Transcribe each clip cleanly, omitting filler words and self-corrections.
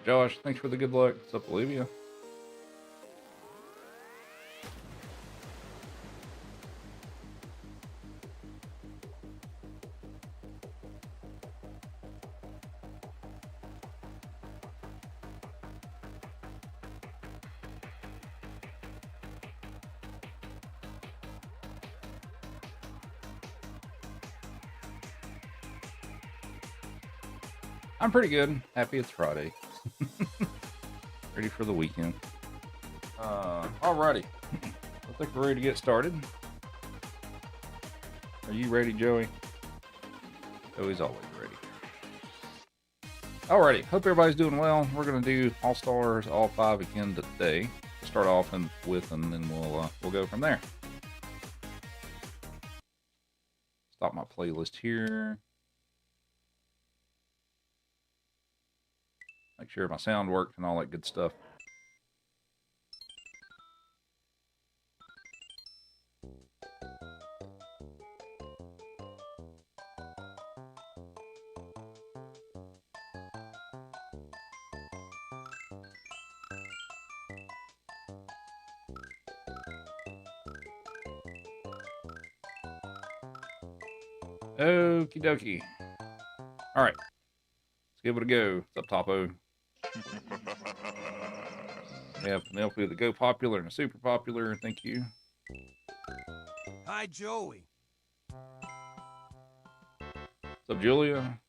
Josh, thanks for the good luck. What's up, Olivia? I'm pretty good. Happy it's Friday. Ready for the weekend. Alrighty. I think we're ready to get started. Are you ready, Joey? Joey's always ready. Alrighty. Hope everybody's doing well. We're gonna do All Stars, all 5 again today. Start off with, and then we'll go from there. Stop my playlist here. Make sure my sound worked and all that good stuff. Okie dokie. All right. Let's give it a go. What's up, Topo? We have Penelope, the Go Popular and a Super Popular. Thank you. Hi, Joey. What's up, Julia?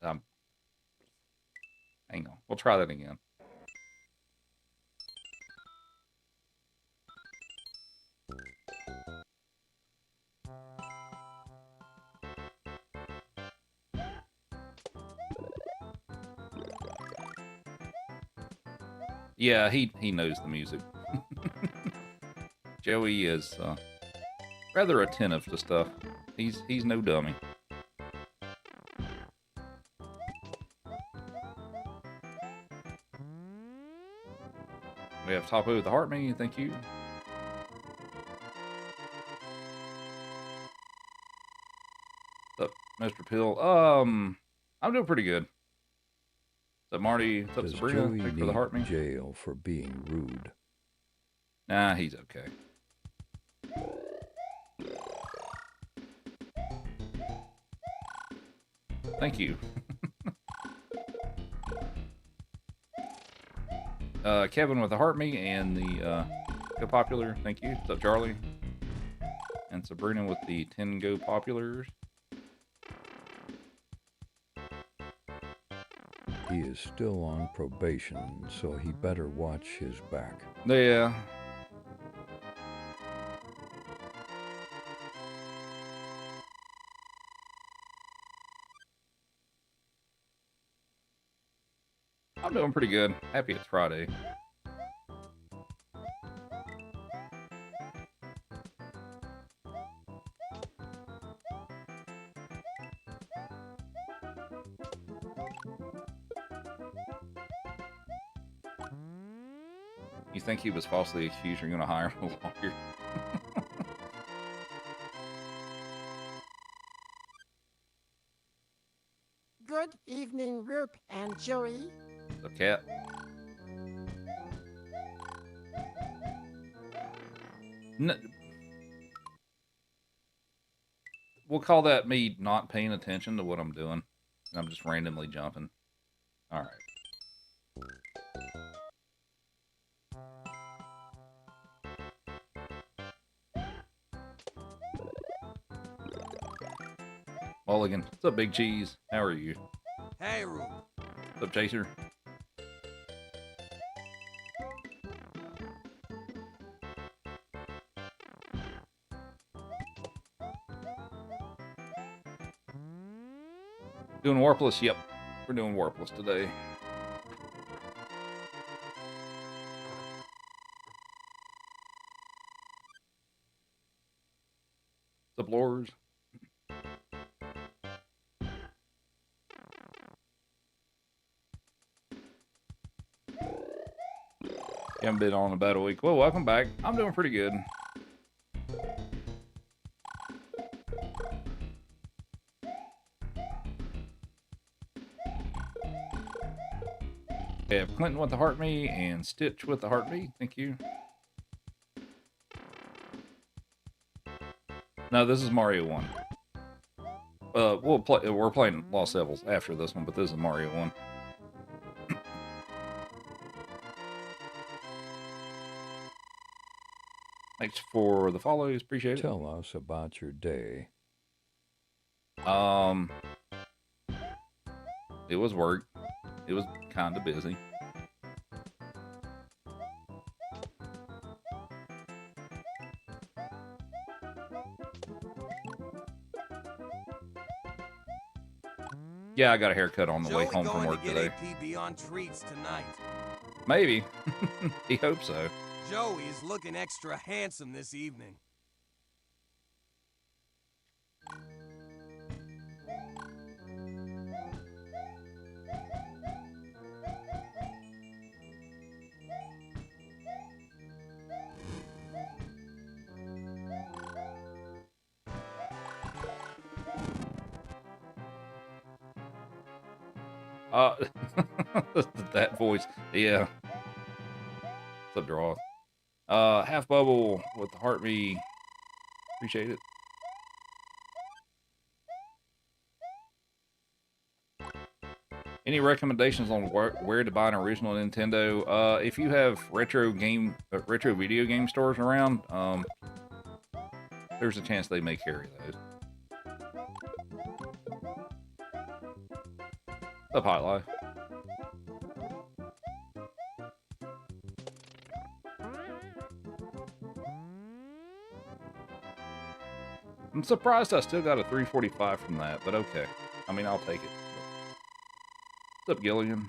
Hang on. We'll try that again. Yeah, he knows the music. Joey is rather attentive to stuff. He's no dummy. We have Topo with the heart menu. Thank you. What's up, Mr. Pill? I'm doing pretty good. What's up, Marty? What's up, Does Sabrina? Joey Thanks for the heart need menu. jail for being rude? Nah, he's okay. Thank you. Kevin with the heart me and the Go Popular. Thank you. What's up, Charlie? And Sabrina with the 10 Go Populars. He is still on probation, so he better watch his back. Yeah. I'm doing pretty good. Happy it's Friday. You think he was falsely accused? You're going to hire him a lawyer? Good evening, Roop and Joey. The cat. No, we'll call that me not paying attention to what I'm doing. I'm just randomly jumping. All right. Mulligan. What's up, Big Cheese? How are you? Hey, Roop. What's up, Chaser? Doing Warpless? Yep. We're doing Warpless today. What's up, Lors? You haven't been on about a week. Well, welcome back. I'm doing pretty good. We have Clinton with the heart me and Stitch with the heart me. Thank you. No, this is Mario 1. We're playing Lost Levels after this one, but this is Mario 1. Thanks for the follows. Appreciate it. Tell us about your day. It was work. It was kind of busy. Yeah, I got a haircut on the way Joey home from going work to get today. APB on treats tonight. Maybe. He hopes so. Joey is looking extra handsome this evening. That voice. Yeah. What's up, Draw? Half Bubble with the heart me. Appreciate it. Any recommendations on where to buy an original Nintendo? If you have retro video game stores around, there's a chance they may carry those. Up High Life. I'm surprised I still got a 345 from that, but okay. I mean, I'll take it. What's up, Gilligan?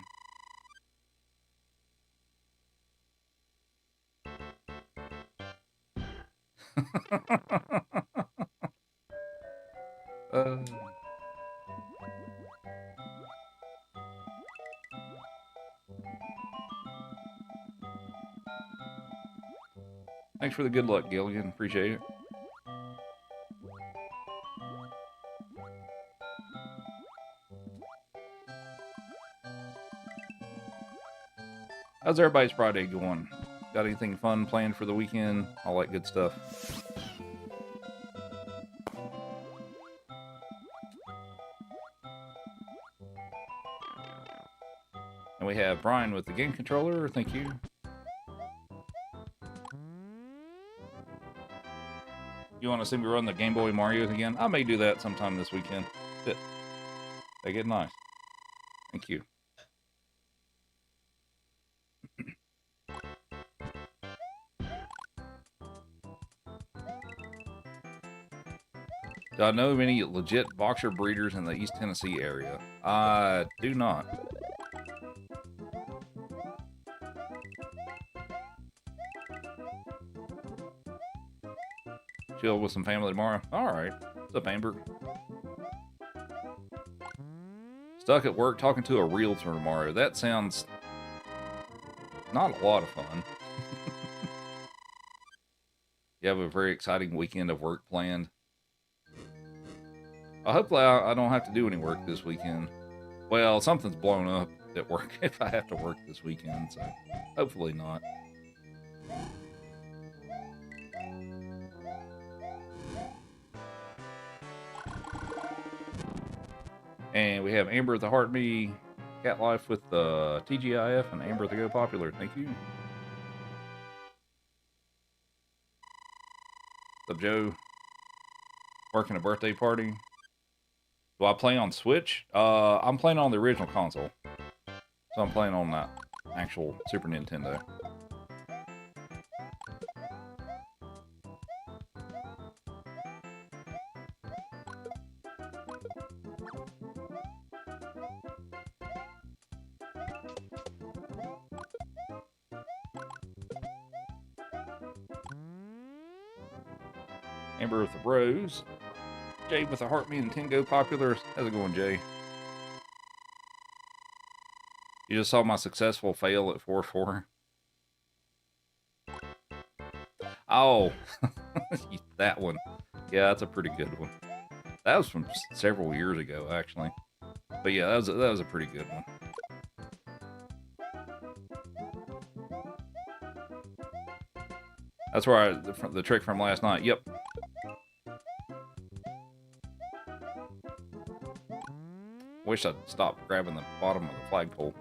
Thanks for the good luck, Gilligan. Appreciate it. How's everybody's Friday going? Got anything fun planned for the weekend? All that good stuff. And we have Brian with the game controller. Thank you. You want to see me run the Game Boy Marios again? I may do that sometime this weekend. They get nice. Thank you. Do I know of any legit boxer breeders in the East Tennessee area? I do not. Chill with some family tomorrow. Alright. What's up, Amber? Stuck at work talking to a realtor tomorrow. That sounds not a lot of fun. You have a very exciting weekend of work planned. Hopefully I don't have to do any work this weekend. Well, something's blown up at work if I have to work this weekend, so hopefully not. And we have Amber with the Heart Me, Cat Life with the TGIF, and Amber with the Go Popular. Thank you. What's up, Joe? Working a birthday party. Do I play on Switch? I'm playing on the original console. So I'm playing on that actual Super Nintendo. Amber with the Bros. Jay with the Heart Me and 10 Go Popular. How's it going, Jay? You just saw my successful fail at 4-4. Oh, that one. Yeah, that's a pretty good one. That was from several years ago, actually. But yeah, that was a pretty good one. That's where the trick from last night. Yep. Wish I'd stopped grabbing the bottom of the flagpole.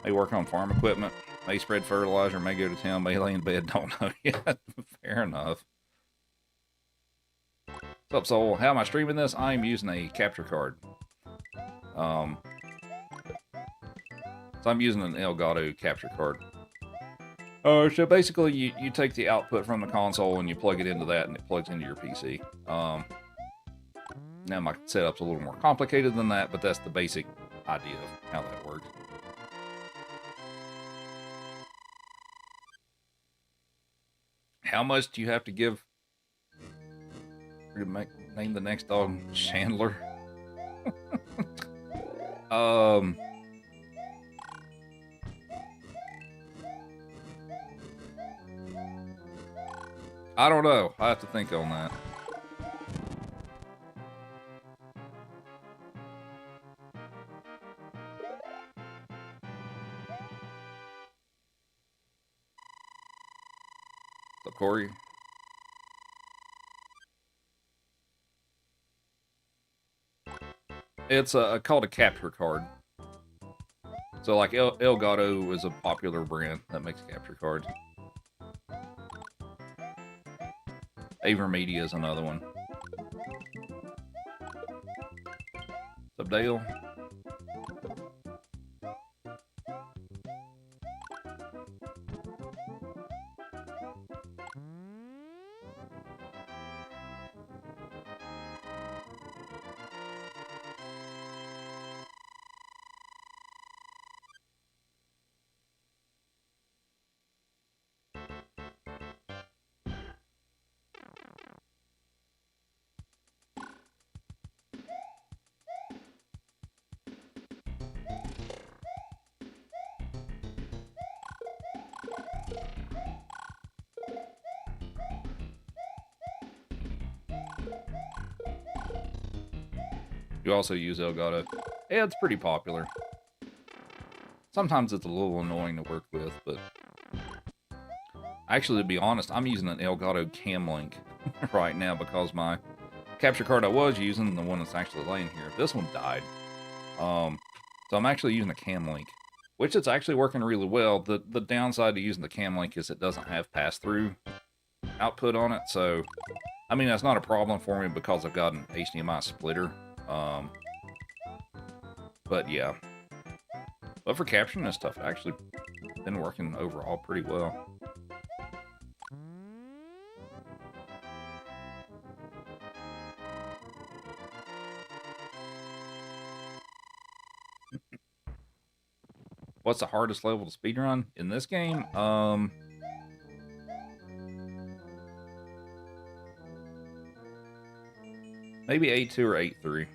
May work on farm equipment. May spread fertilizer. May go to town. May lay in bed. Don't know yet. Fair enough. What's up, Soul? How am I streaming this? I'm using a capture card. So I'm using an Elgato capture card. So basically, you take the output from the console and you plug it into that, and it plugs into your PC. Now my setup's a little more complicated than that, but that's the basic idea of how that works. How much do you have to give to name the next dog Chandler? I don't know. I have to think on that. What's up, Corey? It's called a capture card. So like Elgato is a popular brand that makes capture cards. AverMedia is another one. What's up, Dale? You also use Elgato. Yeah, it's pretty popular. Sometimes it's a little annoying to work with, but... Actually, to be honest, I'm using an Elgato Camlink right now because my capture card I was using, the one that's actually laying here, this one died. So I'm actually using a Camlink, which is actually working really well. The downside to using the Camlink is it doesn't have pass-through output on it, so... I mean, that's not a problem for me because I've got an HDMI splitter. But yeah. But for capturing this stuff, it's actually been working overall pretty well. What's the hardest level to speedrun in this game? Maybe 8.2 or 8.3.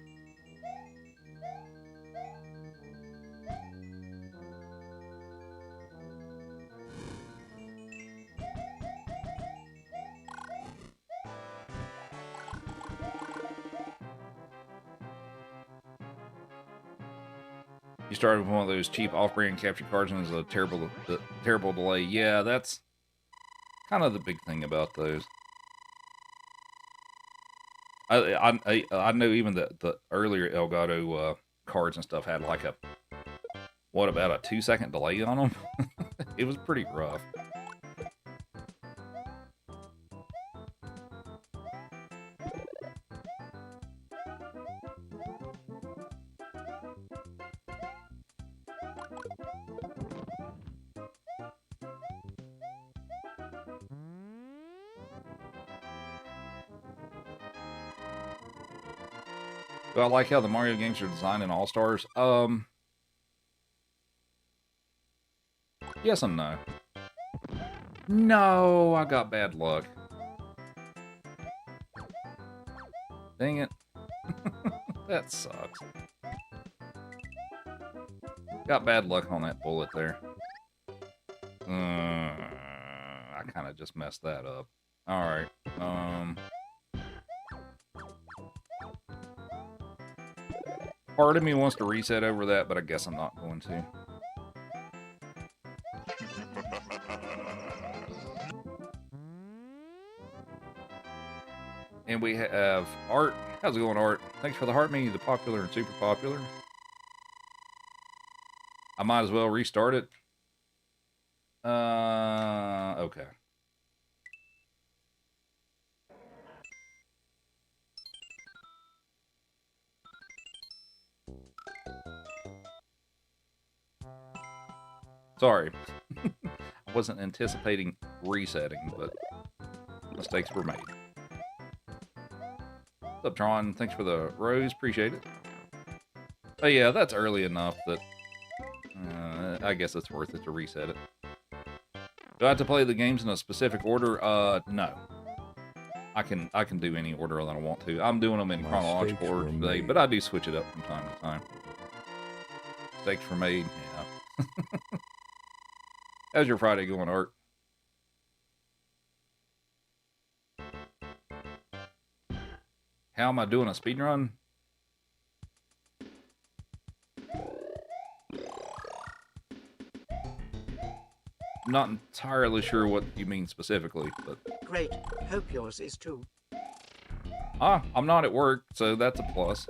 You started with one of those cheap off-brand capture cards and there's a terrible delay. Yeah, that's kind of the big thing about those. I know even the earlier Elgato cards and stuff had like a, what, about a 2-second delay on them? It was pretty rough. Do I like how the Mario games are designed in All-Stars? Yes and no. No, I got bad luck. Dang it. That sucks. Got bad luck on that bullet there. I kind of just messed that up. Alright. Part of me wants to reset over that, but I guess I'm not going to. And we have Art. How's it going, Art? Thanks for the heart menu, the popular and super popular. I might as well restart it. Okay. Sorry. I wasn't anticipating resetting, but mistakes were made. What's up, Tron? Thanks for the rose. Appreciate it. But yeah, that's early enough that I guess it's worth it to reset it. Do I have to play the games in a specific order? No. I can do any order that I want to. I'm doing them in chronological order today, but I do switch it up from time to time. Mistakes were made, yeah. How's your Friday going, Art? How am I doing a speed run? Not entirely sure what you mean specifically, but... Great. Hope yours is too. I'm not at work, so that's a plus.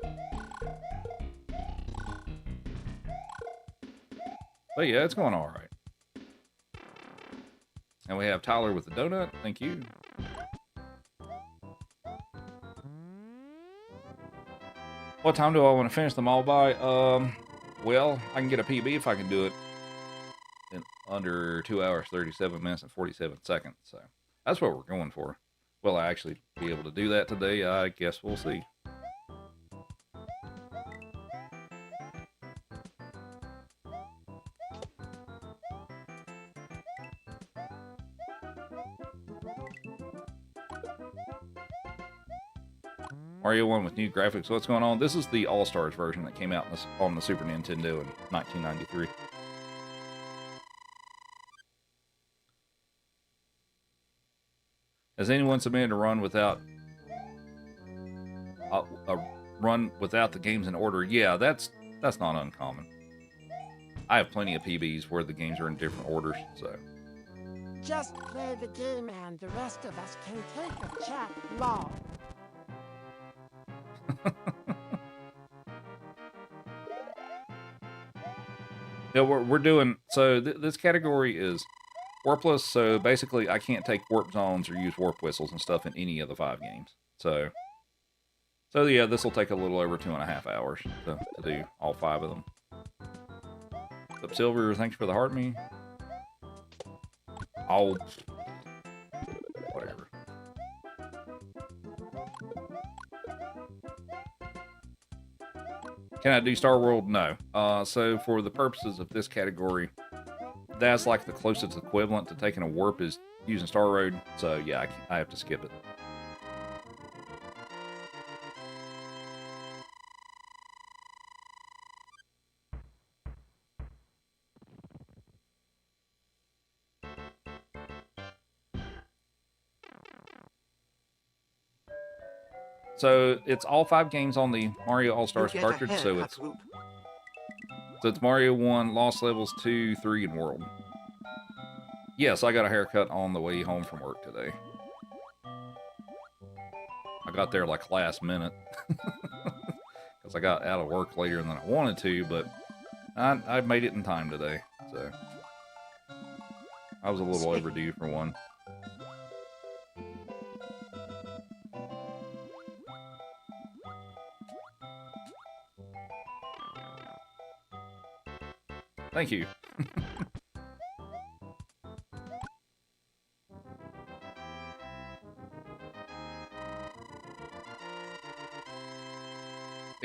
But yeah, it's going all right. And we have Tyler with the donut. Thank you. What time do I want to finish them all by? Well, I can get a PB if I can do it in under 2 hours, 37 minutes, and 47 seconds. So that's what we're going for. Will I actually be able to do that today? I guess we'll see. Mario 1 with new graphics. What's going on? This is the All-Stars version that came out on the Super Nintendo in 1993. Has anyone submitted a run without the games in order? Yeah, that's not uncommon. I have plenty of PBs where the games are in different orders, so. Just play the game and the rest of us can take a chat long. No, we're doing, so this category is warpless, so basically I can't take warp zones or use warp whistles and stuff in any of the 5 games. So yeah, this will take a little over 2.5 hours to do all 5 of them. Up Silver, thanks for the heart me. Whatever. Can I do Star World? No. So for the purposes of this category, that's like the closest equivalent to taking a warp is using Star Road. So yeah, I have to skip it. So it's all 5 games on the Mario All-Stars cartridge. So it's Mario 1, Lost Levels 2, 3, and World. Yes, I got a haircut on the way home from work today. I got there like last minute. Because I got out of work later than I wanted to, but I made it in time today. So I was a little overdue for one. Thank you. We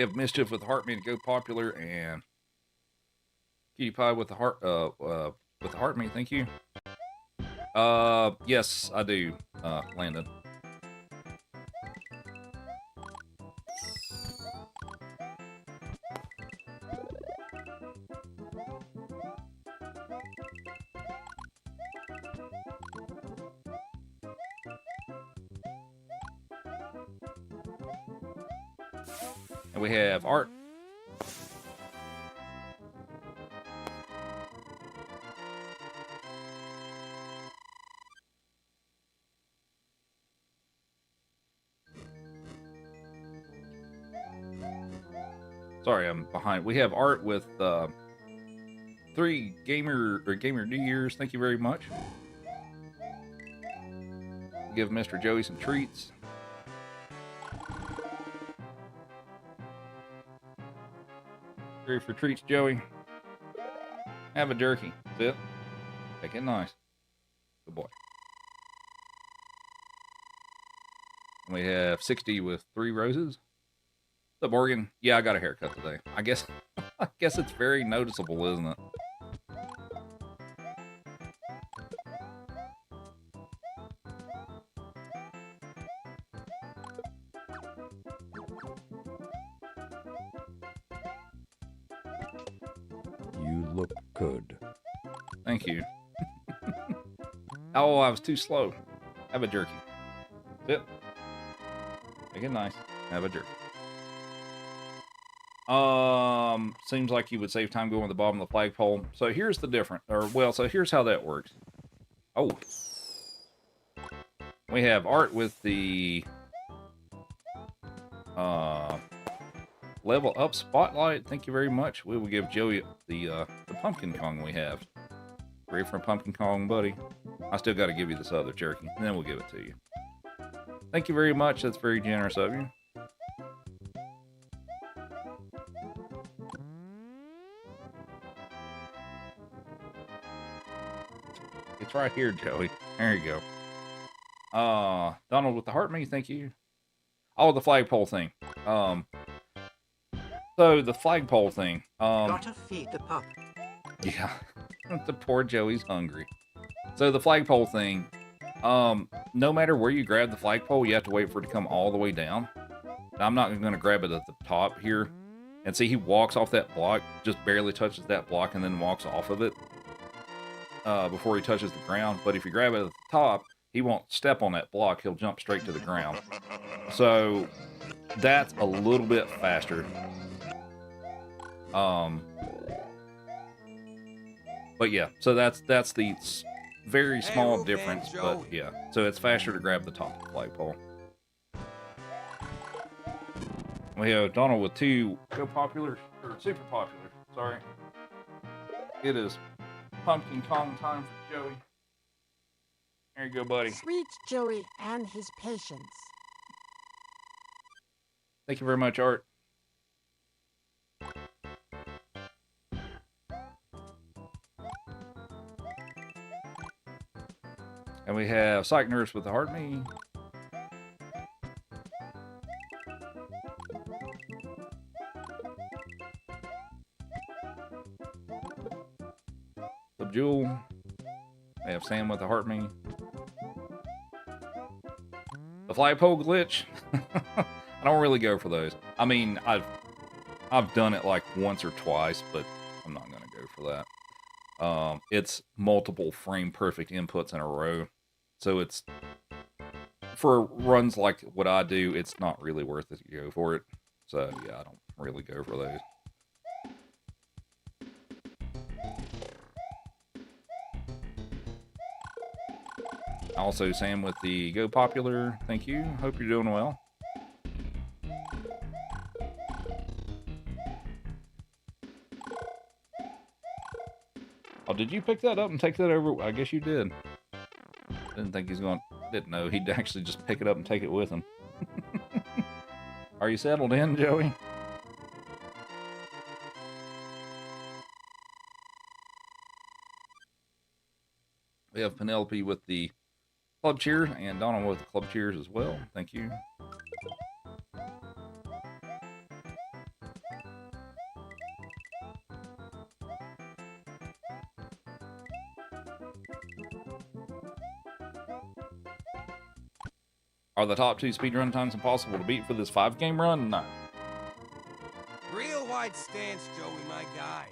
have Mischief with the heart meat to go popular, and Cutie Pie with the heart meat. Thank you. Yes, I do, Landon. And we have Art. Sorry, I'm behind. We have Art with 3 gamer New Year's. Thank you very much. Give Mr. Joey some treats. Ready for treats, Joey? Have a jerky. That's it. Take it nice. Good boy. We have 60 with 3 roses. What's up, Morgan? Yeah, I got a haircut today. I guess it's very noticeable, isn't it? You look good. Thank you. Oh, I was too slow. Have a jerky. That's it. Make it nice. Have a jerky. Seems like you would save time going to the bottom of the flagpole. So here's the difference. So here's how that works. Oh. We have Art with the level up spotlight. Thank you very much. We will give Joey the Pumpkin Kong we have. Ready for Pumpkin Kong, buddy? I still got to give you this other jerky, and then we'll give it to you. Thank you very much. That's very generous of you. It's right here, Joey. There you go. Donald with the heart me, thank you. Oh, the flagpole thing. So the flagpole thing. Gotta feed the pup. Yeah. The poor Joey's hungry. So the flagpole thing, no matter where you grab the flagpole, you have to wait for it to come all the way down. Now, I'm not going to grab it at the top here. And see, he walks off that block, just barely touches that block, and then walks off of it before he touches the ground. But if you grab it at the top, he won't step on that block. He'll jump straight to the ground. So that's a little bit faster. But yeah, so that's the very small difference, but yeah. So it's faster to grab the top of the flagpole. We have Donald with 2 go popular, or super popular, sorry. It is Pumpkin Kong time for Joey. There you go, buddy. Sweet Joey and his patience. Thank you very much, Art. And we have Psych Nurse with the heart me. Subjewel. We have Sam with the heart me. The flagpole glitch. I don't really go for those. I mean, I've done it like once or twice, but I'm not gonna go for that. It's multiple frame perfect inputs in a row. So it's, for runs like what I do, it's not really worth it to go for it. So yeah, I don't really go for those. Also, Sam with the Go Popular. Thank you. Hope you're doing well. Oh, did you pick that up and take that over? I guess you did. Didn't think he's going. Didn't know he'd actually just pick it up and take it with him. Are you settled in, Joey? We have Penelope with the club cheers and Donald with the club cheers as well. Thank you. Are the top 2 speedrun times impossible to beat for this 5-game run? No. Real white stance, Joey, my guy.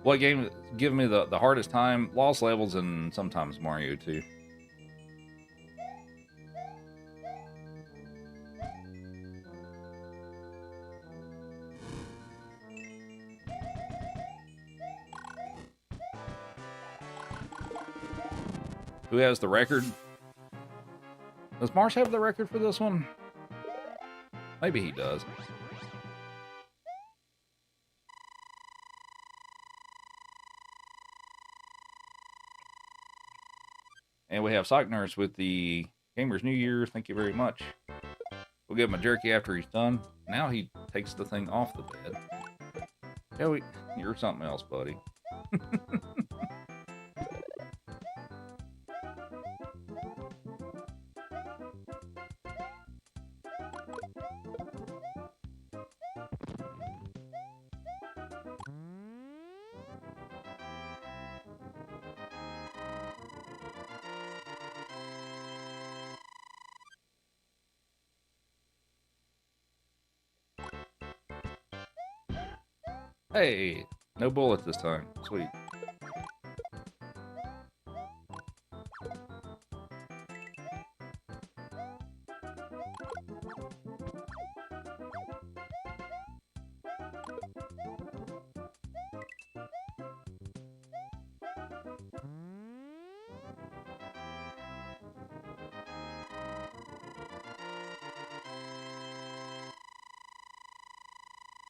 What game is giving me the hardest time? Lost Levels and sometimes Mario 2. Who has the record? Does Marsh have the record for this one? Maybe he does. And we have Psych Nurse with the Gamers New Year. Thank you very much. We'll give him a jerky after he's done. Now he takes the thing off the bed. Joey, you're something else, buddy. Hey, no bullets this time. Sweet.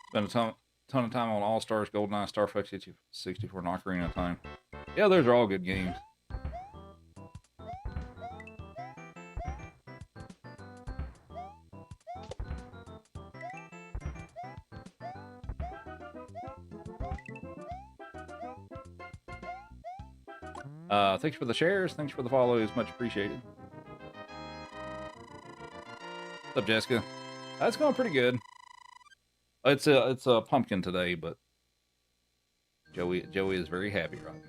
Spend a ton of time on All Stars, GoldenEye, Star Fox 64, and Ocarina of Time. Yeah, those are all good games. Thanks for the shares. Thanks for the follows. Much appreciated. What's up, Jessica? That's going pretty good. It's a pumpkin today, but Joey is very happy right now.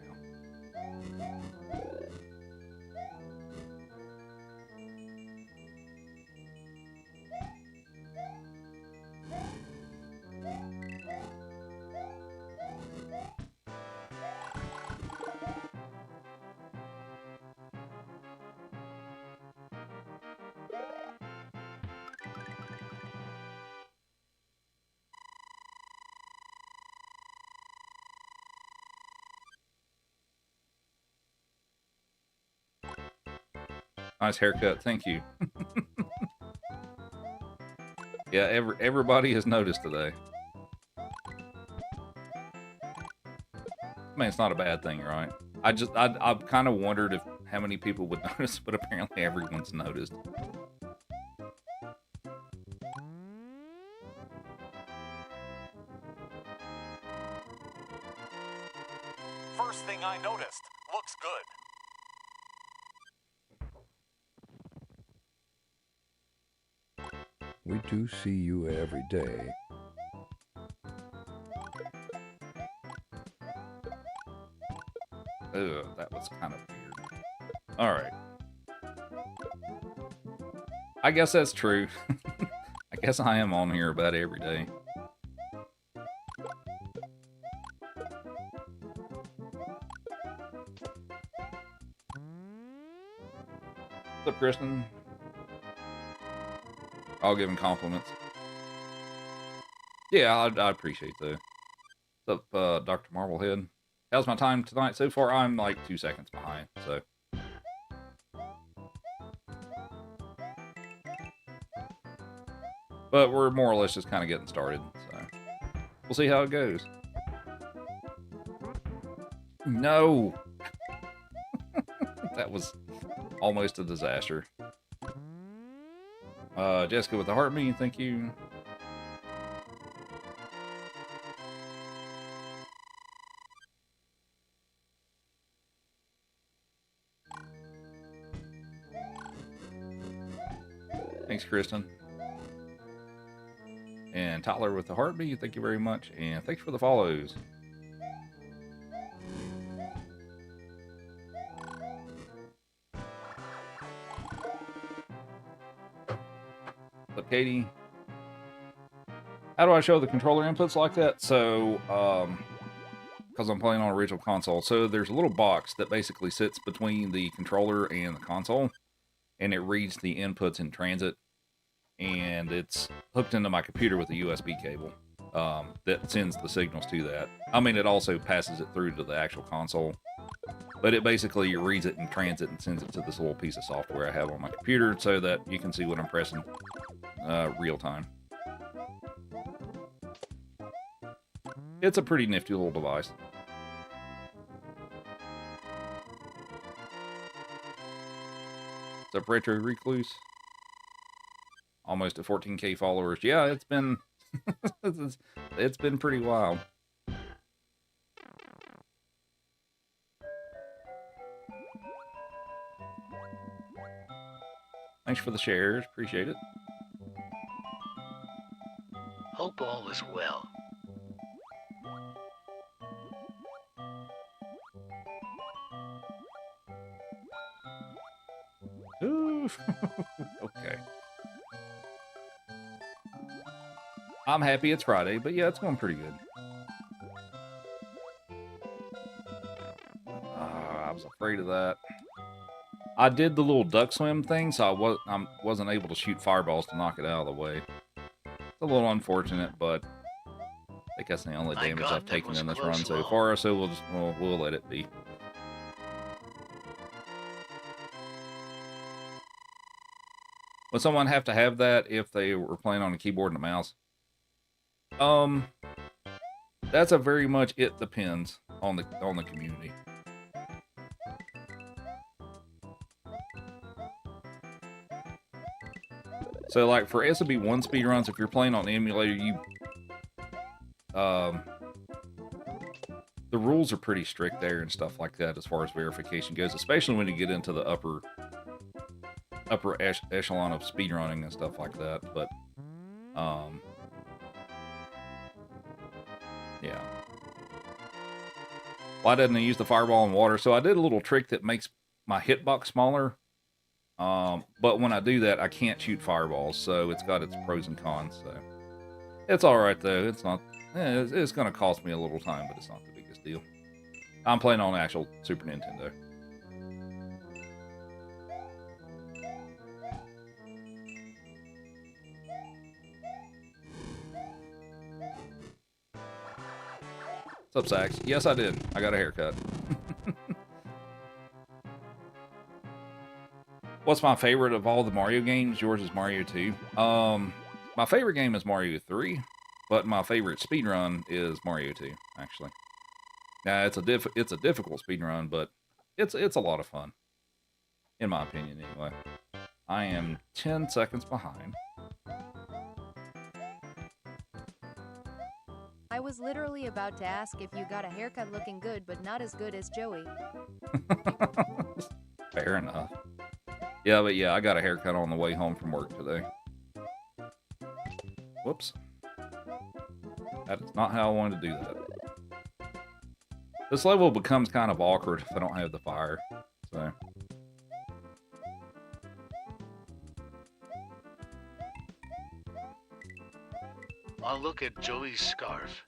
Nice haircut, thank you. Yeah, everybody has noticed today. I mean, it's not a bad thing, right? I've kind of wondered if how many people would notice, but apparently everyone's noticed. First thing I noticed. Looks good. We do see you every day. Ugh, that was kind of weird. Alright. I guess that's true. I guess I am on here about every day. What's up, Kristen? I'll give him compliments. Yeah, I appreciate that. What's up, Dr. Marblehead? How's my time tonight so far? I'm like 2 seconds behind, so. But we're more or less just kind of getting started, so. We'll see how it goes. No! That was almost a disaster. Jessica with the heartbeat, thank you. Thanks, Kristen. And Tyler with the heartbeat, thank you very much. And thanks for the follows. What's up, Katie? How do I show the controller inputs like that? So, because I'm playing on original console, so there's a little box that basically sits between the controller and the console, and it reads the inputs in transit, and it's hooked into my computer with a USB cable that sends the signals to that. I mean, it also passes it through to the actual console, But it basically reads it in transit and sends it to this little piece of software I have on my computer so that you can see what I'm pressing real time. It's a pretty nifty little device. What's up, Retro Recluse? Almost at 14K followers. Yeah, it's been it's been pretty wild. Thanks for the shares. Appreciate it. Hope all is well. Ooh. Okay. I'm happy it's Friday, but yeah, it's going pretty good. I was afraid of that. I did the little duck swim thing, so I wasn't able to shoot fireballs to knock it out of the way. It's a little unfortunate, but I think that's the only damage I've taken in this run so far, so we'll let it be. Would someone have to have that if they were playing on a keyboard and a mouse? That's a very much it depends on the community. So like for SB1 speedruns, if you're playing on the emulator, the rules are pretty strict there and stuff like that as far as verification goes, especially when you get into the upper echelon of speedrunning and stuff like that. But yeah. Why didn't I use the fireball in water? So I did a little trick that makes my hitbox smaller. But when I do that, I can't shoot fireballs, so it's got its pros and cons. So it's all right though. It's not. It's going to cost me a little time, but it's not the biggest deal. I'm playing on actual Super Nintendo. What's up, Sax? Yes, I did. I got a haircut. What's my favorite of all the Mario games? Yours is Mario 2. My favorite game is Mario 3, but my favorite speedrun is Mario 2, actually. Now, it's a difficult speedrun, but it's a lot of fun. In my opinion, anyway. I am 10 seconds behind. I was literally about to ask if you got a haircut looking good, but not as good as Joey. Fair enough. Yeah, but yeah, I got a haircut on the way home from work today. Whoops. That is not how I wanted to do that. This level becomes kind of awkward if I don't have the fire, so... Oh, look at Joey's scarf.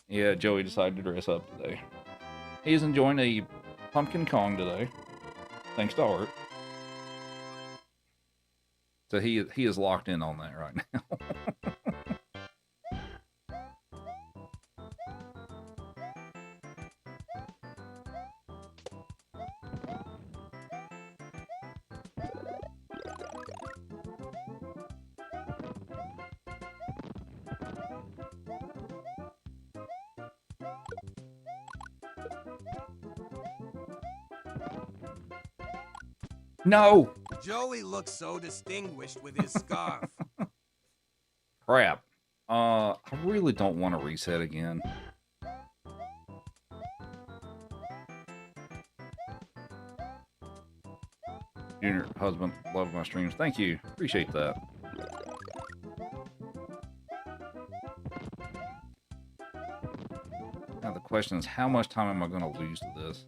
Yeah, Joey decided to dress up today. He's enjoying a Pumpkin Kong today, thanks to Art. So he is locked in on that right now. No! Joey looks so distinguished with his scarf. Crap. I really don't want to reset again. Junior husband, love my streams. Thank you. Appreciate that. Now the question is, how much time am I going to lose to this?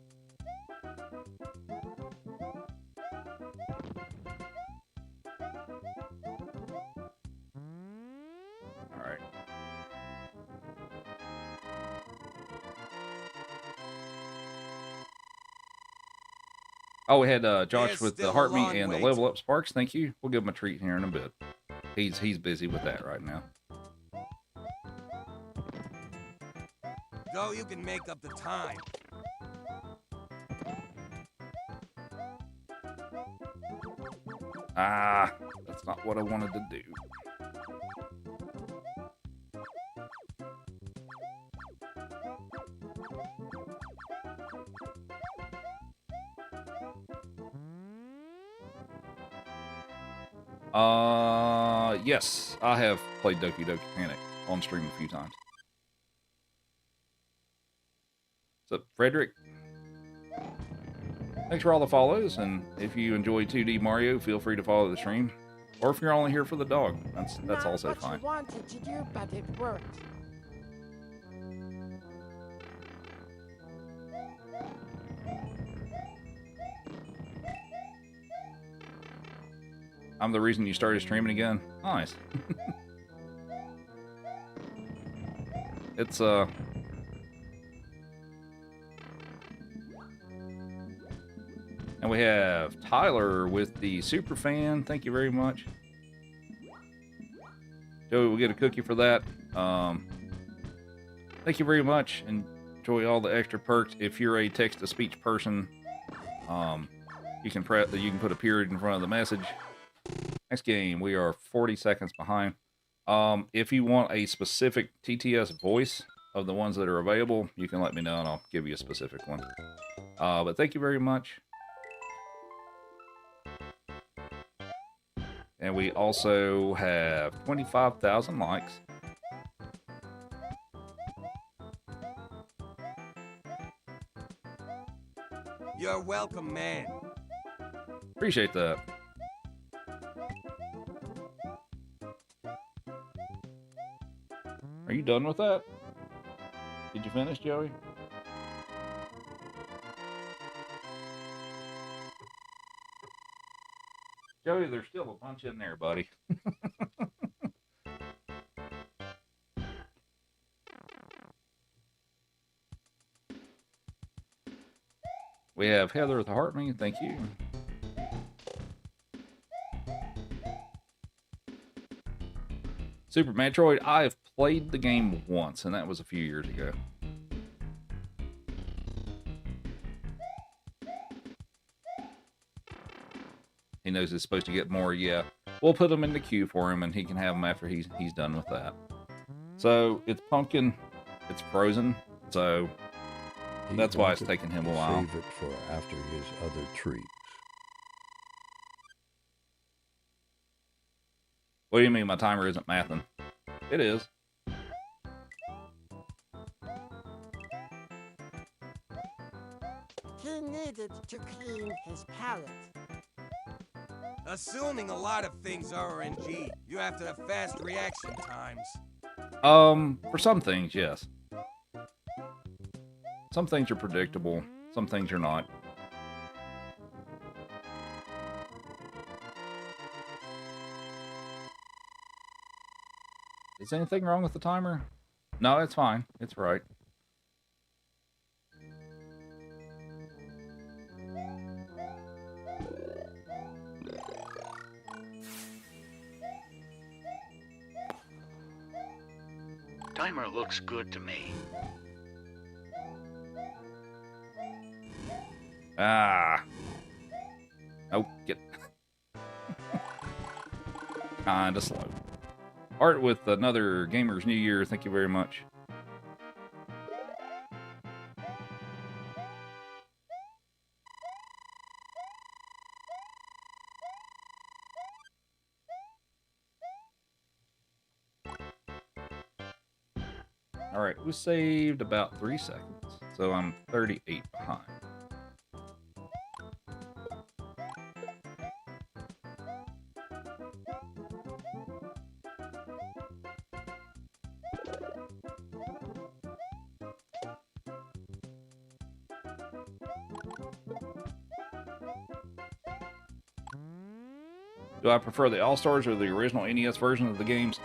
Oh, we had Josh with the Heartbeat and the Level Up Sparks. Thank you. We'll give him a treat here in a bit. He's busy with that right now. go, you can make up the time. Ah, that's not what I wanted to do. Yes, I have played Doki Doki Panic on stream a few times. What's up, Frederick? Thanks for all the follows, and if you enjoy 2D Mario, feel free to follow the stream. Or if you're only here for the dog, that's Not also what fine. you wanted to do, but it worked. I'm the reason you started streaming again. Nice. It's and we have Tyler with the super fan. Thank you very much. Joey will get a cookie for that. Thank you very much. Enjoy all the extra perks. If you're a text-to-speech person, you can put a period in front of the message. Next game, we are 40 seconds behind. If you want a specific TTS voice of the ones that are available, you can let me know and I'll give you a specific one. But thank you very much. And we also have 25,000 likes. You're welcome, man. Appreciate that. Are you done with that? Did you finish, Joey? Joey, there's still a bunch in there, buddy. We have Heather with the heart me. Thank you. Super Metroid, I have played the game once, and that was a few years ago. He knows it's supposed to get more, yeah. We'll put him in the queue for him, and he can have them after he's done with that. So, it's pumpkin. It's frozen, so that's why it's taking him a while. Save it for after his other treats. What do you mean my timer isn't mathing? It is. He needed to clean his palate. Assuming a lot of things are RNG, you have to have fast reaction times. For some things, yes. Some things are predictable, some things are not. Is anything wrong with the timer? No, it's fine. It's right. Timer looks good to me. Ah. Oh, get. Kinda slow. Art with another Gamers New Year. Thank you very much. All right, we saved about 3 seconds, so I'm 38 behind. Do I prefer the All-Stars or the original NES version of the games?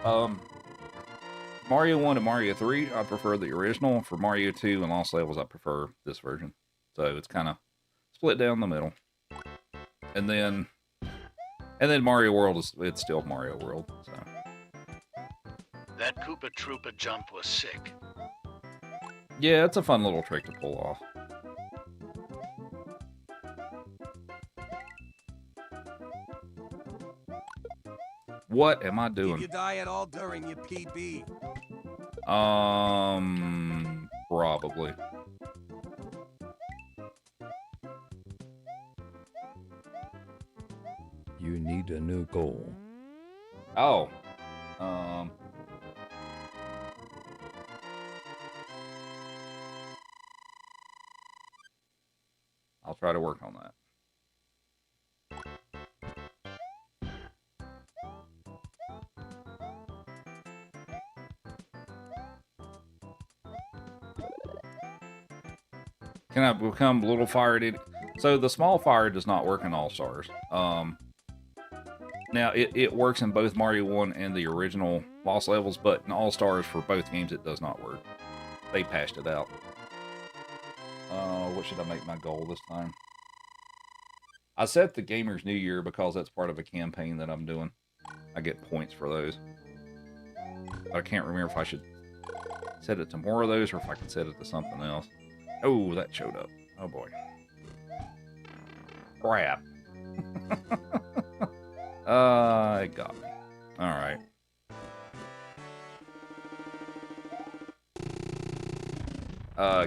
Mario 1 and Mario 3, I prefer the original. For Mario 2 and Lost Levels, I prefer this version. So it's kind of split down the middle. And then Mario World it's still Mario World. So That Koopa Troopa jump was sick. Yeah, it's a fun little trick to pull off. What am I Keep doing? your diet all during your PB. Probably. You need a new goal. Oh. I'll try to work on that. Can I become little fire? So the small fire does not work in All Stars. Now it works in both Mario 1 and the original Lost Levels, but in All Stars for both games it does not work. They patched it out. What should I make my goal this time? I set the Gamers New Year because that's part of a campaign that I'm doing. I get points for those. But I can't remember if I should set it to more of those or if I can set it to something else. Oh, that showed up. Oh boy. Crap. It got me. Alright.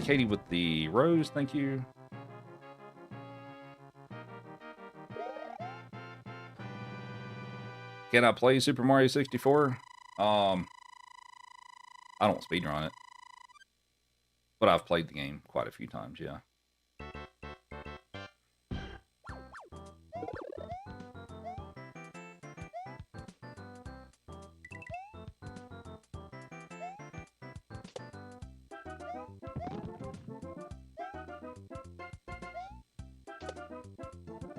Katie with the rose, thank you. Can I play Super Mario 64? I don't speedrun it. But I've played the game quite a few times, yeah.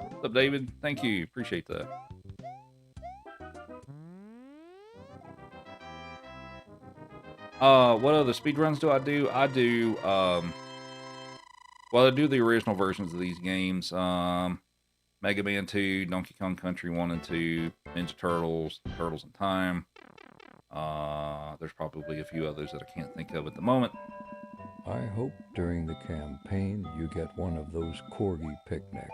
What's up, David? Thank you. Appreciate that. What other speedruns do? I do, well, I do the original versions of these games. Mega Man 2, Donkey Kong Country 1 and 2, Ninja Turtles, Turtles in Time. There's probably a few others that I can't think of at the moment. I hope during the campaign you get one of those corgi picnics.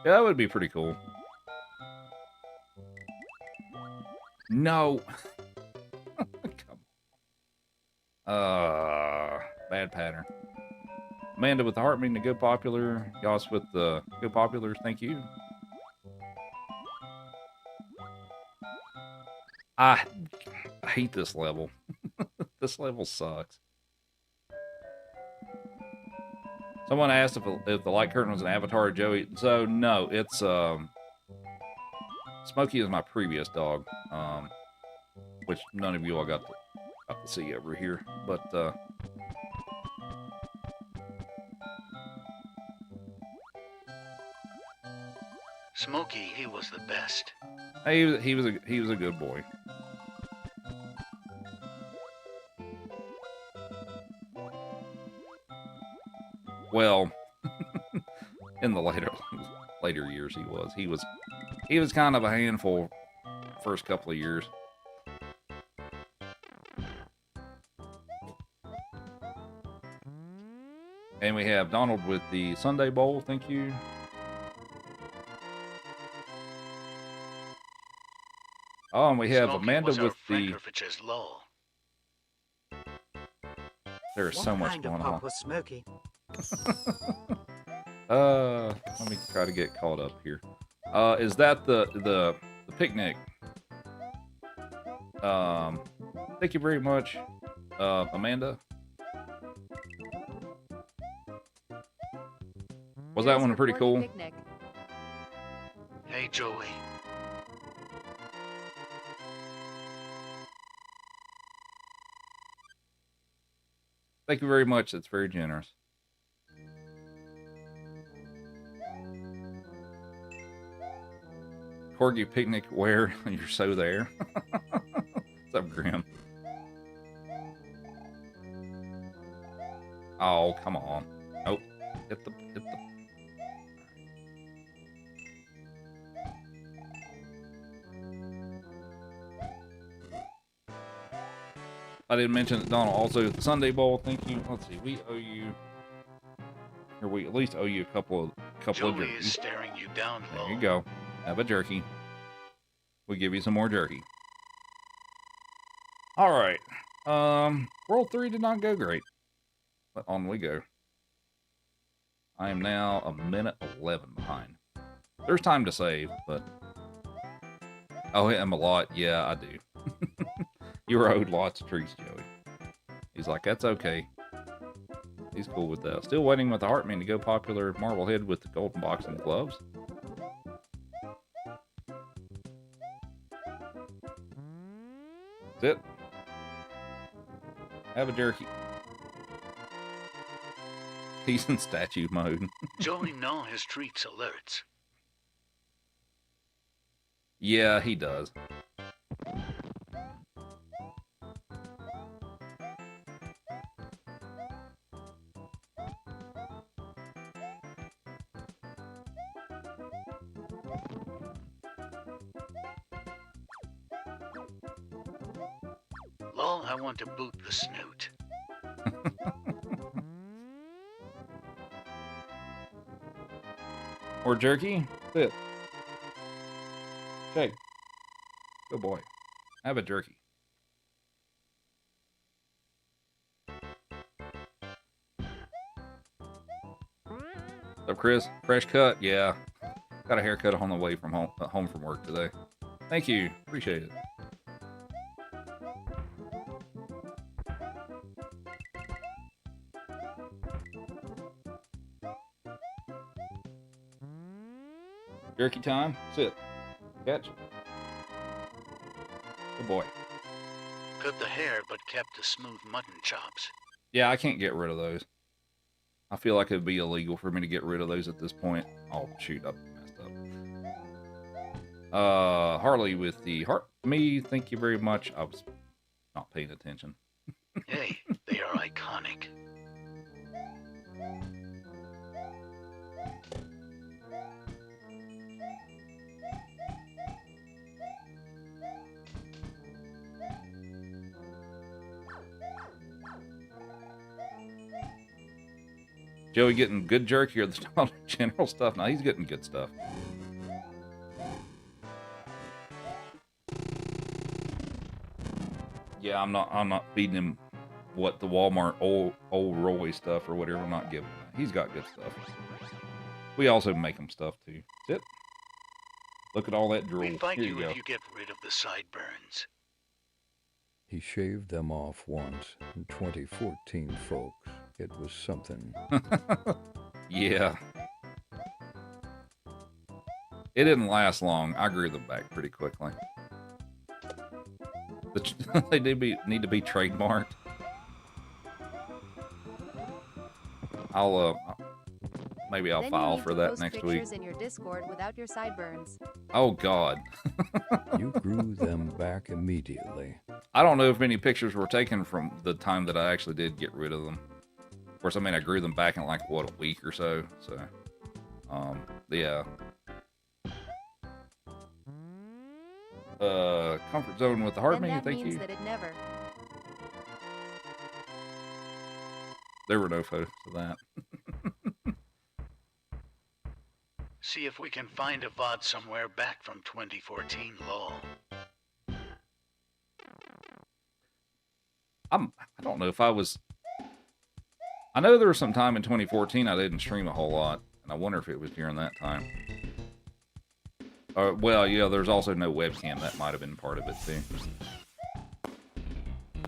Yeah, that would be pretty cool. No. Come on. Bad pattern. Amanda with the heart meaning to go popular. Yoss with the go popular. Thank you. I hate this level. This level sucks. Someone asked if the light curtain was an avatar of Joey. So no, it's Smokey is my previous dog, which none of you all got to see over here. But Smokey, he was the best. he was a good boy. Well, in the later years, he was kind of a handful first couple of years. And we have Donald with the Sunday Bowl. Thank you. Oh, and we have Smokey Amanda was our with the. Frankerfich's lull. There's so much going on. What was Smokey? Let me try to get caught up here. Is that the picnic? Thank you very much, Amanda. Was that There's one your pretty corgi cool? picnic. Hey, Joey. Thank you very much. That's very generous. Corgi picnic where you're so there. What's up, Grim? Oh, come on. Nope. Hit the. I didn't mention that Donald also the Sunday Bowl. Thank you. Let's see, we owe you, or we at least owe you a couple of Joey is jerkies. staring you down, There Lol. you go. Have a jerky. We'll give you some more jerky. All right. World 3 did not go great, but on we go. I am now a minute 11 behind. There's time to save, but oh, hit him a lot. Yeah, I do. You were owed lots of treats, Joey. He's like, that's okay. He's cool with that. Still waiting with the Heartman to go popular Marblehead with the golden box and gloves. That's it. Have a jerky. He's in statue mode. Joey know his treats alerts. Yeah, he does. Lol, I want to boot the snoot. Or jerky. Sit. Shake. Good boy. Have a jerky. What's up, Chris? Fresh cut? Yeah. Got a haircut on the way from home from work today. Thank you. Appreciate it. Jerky time. Sit. Catch. Good boy. Cut the hair, but kept the smooth mutton chops. Yeah, I can't get rid of those. I feel like it'd be illegal for me to get rid of those at this point. Oh, shoot, I messed up. Harley with the heart. Me, thank you very much. I was not paying attention. Hey, they are iconic. Joey getting good jerky or the general stuff? No, he's getting good stuff. Yeah, I'm not feeding him what the Walmart old Roy stuff or whatever. I'm not giving him that. He's got good stuff. We also make him stuff too. Sit. Look at all that drool. We fight Here you you go. if you get rid of the sideburns. He shaved them off once in 2014, folks. It was something. Yeah. It didn't last long. I grew them back pretty quickly. They need to be trademarked. Maybe I'll Then you file need for to that post next week. pictures in your Discord without your sideburns. Oh God. You grew them back immediately. I don't know if any pictures were taken from the time that I actually did get rid of them. Of course, I mean, I grew them back in like, what, a week or so. So, yeah. Comfort zone with the heart Then menu, that thank means you. that it never. There were no photos of that. See if we can find a VOD somewhere back from 2014, lol. I don't know if I was... I know there was some time in 2014 I didn't stream a whole lot, and I wonder if it was during that time. Well, yeah, there's also no webcam. That might have been part of it, too.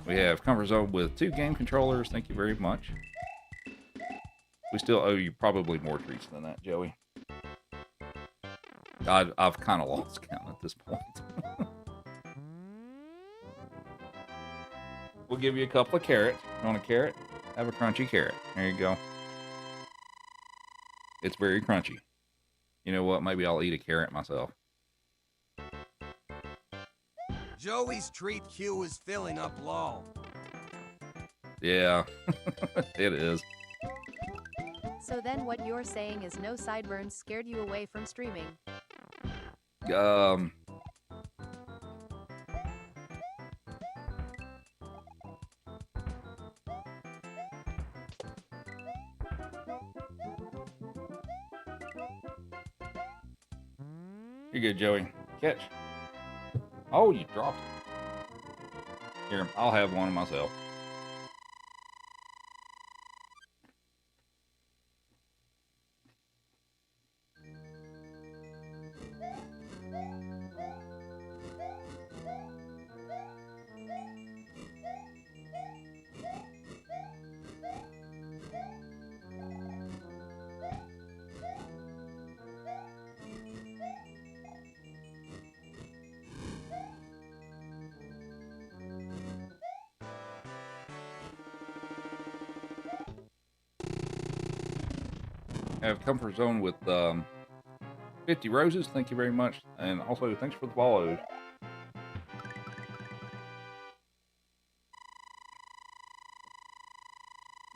We have Comfort Zone with 2 game controllers. Thank you very much. We still owe you probably more treats than that, Joey. I've kind of lost count at this point. We'll give you a couple of carrots. You want a carrot? Have a crunchy carrot. There you go. It's very crunchy. You know what? Maybe I'll eat a carrot myself. Joey's treat queue is filling up low. Yeah, it is. So then what you're saying is no sideburns scared you away from streaming. You're good, Joey. Catch. Oh, you dropped it. Here, I'll have one myself. I have Comfort Zone with 50 roses. Thank you very much. And also, thanks for the follows.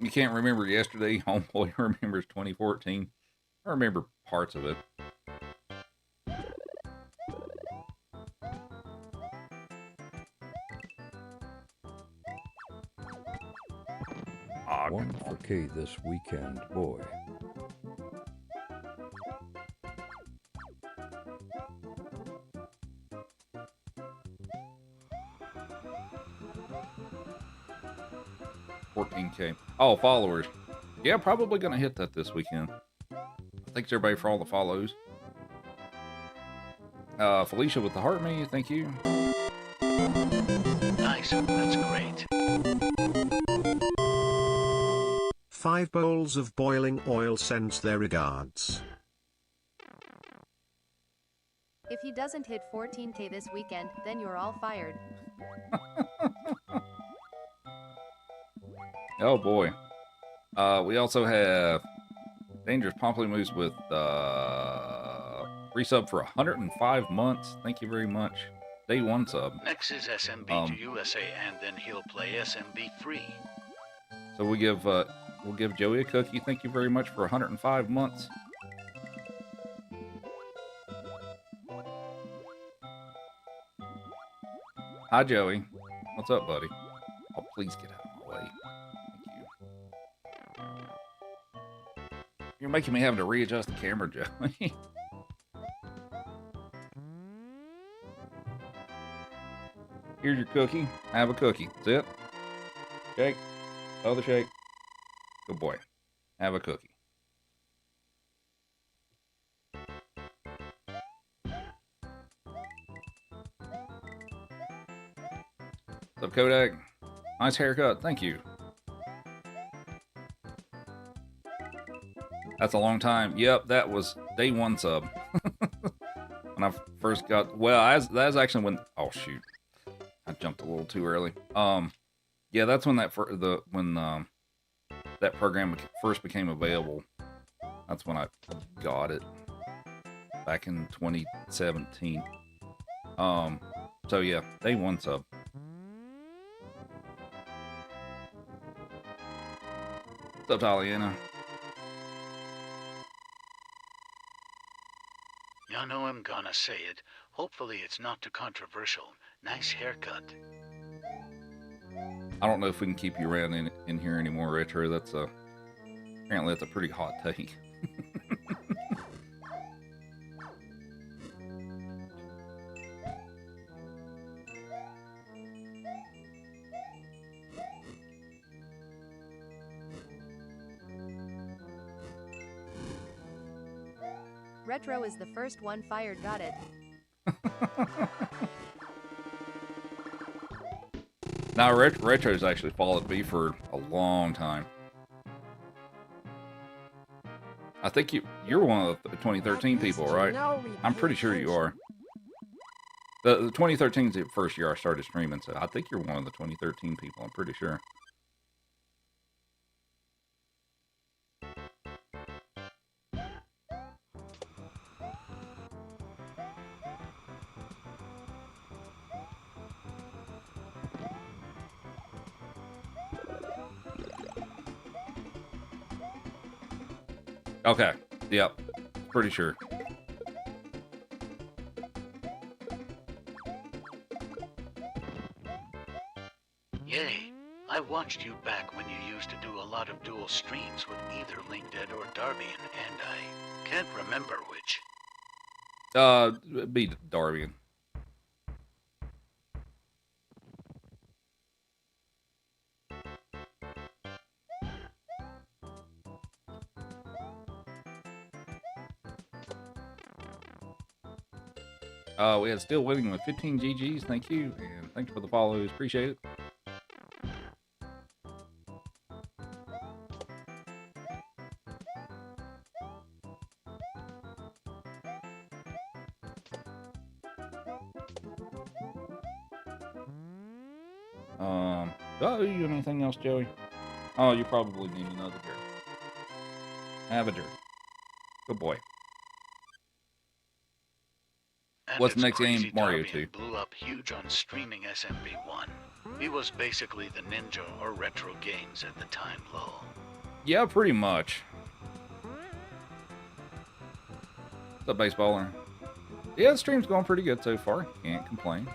You can't remember yesterday. Homeboy remembers 2014. I remember parts of it. One for K this weekend, boy. $14K. Oh, followers. Yeah, probably gonna hit that this weekend. Thanks everybody for all the follows. Felicia with the heart menu, thank you. Nice, that's great. 5 bowls of boiling oil sends their regards. If he doesn't hit 14K this weekend, then you're all fired. Oh boy. We also have Dangerous Pamplemousse with resub for 105 months. Thank you very much. Day 1 sub. Next is SMB to USA, and then he'll play SMB3. So we'll give Joey a cookie. Thank you very much for 105 months. Hi Joey. What's up, buddy? Oh, please get out of my way. Thank you. You're making me have to readjust the camera, Joey. Here's your cookie. Have a cookie. That's it. Shake. Other shake. Good boy. Have a cookie. What's up, Kodak? Nice haircut. Thank you. That's a long time. Yep, that was day 1 sub. When I first got... Well, that's actually when... Oh, shoot. I jumped a little too early. Yeah, that's when that that program first became available. That's when I got it back in 2017. So yeah, day 1 sub. What's up, Taliana? You know I'm gonna say it. Hopefully it's not too controversial. Nice haircut. I don't know if we can keep you around in here anymore, Retro. That's apparently that's a pretty hot take. Retro is the first one fired, got it. Now, Retro's actually followed me for a long time. I think you're one of the 2013 people, right? I'm pretty sure you are. The 2013 is the first year I started streaming, so I think you're one of the 2013 people. I'm pretty sure. Okay. Yep. Pretty sure. Yay. I watched you back when you used to do a lot of dual streams with either LinkDead or Darbian, and I can't remember which. Be Darby. We had Still Winning with 15 GGs. Thank you. And thanks for the follows. Appreciate it. Do I owe you anything else, Joey? Oh, you probably need another jersey. Have a jersey. Good boy. And What's the it's next game? crazy Mario Darby 2. blew up huge on streaming SMB1. He was basically the Ninja or retro games at the time, lol. Yeah, pretty much. What's up, baseballer? Yeah, the stream's going pretty good so far. Can't complain.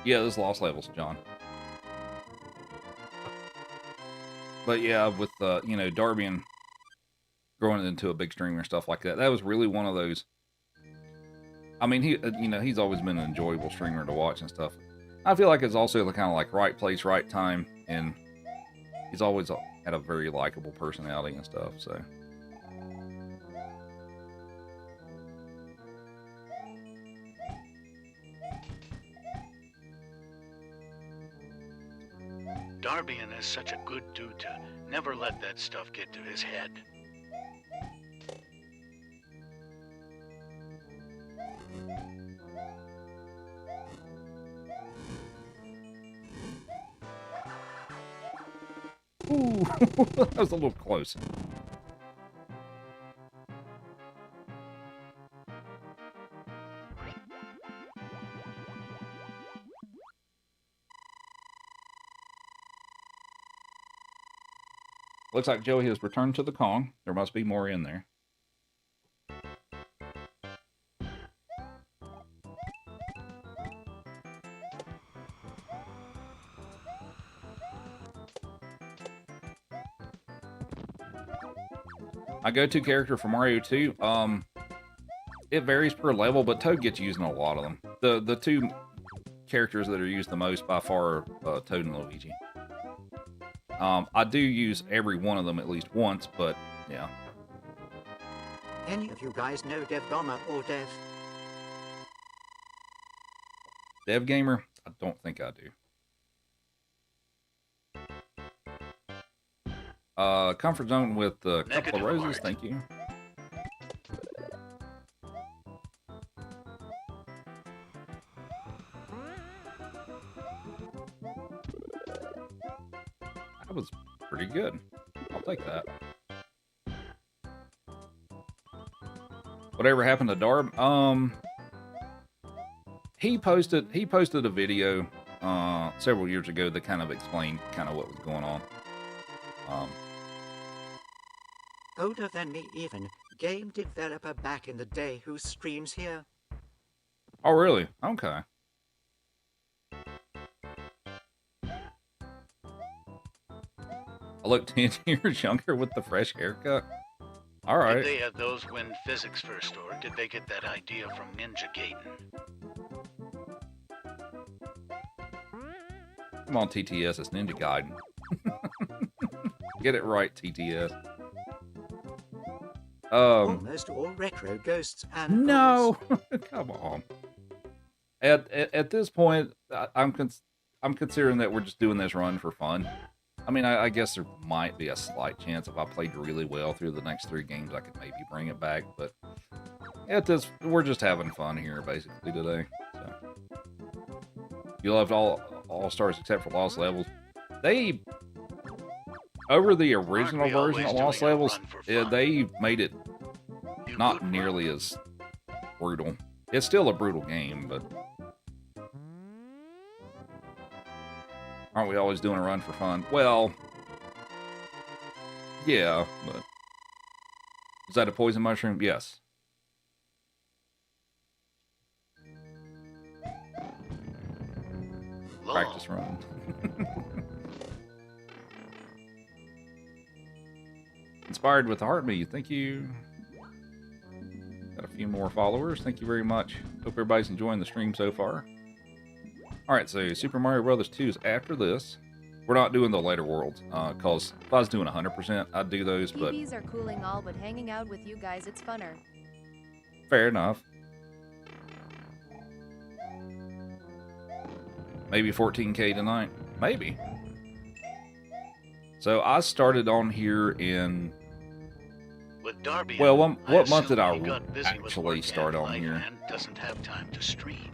Yeah, those lost levels, John. But yeah, with you know, Darby and growing into a big streamer and stuff like that, that was really one of those. I mean, he, you know, he's always been an enjoyable streamer to watch and stuff. I feel like it's also the kind of like right place, right time, and he's always had a very likable personality and stuff. So. Darbian is such a good dude to never let that stuff get to his head. Ooh, that was a little close. Looks like Joey has returned to the Kong. There must be more in there. My go-to character for Mario 2, it varies per level, but Toad gets used in a lot of them. The two characters that are used the most by far are Toad and Luigi. I do use every one of them at least once, but yeah. Any of you guys know Dev Bomber or Dev? Dev Gamer? I don't think I do. Comfort Zone with a couple of roses, thank you. That was pretty good. I'll take that. Whatever happened to Darb? He posted a video several years ago that kind of explained kind of what was going on. Older than me even. Game developer back in the day who streams here. Oh, really? Okay. I look 10 years younger with the fresh haircut. All right. Did they have those when physics first, or did they get that idea from Ninja Gaiden? Come on, TTS. It's Ninja Gaiden. Get it right, TTS. Almost all retro ghosts and no. Come on. At this point, I'm considering that we're just doing this run for fun. I mean, I guess there might be a slight chance if I played really well through the next 3 games, I could maybe bring it back. But at this, we're just having fun here basically today. So you loved all stars except for Lost Levels. They over the original version of Lost Levels, they made it not nearly as brutal. It's still a brutal game, but aren't we always doing a run for fun? Well, Yeah, but is that a poison mushroom? Yes. Low. Practice run. Inspired with the heartbeat. Thank you. Got a few more followers. Thank you very much. Hope everybody's enjoying the stream so far. Alright, so Super Mario Brothers 2 is after this. We're not doing the later worlds, because if I was doing 100%, I'd do those, but PBs are cooling all, but hanging out with you guys, it's funner. fair enough. Maybe 14K tonight. Maybe. So I started on here in... With Darby, Well, what month did assume I he got busy with actually work start and on life here? And doesn't have time to stream.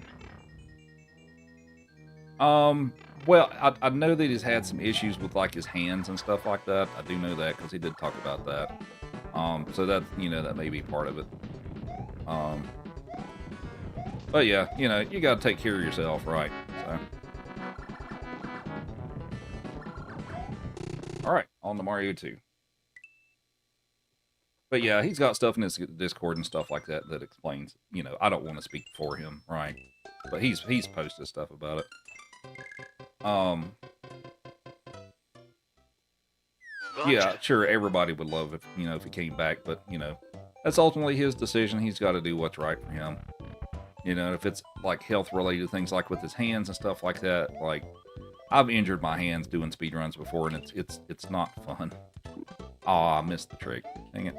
Well, I know that he's had some issues with, like, his hands and stuff like that. I do know that, because he did talk about that. So that, you know, that may be part of it. But yeah, you know, you gotta take care of yourself, right? So. Alright, on to Mario 2. But yeah, he's got stuff in his Discord and stuff like that that explains, you know, I don't want to speak for him, right? But he's posted stuff about it. Yeah, sure, everybody would love if, you know, if he came back, but, you know, that's ultimately his decision. He's got to do what's right for him. You know, if it's, like, health-related things, like with his hands and stuff like that, like, I've injured my hands doing speedruns before, and it's not fun. Aw, I missed the trick. Dang it.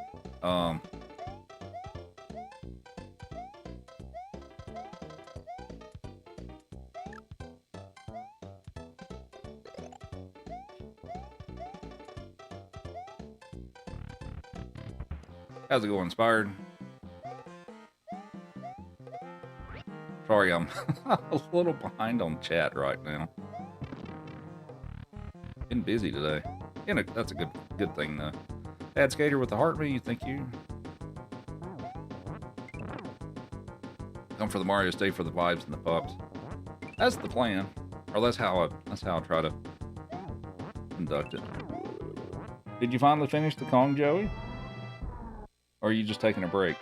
How's it going, Inspired? Sorry, I'm a little behind on chat right now. Been busy today. And that's a good thing, though. Bad Skater with the heartbeat, thank you. Come for the Mario, stay for the vibes and the pups. That's the plan. Or that's how I try to conduct it. Did you finally finish the Kong, Joey? Or are you just taking a break?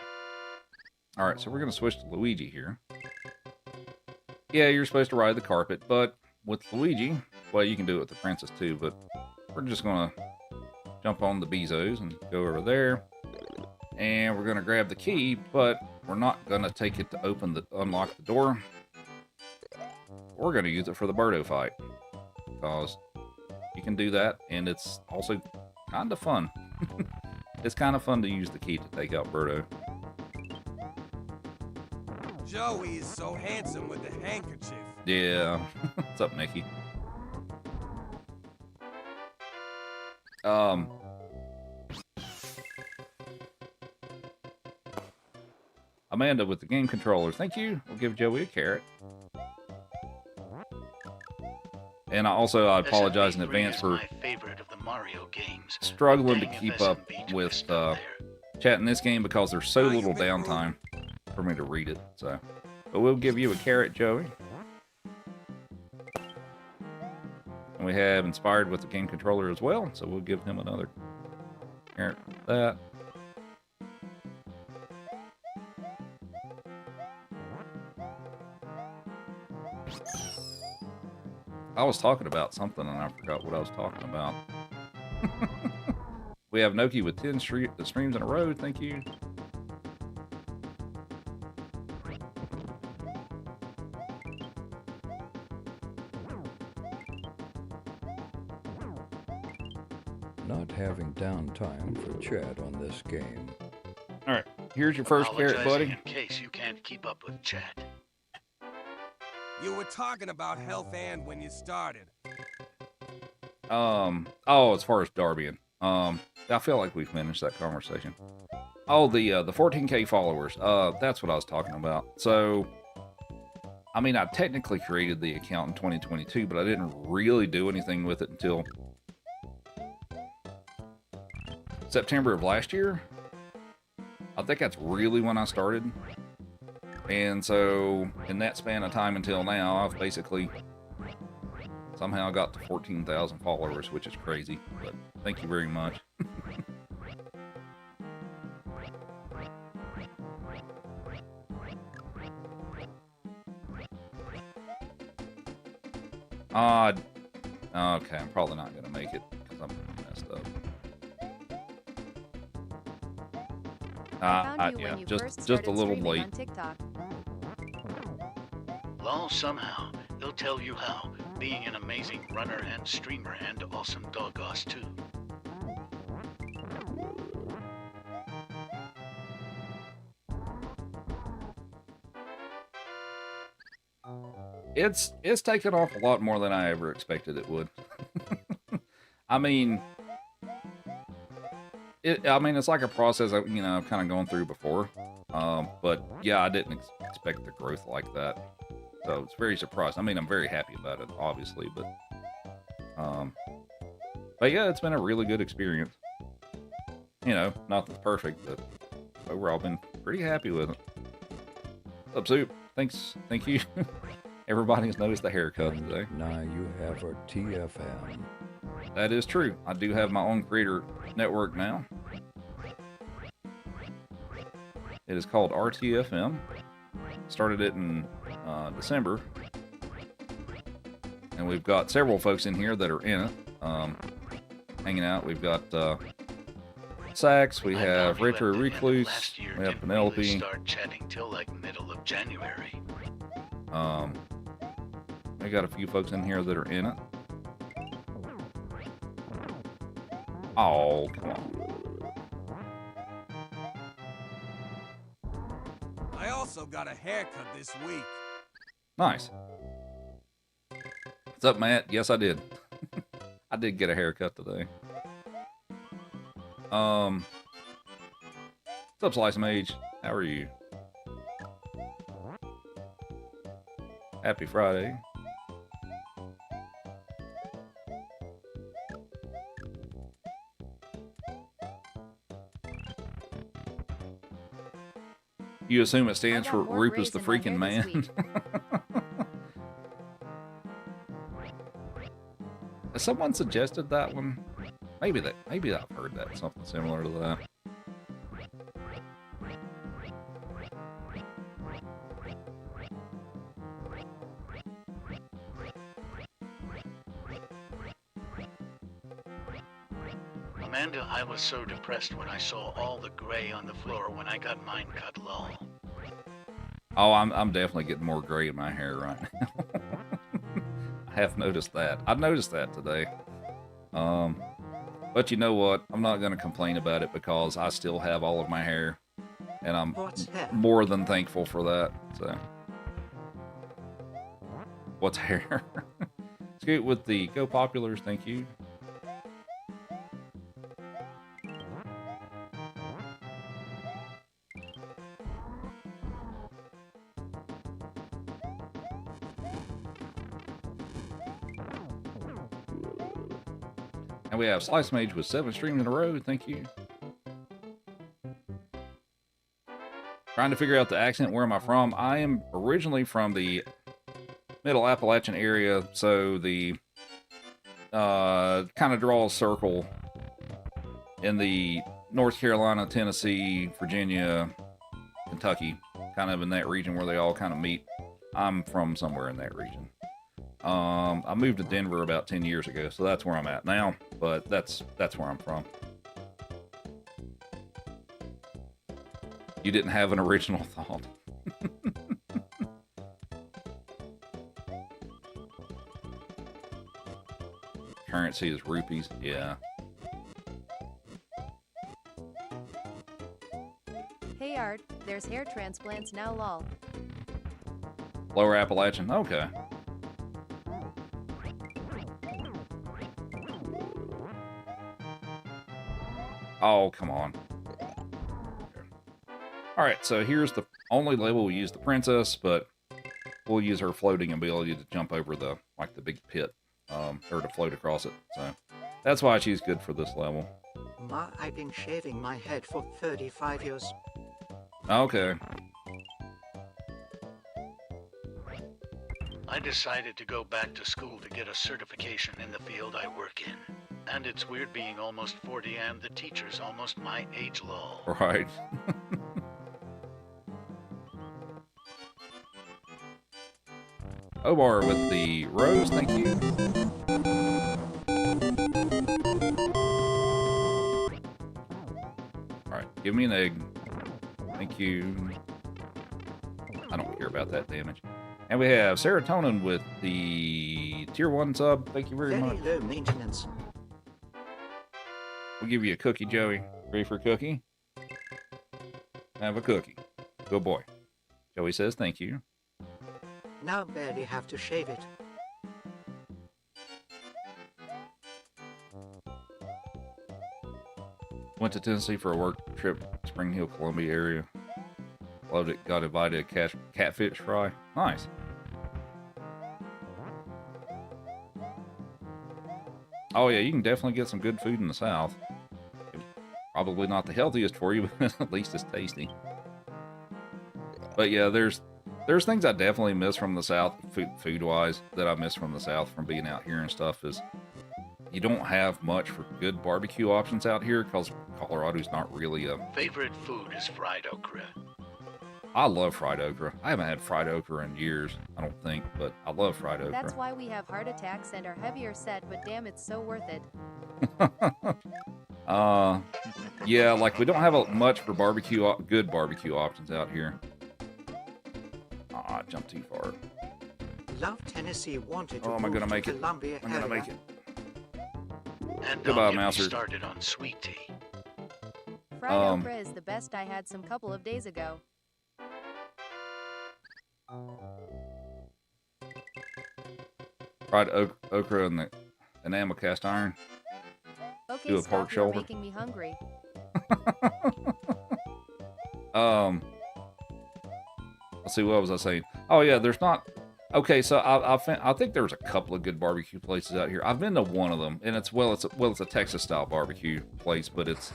Alright, so we're going to switch to Luigi here. Yeah, you're supposed to ride the carpet, but with Luigi, well, you can do it with the princess too, but we're just going to jump on the Bezos and go over there. And we're going to grab the key, but we're not going to take it to unlock the door. We're going to use it for the Birdo fight, because you can do that, and it's also kind of fun. It's kind of fun to use the key to take out Birdo. Joey is so handsome with the handkerchief. Yeah. What's up, Nikki? Amanda with the game controller. Thank you. We'll give Joey a carrot. And I apologize in advance for my favorite of the Mario games. struggling to Dang, if keep up SMB took a with step there. chat in this game because there's so little downtime for me to read it. So, but we'll give you a carrot, Joey. And we have Inspired with the game controller as well, so we'll give him another carrot for that. I was talking about something and I forgot what I was talking about. We have Noki with 10 streams in a row. Thank you. Not having downtime for chat on this game. All right, here's your first carrot, buddy. In case you can't keep up with chat. You were talking about health and when you started. Oh, as far as Darbian. I feel like we finished that conversation. Oh, the 14K followers. That's what I was talking about. So, I mean, I technically created the account in 2022, but I didn't really do anything with it until September of last year. I think that's really when I started. And so, in that span of time until now, I've basically somehow got to 14,000 followers, which is crazy. But thank you very much. Okay, I'm probably not gonna make it because I'm messed up. I found you Yeah, when you just first a started little streaming late. on TikTok. Lol, somehow, they'll tell you how, being an amazing runner and streamer and awesome doggoss too. It's taken off a lot more than I ever expected it would. I mean, it's like a process I've kind of gone through before. But yeah, I didn't expect the growth like that. So it's very surprised. I mean, I'm very happy about it, obviously, but yeah, it's been a really good experience. Nothing's perfect, but overall, been pretty happy with it. What's up, Soup? Thank you. Everybody has noticed the haircut today. Now you have a TFM. That is true. I do have my own creator network now. It is called RTFM. Started it in December. And we've got several folks in here that are in it. Hanging out. We've got Sax, we have Retro Recluse, we have Penelope. Really start chatting till like middle of January. We got a few folks in here that are in it. Oh, come on. I also got a haircut this week. Nice. What's up, Matt? Yes, I did. I did get a haircut today. What's up, Slice Mage? How are you? Happy Friday. You assume it stands for Rupus the Freaking Man. Has someone suggested that one? Maybe I've heard that, something similar to that. Amanda, I was so depressed when I saw all the gray on the floor when I got mine cut, lol. Oh, I'm definitely getting more gray in my hair right now. I have noticed that. I noticed that today. But you know what? I'm not going to complain about it because I still have all of my hair. And I'm more than thankful for that. So, what's hair? Scoot with the Go Populars, thank you. And we have Slice Mage with 7 streams in a row. Thank you. Trying to figure out the accent. Where am I from? I am originally from the Middle Appalachian area, so the kind of draw a circle in the North Carolina, Tennessee, Virginia, Kentucky, kind of in that region where they all kind of meet. I'm from somewhere in that region. I moved to Denver about 10 years ago, so that's where I'm at now, but that's where I'm from. You didn't have an original thought. Currency is rupees, yeah. Hey Art, there's hair transplants now lol. Lower Appalachian, okay. Oh, come on. Alright, so here's the only level we use the princess, but we'll use her floating ability to jump over the, like, the big pit, or to float across it, so that's why she's good for this level. Ma, I've been shaving my head for 35 years. Okay. I decided to go back to school to get a certification in the field I work in. And it's weird being almost 40 and the teacher's almost my age, lol. Right. Omar with the rose, thank you. Alright, give me an egg. Thank you. I don't care about that damage. And we have Serotonin with the tier 1 sub. Thank you very much. Very low maintenance. We'll give you a cookie, Joey. Ready for a cookie? Have a cookie. Good boy. Joey says thank you. Now barely have to shave it. Went to Tennessee for a work trip, Spring Hill, Columbia area. Loved it. Got invited to catfish fry. Nice. Oh yeah, you can definitely get some good food in the South. Probably not the healthiest for you, but at least it's tasty. But yeah, there's things I definitely miss from the South, food-wise, that I miss from the South from being out here and stuff. Is you don't have much for good barbecue options out here because Colorado's not really a... Favorite food is fried okra. I love fried okra. I haven't had fried okra in years, I don't think, but I love fried okra. That's why we have heart attacks and are heavier set, but damn, it's so worth it. Yeah, like we don't have much for good barbecue options out here. I jumped too far. Love Tennessee wanted to Oh, am I gonna move make to it? Columbia I'm gonna area. make it. And Goodbye, don't get me Mouser. started on sweet tea. Fried okra is the best. I had some couple of days ago. Fried okra and the enamel cast iron. Okay, Do a stop, pork you're shoulder. making me hungry. Let's see, what was I saying? Oh yeah, there's not. Okay, so I think there's a couple of good barbecue places out here. I've been to one of them, and it's a Texas style barbecue place, but it's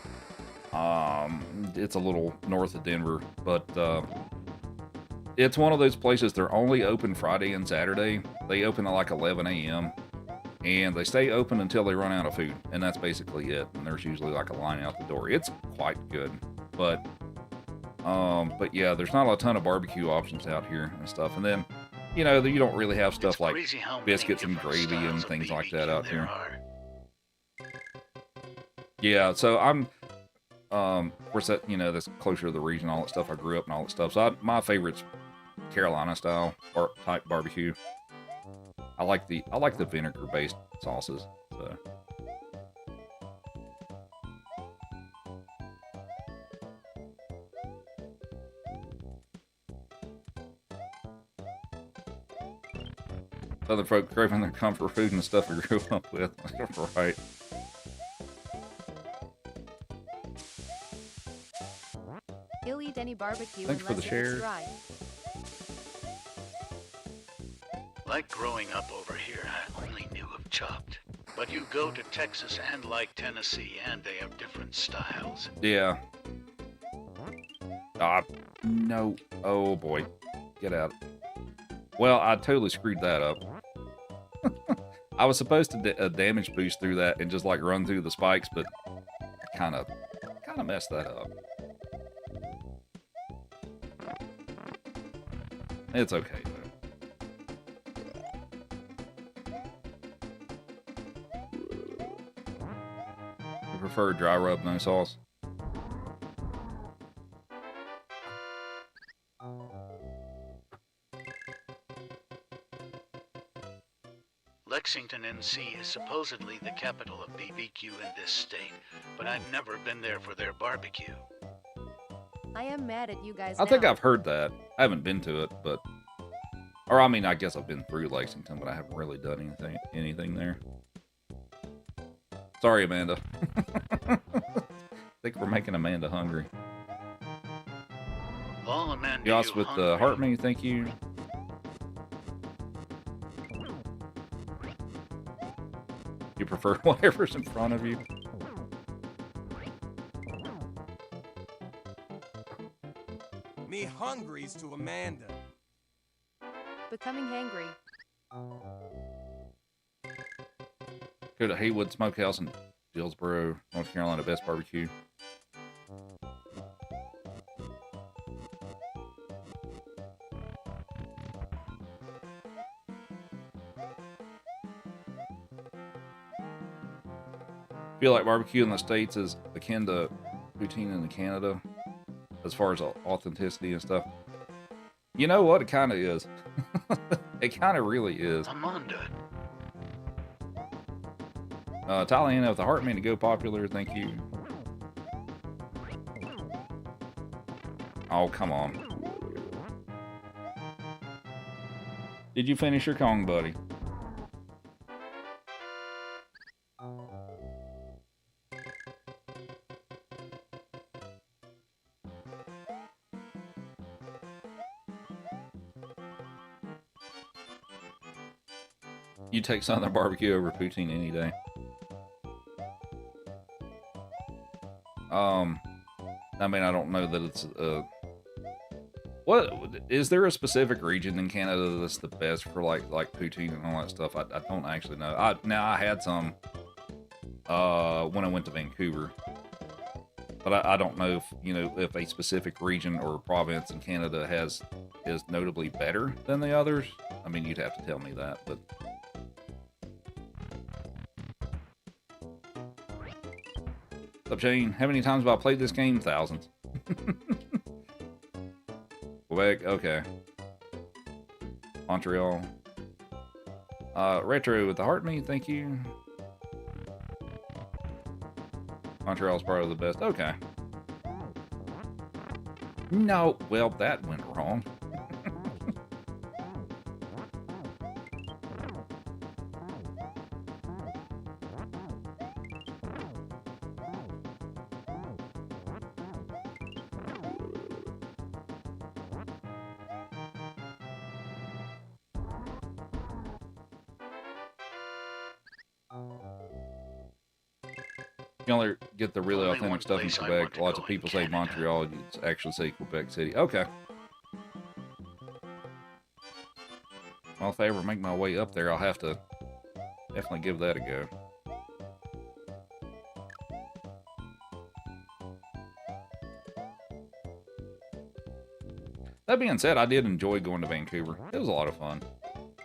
a little north of Denver, but it's one of those places. They're only open Friday and Saturday. They open at like 11 a.m. and they stay open until they run out of food, and that's basically it. And there's usually like a line out the door. It's quite good, but yeah, there's not a ton of barbecue options out here and stuff. And then, you know, you don't really have stuff like biscuits and gravy and things like that out here. Yeah, so I'm, of course, that, you know, that's closer to the region, all that stuff. I grew up and all that stuff. So my favorite's Carolina style type barbecue. I like the vinegar based sauces. So. Other folk craving their comfort food and the stuff we grew up with. Right. He'll eat any barbecue Thanks for unless the it's share. dry. Like growing up over here, I only knew of Chopped. But you go to Texas and like Tennessee, and they have different styles. Yeah. No. Oh boy. Get out. Well, I totally screwed that up. I was supposed to damage boost through that and just like run through the spikes, but I kind of messed that up. It's okay though. You prefer dry rub, no sauce? Lexington, NC is supposedly the capital of BBQ in this state, but I've never been there for their barbecue. I am mad at you guys I think now. I've heard that. I haven't been to it, but... Or, I mean, I guess I've been through Lexington, but I haven't really done anything there. Sorry, Amanda. I think we're making Amanda hungry. All Amanda, Yoss you with hungry? the heart menu, thank you. You prefer whatever's in front of you? Me hungry's to Amanda. Becoming hangry. Go to Haywood Smokehouse in Dillsboro, North Carolina, best barbecue. Feel like barbecue in the States is akin to poutine in Canada as far as authenticity and stuff. You know what? It kind of is. It kind of really is. Amanda. Thailand with the Heartman to go popular. Thank you. Oh, come on. Did you finish your Kong, buddy? You take Southern barbecue over poutine any day. I mean, I don't know that it's what is there a specific region in Canada that's the best for like poutine and all that stuff? I don't actually know. I had some when I went to Vancouver, but I don't know if if a specific region or province in Canada is notably better than the others. I mean, you'd have to tell me that, but. What's up, Shane? How many times have I played this game? Thousands. Quebec, okay. Montreal. Retro with the heart meat, thank you. Montreal's part of the best. Okay. No, well, that went wrong. You only get the really authentic stuff in Quebec. Lots of people say Montreal. You actually say Quebec City. Okay. Well, if I ever make my way up there, I'll have to definitely give that a go. That being said, I did enjoy going to Vancouver. It was a lot of fun.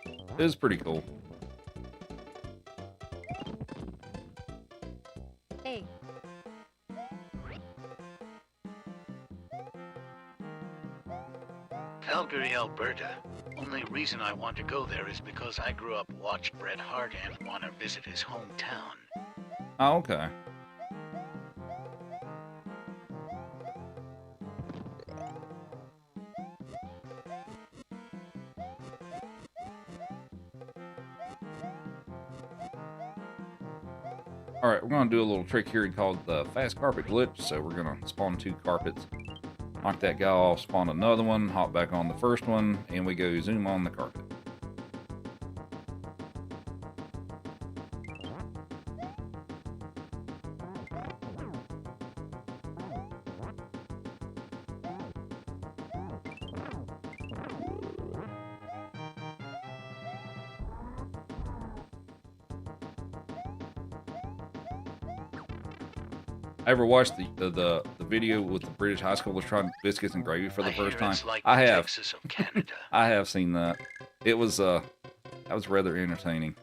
It was pretty cool. Calgary, Alberta. Only reason I want to go there is because I grew up, watched Bret Hart, and want to visit his hometown. Oh, okay. Alright, we're going to do a little trick here called the fast carpet glitch. So we're going to spawn 2 carpets. Knock that guy off, spawn another one, hop back on the first one, and we go zoom on the carpet. I ever watched the video with the British high schoolers trying biscuits and gravy for the first time? Like I have. Texas of Canada. I have seen that. It was that was rather entertaining.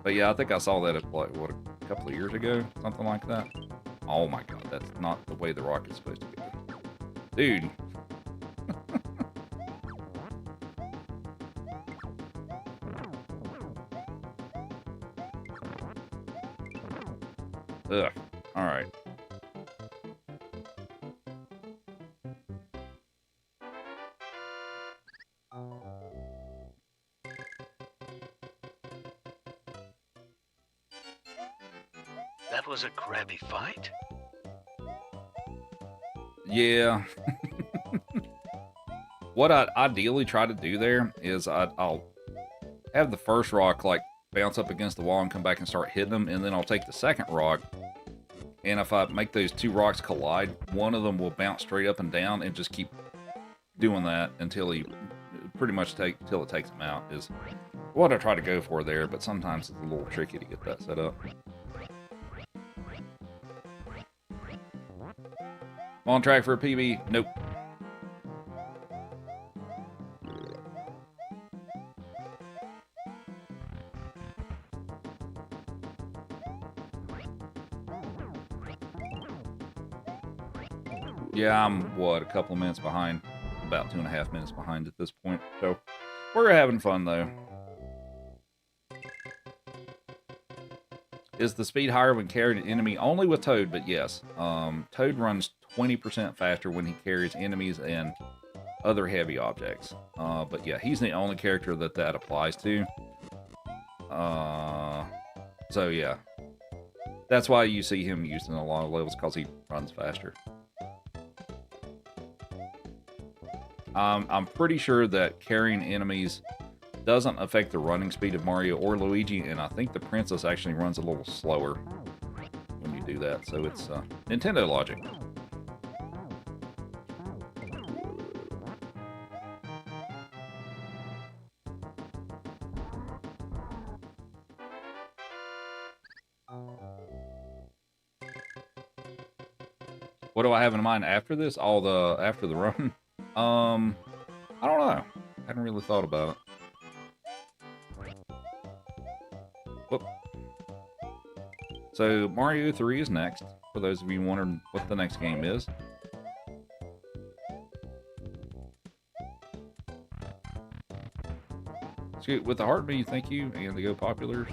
But yeah, I think I saw that at like what a couple of years ago, something like that. Oh my god, that's not the way the rock is supposed to go, dude. Ugh. All right. That was a crabby fight. Yeah. What I'd ideally try to do there is I'll have the first rock like bounce up against the wall and come back and start hitting them, and then I'll take the second rock, and if I make those 2 rocks collide, one of them will bounce straight up and down, and just keep doing that until he pretty much till it takes him out is what I try to go for there, but sometimes it's a little tricky to get that set up. On track for a PB? Nope. Yeah, I'm, what, a couple of minutes behind? About 2.5 minutes behind at this point. So, we're having fun, though. Is the speed higher when carrying an enemy? Only with Toad, but yes. Toad runs 20% faster when he carries enemies and other heavy objects. But yeah, he's the only character that applies to. So yeah. That's why you see him used in a lot of levels, because he runs faster. I'm pretty sure that carrying enemies doesn't affect the running speed of Mario or Luigi, and I think the Princess actually runs a little slower when you do that, so it's Nintendo logic. What do I have in mind after this? After the run? I don't know. I hadn't really thought about it. Whoop. So Mario 3 is next, for those of you wondering what the next game is. So with the heartbeat, thank you, and the Go Populars.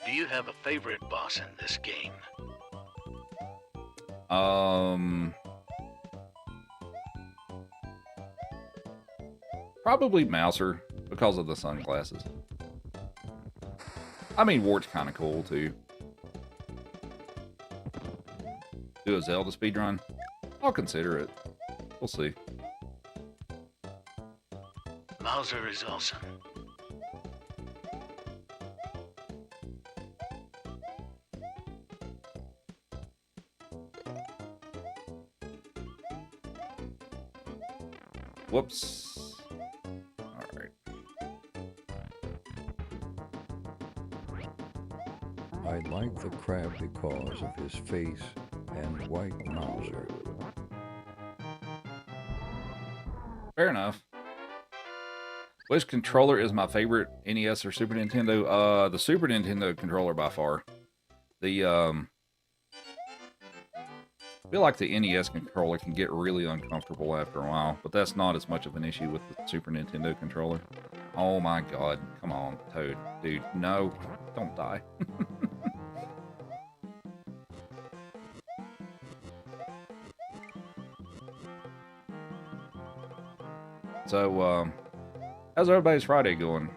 Do you have a favorite boss in this game? Probably Mouser, because of the sunglasses. I mean, Wart's kind of cool, too. Do a Zelda speedrun? I'll consider it. We'll see. Mouser is awesome. Whoops. Alright. I like the crab because of his face and white Mouser. Fair enough. Which controller is my favorite, NES or Super Nintendo? The Super Nintendo controller by far. I feel like the NES controller can get really uncomfortable after a while, but that's not as much of an issue with the Super Nintendo controller. Oh my god, come on, Toad. Dude, no, don't die. So, how's everybody's Friday going?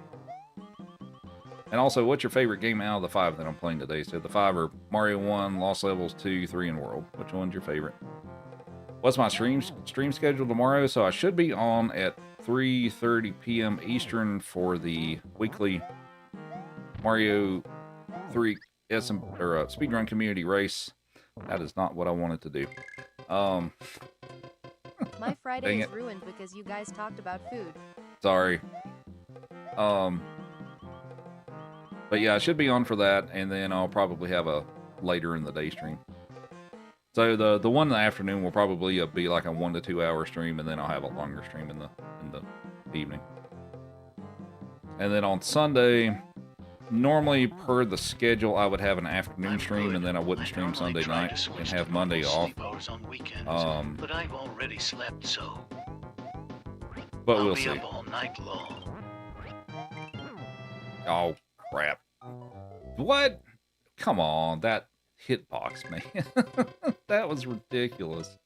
And also, what's your favorite game out of the 5 that I'm playing today? So the 5 are Mario 1, Lost Levels 2, 3, and World. Which one's your favorite? What's my stream schedule tomorrow? So I should be on at 3:30 p.m. Eastern for the weekly Mario 3 speedrun community race. That is not what I wanted to do. My Friday is ruined because you guys talked about food. Sorry. But yeah, I should be on for that, and then I'll probably have a later in the day stream. So the one in the afternoon will probably be like a 1 to 2 hour stream, and then I'll have a longer stream in the evening. And then on Sunday, normally per the schedule, I would have an afternoon stream, and then I wouldn't stream Sunday night and have Monday off. But I've already slept, so But I'll we'll be see. up all night long. Oh crap! What? Come on, that hitbox, man. That was ridiculous.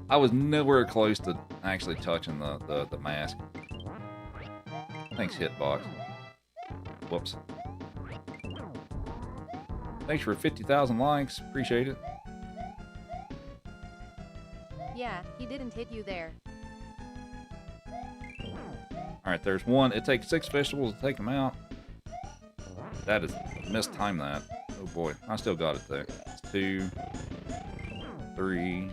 I was nowhere close to actually touching the mask. Thanks, hitbox. Whoops. Thanks for 50,000 likes. Appreciate it. Yeah, he didn't hit you there. Alright, there's one. It takes 6 vegetables to take them out. That is... Mistime that. Oh boy. I still got it though. It's 2. 3,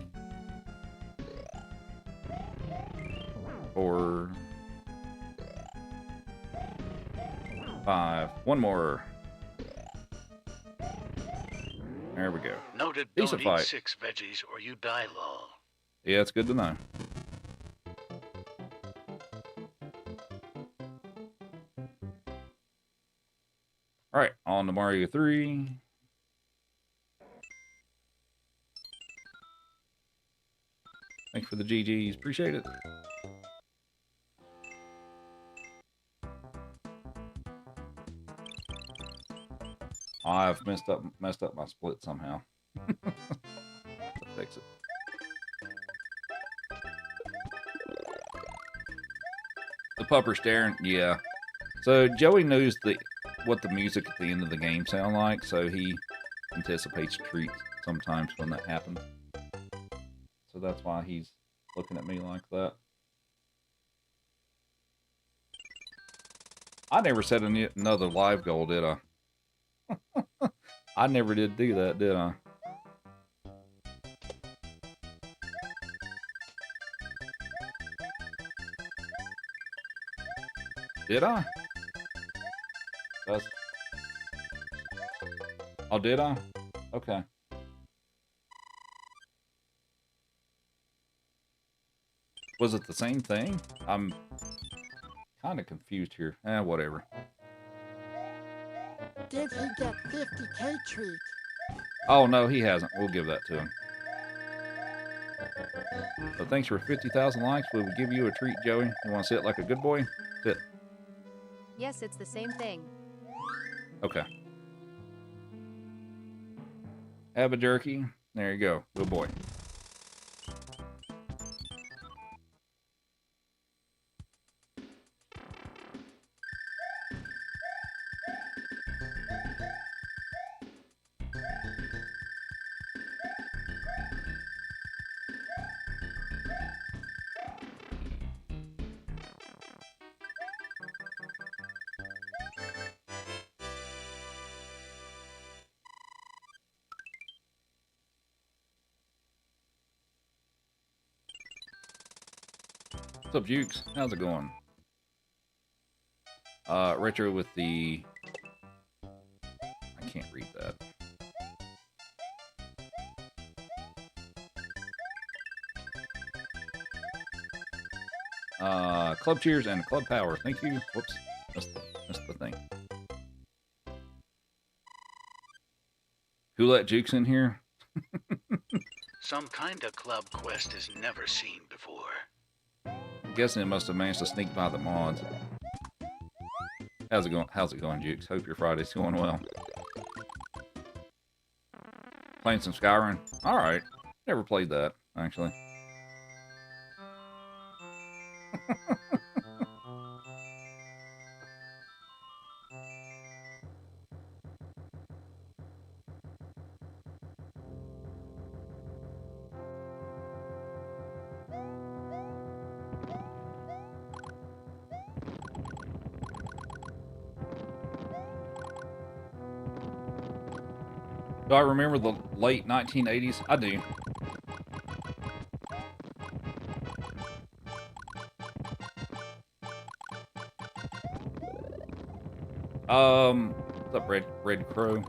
4, 5. One more. There we go. Noted, Decent don't eat fight. 6 veggies or you die, lol. Yeah, it's good to know. All right, on to Mario 3. Thanks for the GGs. Appreciate it. I've messed up my split somehow. Let's fix it. The pupper staring, yeah. So Joey knows what the music at the end of the game sound like, so he anticipates treats sometimes when that happens. So that's why he's looking at me like that. I never set another live goal, did I? I never did do that, did I? Did I? Oh, did I? Okay. Was it the same thing? I'm kind of confused here. Whatever. Did he get 50K treat? Oh, no, he hasn't. We'll give that to him. So thanks for 50,000 likes. We will give you a treat, Joey. You want to sit like a good boy? Sit. Yes, it's the same thing. Okay. Have a jerky. There you go. Good boy. What's up, Jukes? How's it going? Retro with the... I can't read that. Club cheers and club power. Thank you. Whoops. Missed the thing. Who let Jukes in here? Some kind of club quest is never seen before. I'm guessing it must have managed to sneak by the mods. How's it going, Jukes? Hope your Friday's going well. Playing some Skyrim? Alright. Never played that, actually. Do I remember the late 1980s? I do. What's up, Red Crow?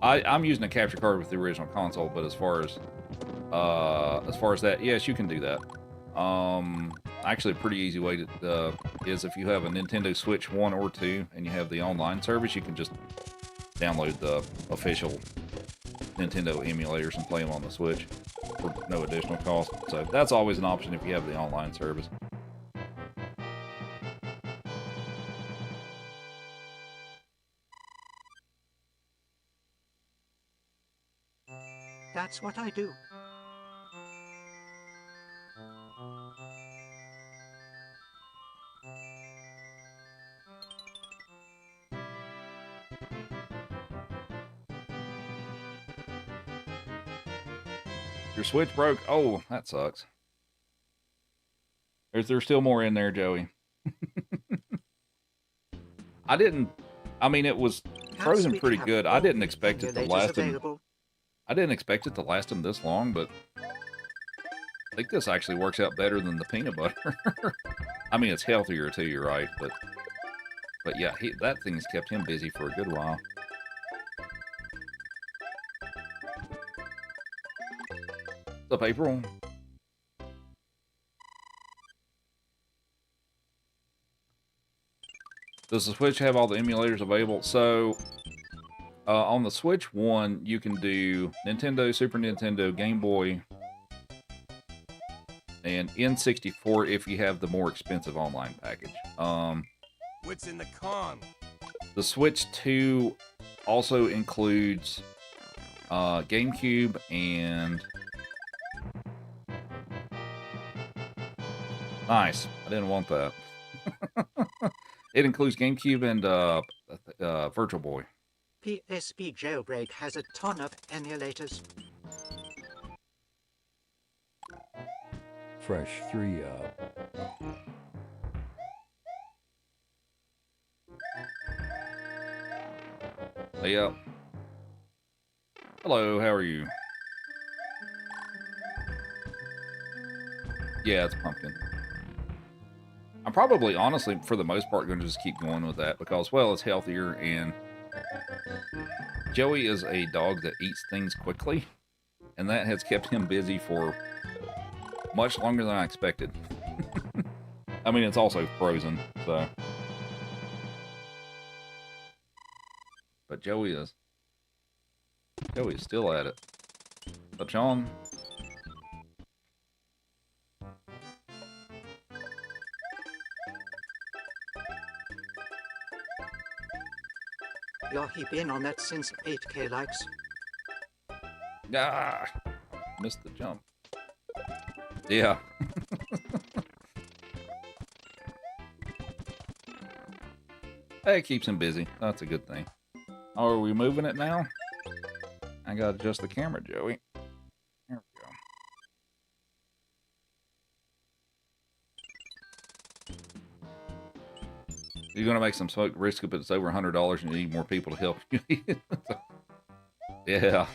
I'm using a capture card with the original console, but as far as that, yes, you can do that. Actually, a pretty easy way to is if you have a Nintendo Switch 1 or 2 and you have the online service, you can just download the official Nintendo emulators and play them on the Switch for no additional cost. So that's always an option if you have the online service. That's what I do. Your Switch broke? Oh, that sucks. There's still more in there, Joey. I mean, it was Have frozen Switch pretty have good. I all didn't the expect it to emulators last him. available? I didn't expect it to last him this long, but I think this actually works out better than the peanut butter. I mean, it's healthier too, you're right, but yeah, that thing's kept him busy for a good while. What's up, April? Does the Switch have all the emulators available? So, on the Switch 1, you can do Nintendo, Super Nintendo, Game Boy, and N64 if you have the more expensive online package. What's in the Kong? The Switch 2 also includes GameCube and... Nice. I didn't want that. It includes GameCube and Virtual Boy. PSP Jailbreak has a ton of emulators. Fresh 3 up. Hey up. Hello, how are you? Yeah, it's pumpkin. I'm probably, honestly, for the most part, going to just keep going with that because, well, it's healthier, and Joey is a dog that eats things quickly, and that has kept him busy for much longer than I expected. I mean, it's also frozen, so. But Joey is still at it. What's up, Sean? He been on that since 8K likes. Ah, missed the jump. Yeah. Hey, it keeps him busy. That's a good thing. Oh, are we moving it now? I gotta adjust the camera, Joey. There we go. You're gonna make some smoked brisket, but it's over $100 and you need more people to help you eat it. Yeah.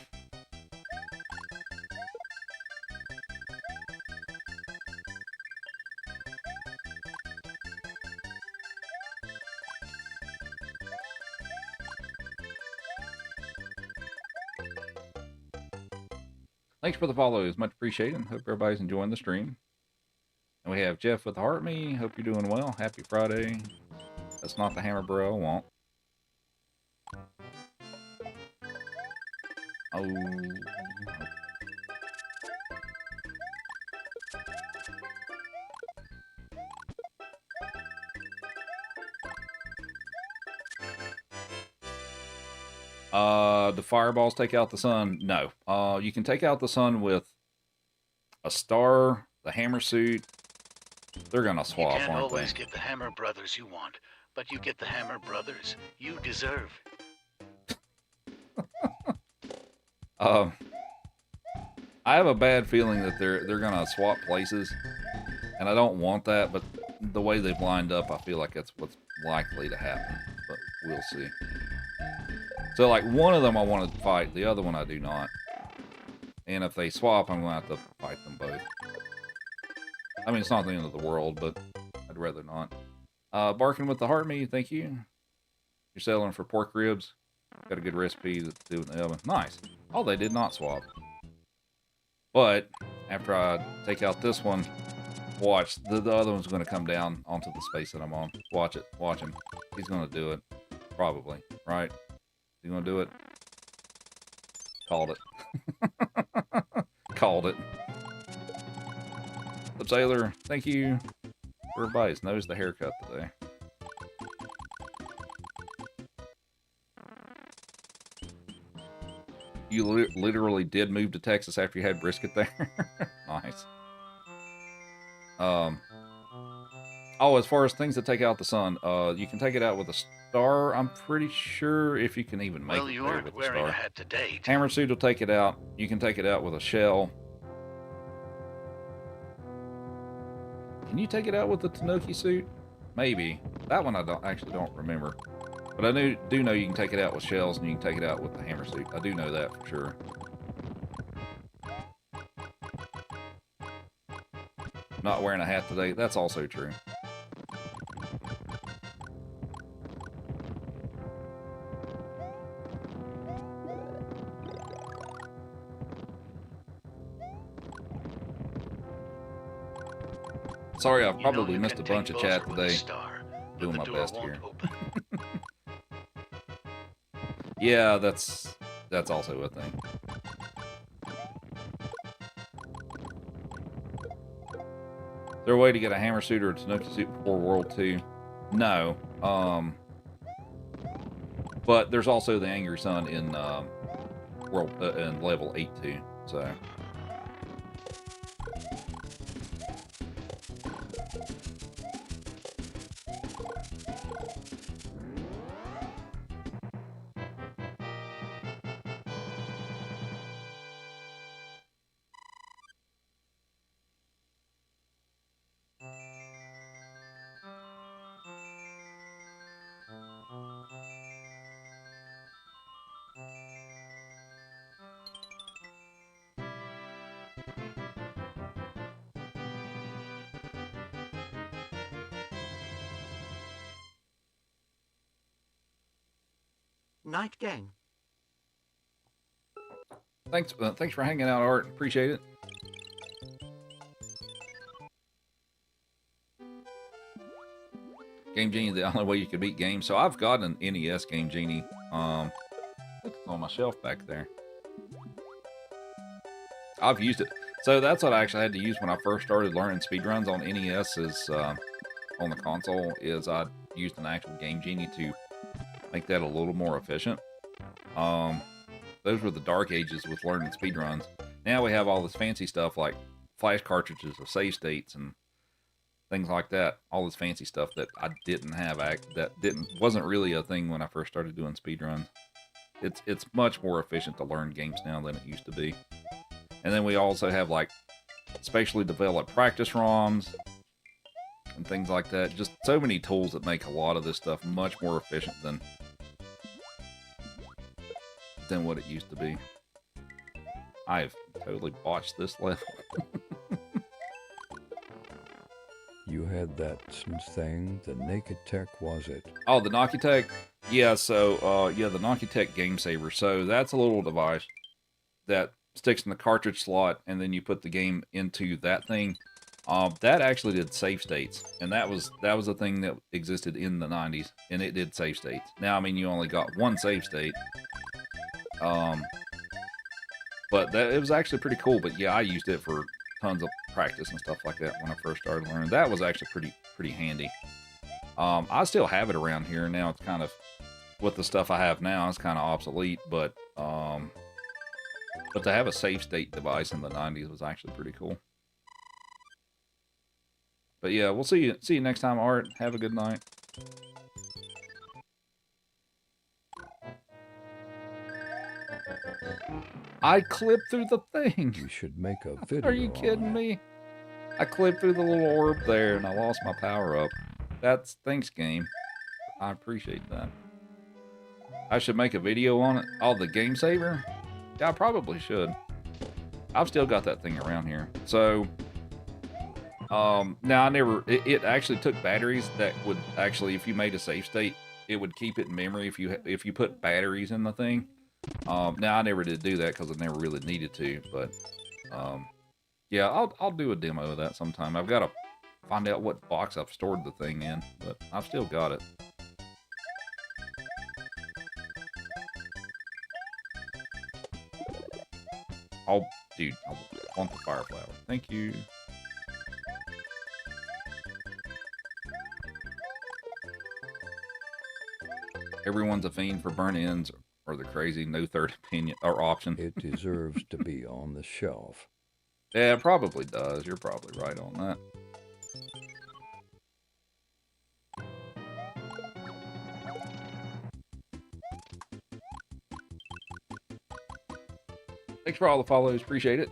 Thanks for the follows. Much appreciated. Hope everybody's enjoying the stream. And we have Jeff with the Heart Me. Hope you're doing well. Happy Friday. That's not the hammer bro I want. Oh. The fireballs take out the sun? No. You can take out the sun with a star, the hammer suit. They're gonna swap, You can't aren't always they? get the Hammer Brothers you want, but you get the Hammer Brothers you deserve. I have a bad feeling that they're gonna swap places, and I don't want that. But the way they've lined up, I feel like that's what's likely to happen. But we'll see. So, like, one of them I want to fight, the other one I do not. And if they swap, I'm going to have to fight them both. I mean, it's not the end of the world, but I'd rather not. Barking with the Heart Me, thank you. You're selling for pork ribs. Got a good recipe to do in the oven. Nice. Oh, they did not swap. But, after I take out this one, watch. The other one's going to come down onto the space that I'm on. Watch it. Watch him. He's going to do it. Probably. Right? You gonna do it? Called it. Called it. What's Sailor? Thank you. Everybody's knows the haircut today. You literally did move to Texas after you had brisket there? Nice. Oh, as far as things that take out the sun, you can take it out with a star, I'm pretty sure, if you can even make Well, it you there aren't with a wearing star. a hat to date. Hammer suit will take it out. You can take it out with a shell. Can you take it out with the Tanuki suit? Maybe. That one I actually don't remember. But I do know you can take it out with shells and you can take it out with the hammer suit. I do know that for sure. Not wearing a hat today. That's also true. Sorry, I've probably missed a bunch of chat today. Doing my best here. Yeah, that's also a thing. Is there a way to get a hammer suit or a Tanuki suit before World 2? No. But there's also the Angry Sun in in level 8 too. So. Night gang. Thanks for hanging out, Art. Appreciate it. Game Genie, the only way you can beat games. So I've got an NES Game Genie. It's on my shelf back there. I've used it. So that's what I actually had to use when I first started learning speedruns on NES. Is on the console. Is I used an actual Game Genie to make that a little more efficient. Those were the dark ages with learning speedruns. Now we have all this fancy stuff like flash cartridges of save states and things like that. All this fancy stuff that I didn't have, wasn't really a thing when I first started doing speedruns. It's much more efficient to learn games now than it used to be. And then we also have like specially developed practice ROMs and things like that. Just so many tools that make a lot of this stuff much more efficient than what it used to be. I've totally botched this level. You had that thing, the Naked Tech, was it? Oh, the Nakitech? Yeah, so, yeah, the Nakitech Game Saver. So that's a little device that sticks in the cartridge slot, and then you put the game into that thing. That actually did save states, and that was a thing that existed in the 90s, and it did save states. Now, I mean, you only got one save state. But it was actually pretty cool. But yeah, I used it for tons of practice and stuff like that when I first started learning. That was actually pretty handy. I still have it around here now. It's kind of, with the stuff I have now, it's kind of obsolete. But to have a save state device in the 90s was actually pretty cool. But yeah, we'll see you next time, Art. Have a good night. I clipped through the thing. You should make a video. Are you kidding me? I clipped through the little orb there and I lost my power up. Thanks, game. I appreciate that. I should make a video on it. Oh, the Game Saver? Yeah, I probably should. I've still got that thing around here. So, now it actually took batteries that would actually, if you made a save state, it would keep it in memory if you put batteries in the thing. Now I never did do that because I never really needed to, but yeah, I'll do a demo of that sometime. I've got to find out what box I've stored the thing in, but I've still got it. Dude, I want the fire flower. Thank you. Everyone's a fiend for burnt ends or the crazy no third opinion or option. It deserves to be on the shelf. Yeah, it probably does. You're probably right on that. Thanks for all the follows. Appreciate it.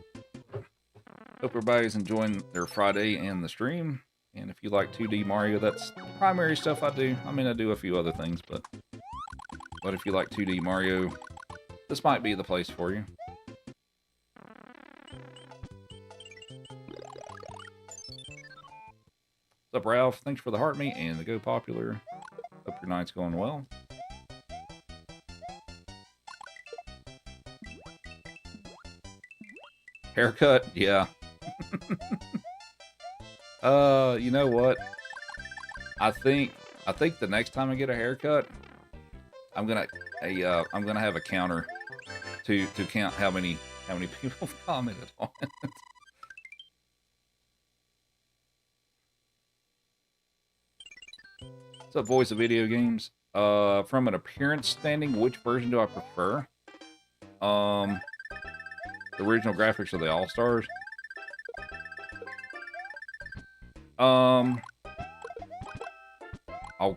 Hope everybody's enjoying their Friday and the stream. And if you like 2D Mario, that's the primary stuff I do. I mean, I do a few other things, but But if you like 2D Mario, this might be the place for you. What's up, Ralph? Thanks for the heart meat and the Go Popular. Hope your night's going well. Haircut? Yeah. You know what? I think the next time I get a haircut, I'm gonna have a counter to count how many people have commented on it. What's up, voice of video games? From an appearance standing, which version do I prefer? The original graphics of the All-Stars. Oh,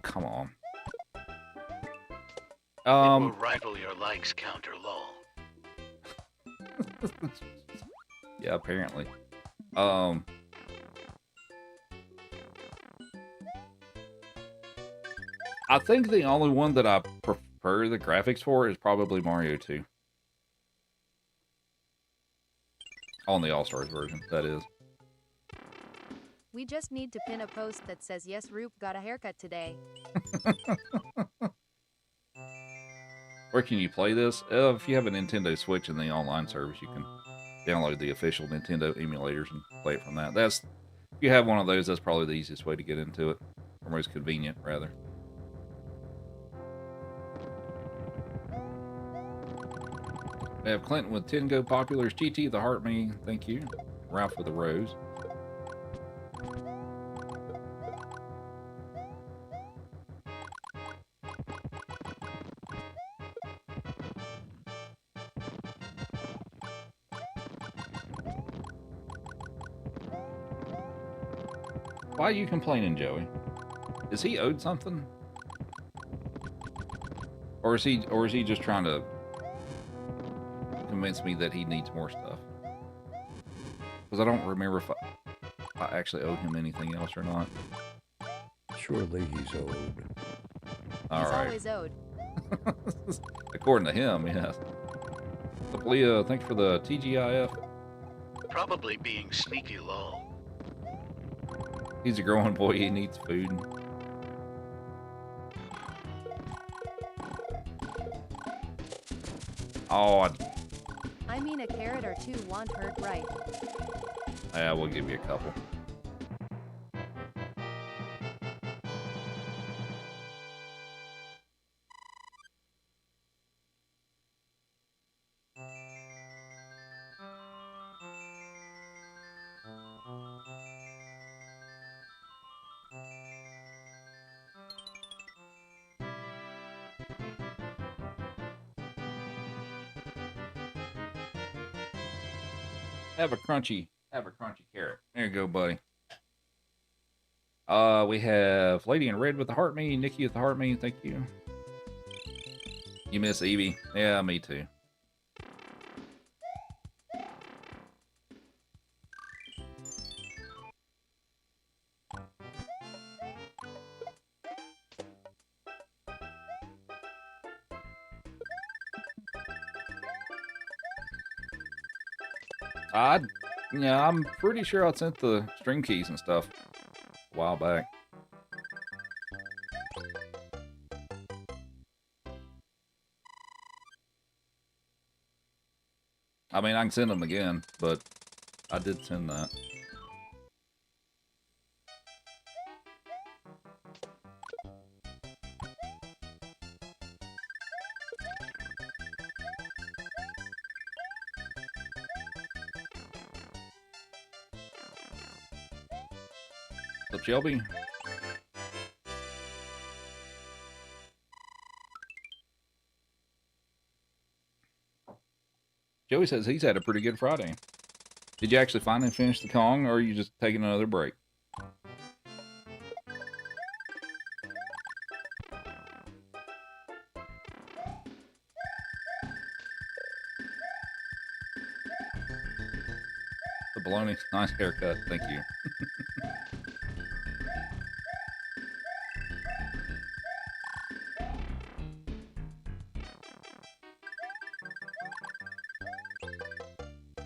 come on. It will rival your likes counter, lol. Yeah, apparently. I think the only one that I prefer the graphics for is probably Mario 2. On the All-Stars version, that is. We just need to pin a post that says, yes, Roop got a haircut today. Where can you play this? If you have a Nintendo Switch in the online service, you can download the official Nintendo emulators and play it from that. If you have one of those, that's probably the easiest way to get into it. Or most convenient, rather. We have Clinton with 10 Go Populars, GT the Heart Me, thank you. Ralph with the Rose. Why are you complaining, Joey? Is he owed something? Or is he just trying to convince me that he needs more stuff? Because I don't remember if I actually owed him anything else or not. Surely he's owed. He's always owed. According to him, yes. Leah, thanks for the TGIF. Probably being sneaky, lol. He's a growing boy, he needs food. Oh, I mean, a carrot or two won't hurt, right? yeah, we'll give you a couple. Have a crunchy carrot. There you go, buddy. We have Lady in Red with the heart me, Nikki with the heart me, thank you. You miss Evie? Yeah, me too. Yeah, I'm pretty sure I sent the stream keys and stuff a while back. I mean, I can send them again, but I did send that. What's up, Shelby? Joey says he's had a pretty good Friday. Did you actually finally finish the Kong, or are you just taking another break? The baloney, nice haircut, thank you.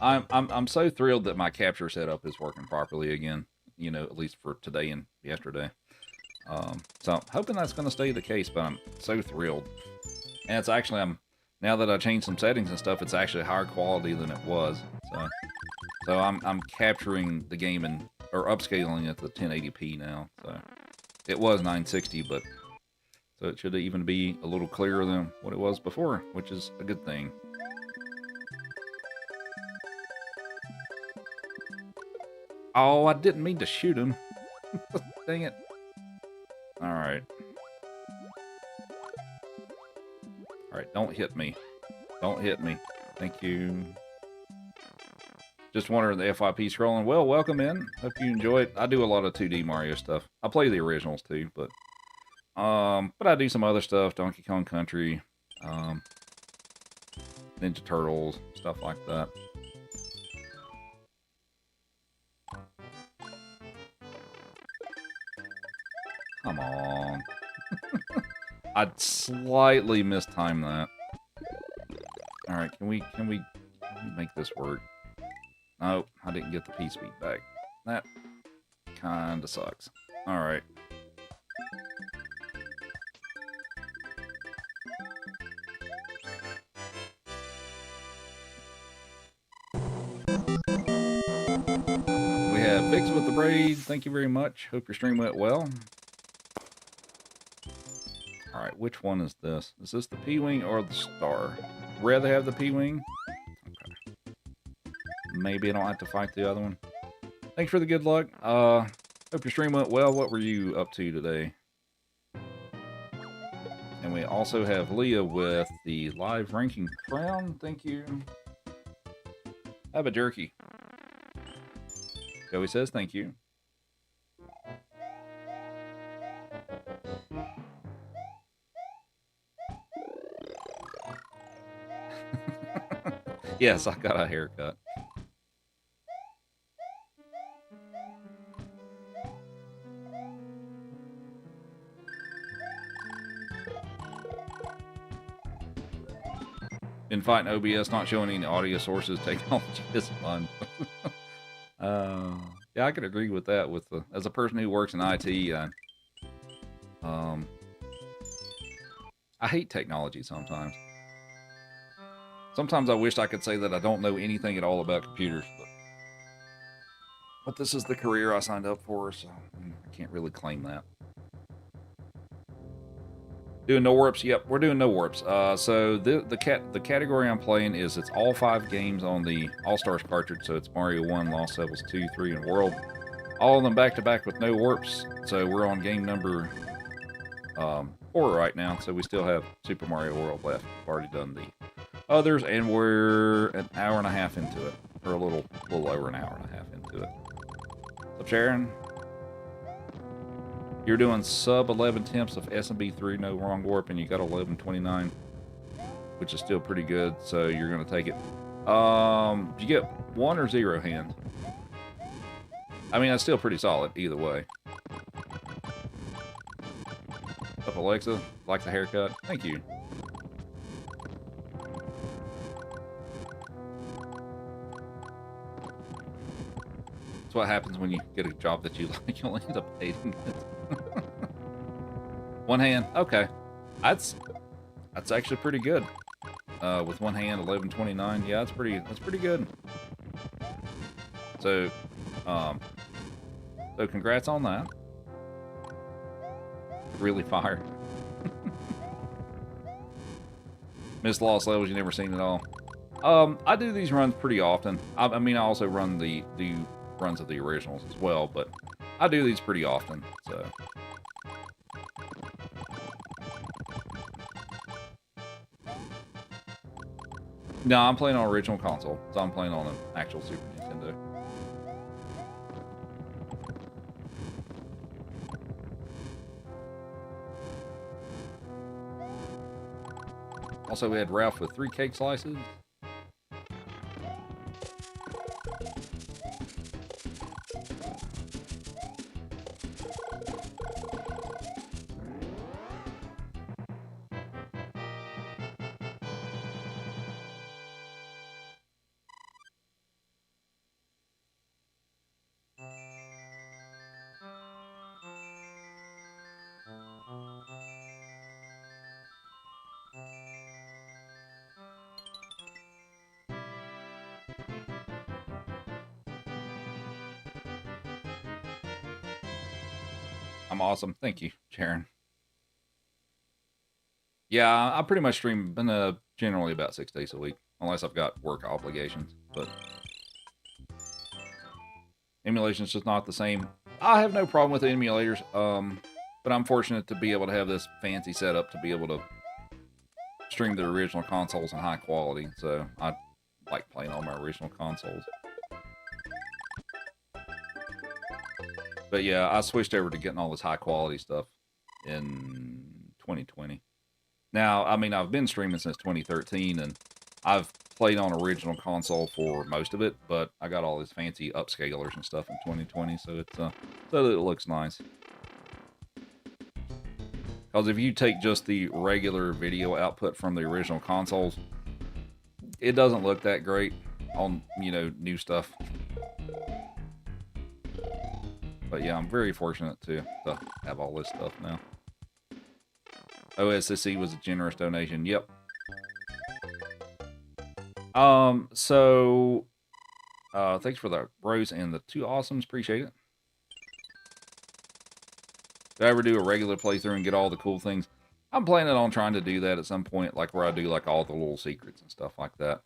I'm so thrilled that my capture setup is working properly again. You know, at least for today and yesterday. So I'm hoping that's going to stay the case, but I'm so thrilled. And it's actually, now that I changed some settings and stuff, it's actually higher quality than it was. So I'm capturing the game or upscaling it to 1080p now. So it was 960, but so it should even be a little clearer than what it was before, which is a good thing. Oh, I didn't mean to shoot him. Dang it. Alright. Alright, don't hit me. Don't hit me. Thank you. Just wondering the FYP scrolling. Well, welcome in. Hope you enjoy it. I do a lot of 2D Mario stuff. I play the originals too, but I do some other stuff. Donkey Kong Country, Ninja Turtles, stuff like that. Come on. I'd slightly mistimed that. Alright, can we make this work? No, I didn't get the P-Speed back. That kinda sucks. Alright. We have Vix with the braid. Thank you very much. Hope your stream went well. Alright, which one is this? Is this the P-Wing or the Star? Rather have the P-Wing? Okay. Maybe I don't have to fight the other one. Thanks for the good luck. Hope your stream went well. What were you up to today? And we also have Leah with the live ranking crown. Thank you. Have a jerky. Joey says thank you. Yes, I got a haircut. Been fighting OBS, not showing any audio sources. Technology is fun. Yeah, I could agree with that. As a person who works in IT, I hate technology sometimes. Sometimes I wish I could say that I don't know anything at all about computers, but this is the career I signed up for, so I can't really claim that. Doing no warps? Yep, we're doing no warps. So the category I'm playing is it's all 5 games on the All-Stars cartridge, so it's Mario 1, Lost Levels 2, 3, and World. All of them back-to-back with no warps, so we're on game number 4 right now, so we still have Super Mario World left. We've already done the others, and we're an hour and a half into it, or a little over an hour and a half into it. What's up, Sharon? You're doing sub 11 temps of SMB 3, no wrong warp, and you got 1129, which is still pretty good. So you're gonna take it. Did you get 1 or 0 hand? I mean, that's still pretty solid either way. What's up, Alexa? Like the haircut? Thank you. That's what happens when you get a job that you like. You'll end up hating it. 1 hand, okay. That's actually pretty good. With 1 hand, 1129. Yeah, that's pretty good. So, so congrats on that. Really fire. Miss Lost Levels, you never seen it all. I do these runs pretty often. I mean, I also run the runs of the originals as well, but I do these pretty often, so. No, I'm playing on original console, so I'm playing on an actual Super Nintendo. Also, we had Ralph with 3 cake slices. I'm awesome. Thank you, Sharon. Yeah, I pretty much stream generally about 6 days a week, unless I've got work obligations. But emulation's just not the same. I have no problem with the emulators, but I'm fortunate to be able to have this fancy setup to be able to stream the original consoles in high quality. So I like playing on my original consoles. But yeah, I switched over to getting all this high quality stuff in 2020. Now, I mean, I've been streaming since 2013, and I've played on original console for most of it, but I got all these fancy upscalers and stuff in 2020, so it's so that it looks nice. Because if you take just the regular video output from the original consoles, it doesn't look that great on, you know, new stuff. But yeah, I'm very fortunate to have all this stuff now. OSSC was a generous donation. Yep. So thanks for the bros and the 2 awesomes. Appreciate it. Did I ever do a regular playthrough and get all the cool things? I'm planning on trying to do that at some point, like where I do like all the little secrets and stuff like that.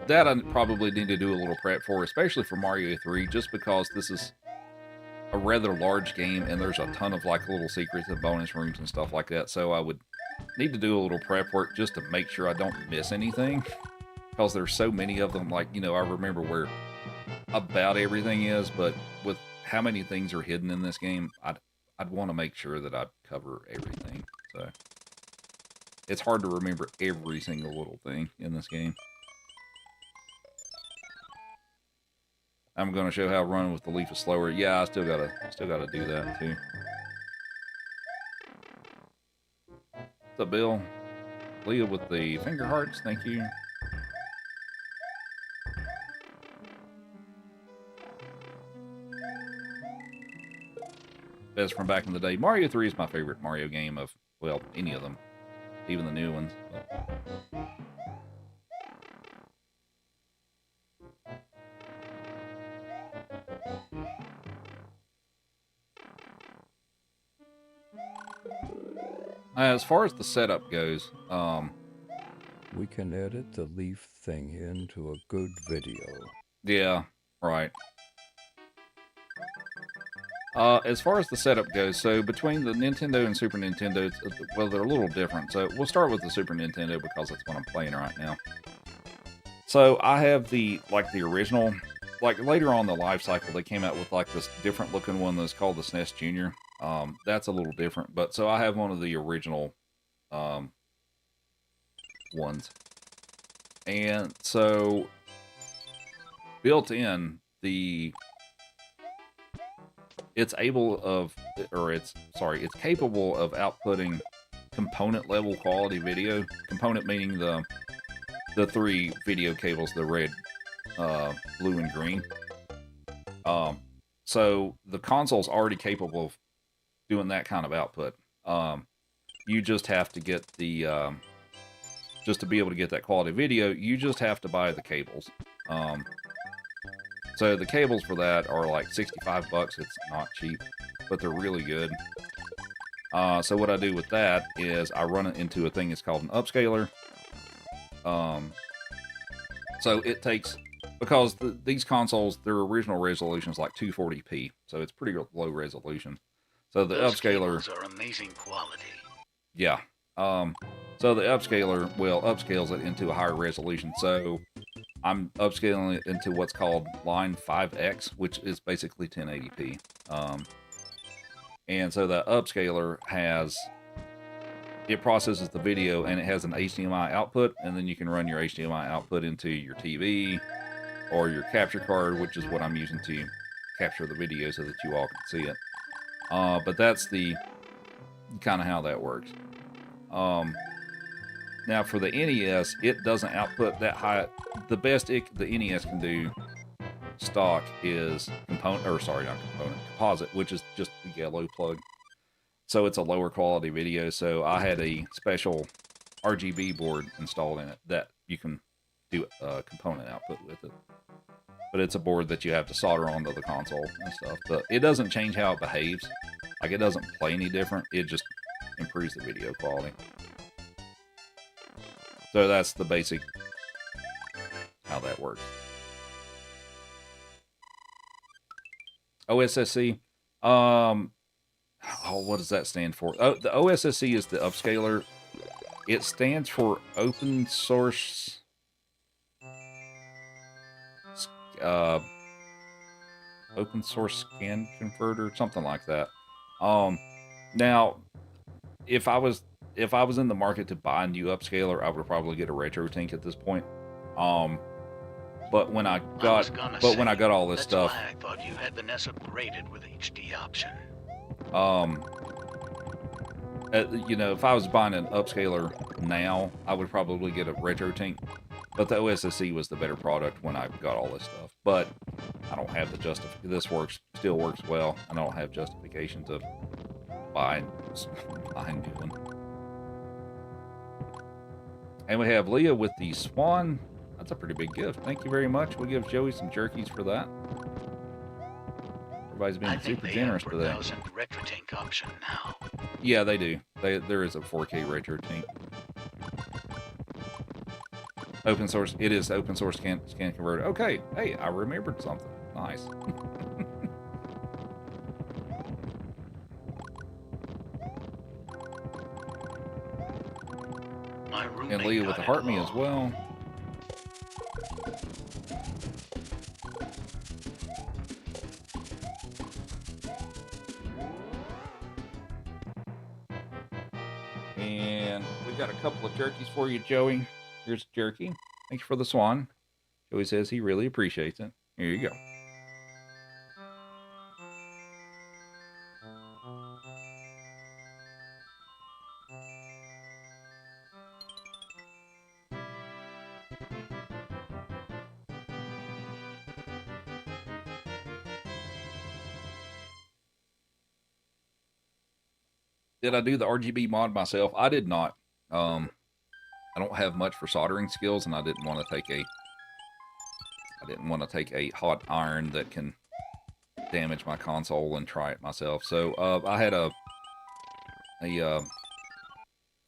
That I probably need to do a little prep for, especially for Mario 3, just because this is a rather large game and there's a ton of like little secrets and bonus rooms and stuff like that. So I would need to do a little prep work just to make sure I don't miss anything, because there's so many of them. Like, you know, I remember where about everything is, but with how many things are hidden in this game, I'd want to make sure that I cover everything. So it's hard to remember every single little thing in this game. I'm going to show how running with the leaf is slower. Yeah, I still gotta do that too. What's up, Bill? Leah with the finger hearts. Thank you. Best from back in the day. Mario 3 is my favorite Mario game of, well, any of them. Even the new ones. But. As far as the setup goes, we can edit the leaf thing into a good video. Yeah, right. As far as the setup goes, so between the Nintendo and Super Nintendo, well, they're a little different. So we'll start with the Super Nintendo because that's what I'm playing right now. So I have the original, like later on in the life cycle, they came out with like this different looking one that's called the SNES Junior. That's a little different, but so I have one of the original ones, and so built in it's capable of outputting component level quality video. Component meaning the 3 video cables, the red, blue, and green. So the console's already capable of doing that kind of output. You just have to get the just to be able to get that quality video, you just have to buy the cables. So the cables for that are like $65. It's not cheap, but they're really good. So what I do with that is I run it into a thing that's called an upscaler. So it takes, because these consoles, their original resolution is like 240p, so it's pretty low resolution. So the upscaler are amazing quality. Yeah. So the upscaler upscales it into a higher resolution. So I'm upscaling it into what's called line 5X, which is basically 1080p. And so the upscaler it processes the video and it has an HDMI output, and then you can run your HDMI output into your TV or your capture card, which is what I'm using to capture the video so that you all can see it. But that's the kind of how that works. Now for the NES, it doesn't output that high. The best the NES can do stock is composite, which is just the yellow plug. So it's a lower quality video. So I had a special RGB board installed in it that you can do component output with it. but it's a board that you have to solder onto the console and stuff. But it doesn't change how it behaves. Like, it doesn't play any different. It just improves the video quality. So that's the basic how that works. OSSC. Oh, what does that stand for? Oh, the OSSC is the upscaler. It stands for Open Source Open Source Scan Converter, something like that. Now, if I was in the market to buy a new upscaler, I would probably get a RetroTink at this point. But when I got all this stuff, why I thought you had the NES upgraded with HD option. You know, if I was buying an upscaler now, I would probably get a RetroTink. But the OSSC was the better product when I got all this stuff. But I don't have the justification. This still works well. I don't have justification to buy a new one. And we have Leah with the Swan. That's a pretty big gift. Thank you very much. We'll give Joey some jerkies for that. Everybody's being super generous today. RetroTink option now. Yeah, they do. There is a 4K RetroTink. Open source. It is open source scan converter. Okay. Hey, I remembered something. Nice. And Leah with the heart me as well. And we got a couple of jerkies for you, Joey. Here's a jerky. Thanks for the Swan. Joey says he really appreciates it. Here you go. Did I do the RGB mod myself? I did not. I don't have much for soldering skills, and I didn't want to take a hot iron that can damage my console and try it myself. So I had a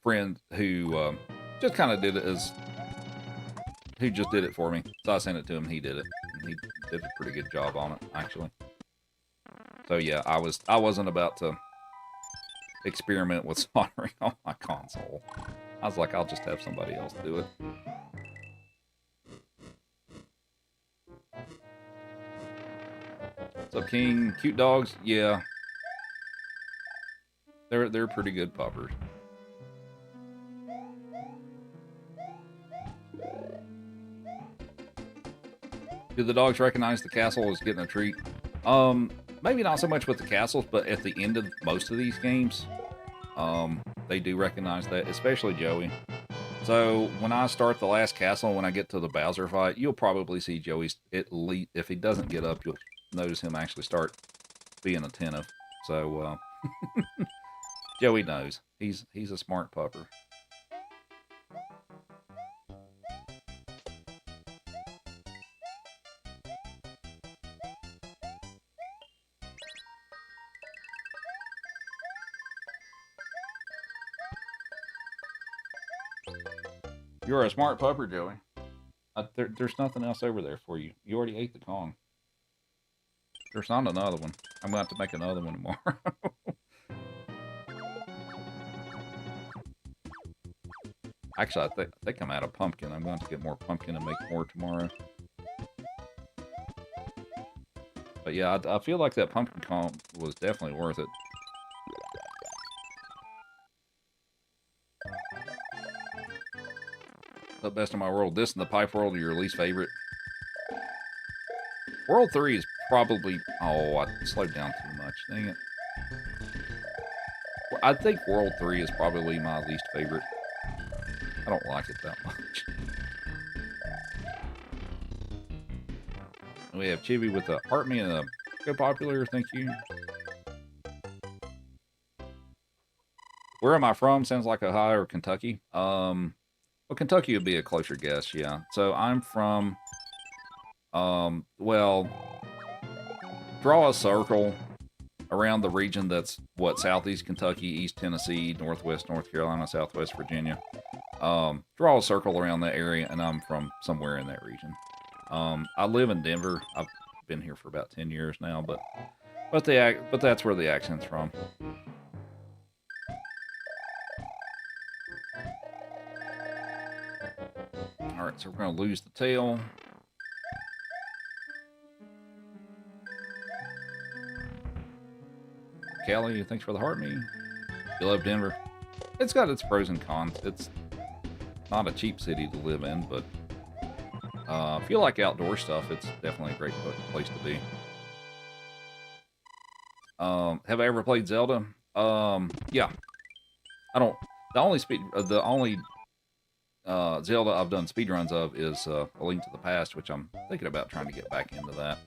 friend who just kind of did it who just did it for me. So I sent it to him. He did it. And he did a pretty good job on it, actually. So yeah, I wasn't about to experiment with soldering on my console. I was like, I'll just have somebody else do it. What's up, King? Cute dogs? Yeah. They're pretty good puppers. Do the dogs recognize the castle as getting a treat? Maybe not so much with the castles, but at the end of most of these games, they do recognize that, especially Joey. So when I start the last castle, when I get to the Bowser fight, you'll probably see Joey's, at least, if he doesn't get up, you'll notice him actually start being attentive. So Joey knows. He's a smart pupper. You're a smart pupper, Joey. There's nothing else over there for you. You already ate the Kong. There's not another one. I'm going to have to make another one tomorrow. Actually, I think I'm out of pumpkin. I'm going to get more pumpkin and make more tomorrow. But yeah, I feel like that pumpkin Kong was definitely worth it. The best in my world. This and the Pipe World are your least favorite. World 3 is probably... Oh, I slowed down too much. Dang it. I think World 3 is probably my least favorite. I don't like it that much. We have Chibi with the Heart Me and a Go Popular. Thank you. Where am I from? Sounds like Ohio or Kentucky. Well, Kentucky would be a closer guess, yeah. So I'm from Well, draw a circle around the region that's, what, southeast Kentucky, east Tennessee, northwest North Carolina, southwest Virginia. Draw a circle around that area, and I'm from somewhere in that region. I live in Denver. I've been here for about 10 years now, but that's where the accent's from. All right, so we're gonna lose the tail. Kelly, thanks for the heart me. You love Denver. It's got its pros and cons. It's not a cheap city to live in, but if you like outdoor stuff, it's definitely a great place to be. Have I ever played Zelda? Yeah. I don't. The only Zelda I've done speedruns of is A Link to the Past, which I'm thinking about trying to get back into that.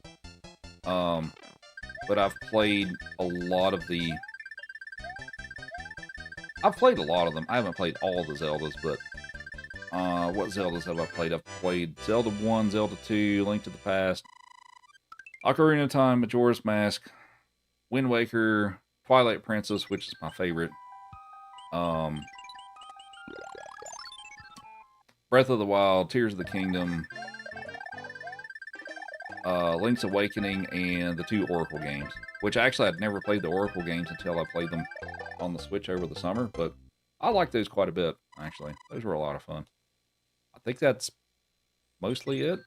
But I've played a lot of the... I've played a lot of them. I haven't played all the Zeldas, but... what Zeldas have I played? I've played Zelda 1, Zelda 2, Link to the Past, Ocarina of Time, Majora's Mask, Wind Waker, Twilight Princess, which is my favorite. Breath of the Wild, Tears of the Kingdom, Link's Awakening, and the 2 Oracle games. Which actually I'd never played the Oracle games until I played them on the Switch over the summer, but I like those quite a bit, actually. Those were a lot of fun. I think that's mostly it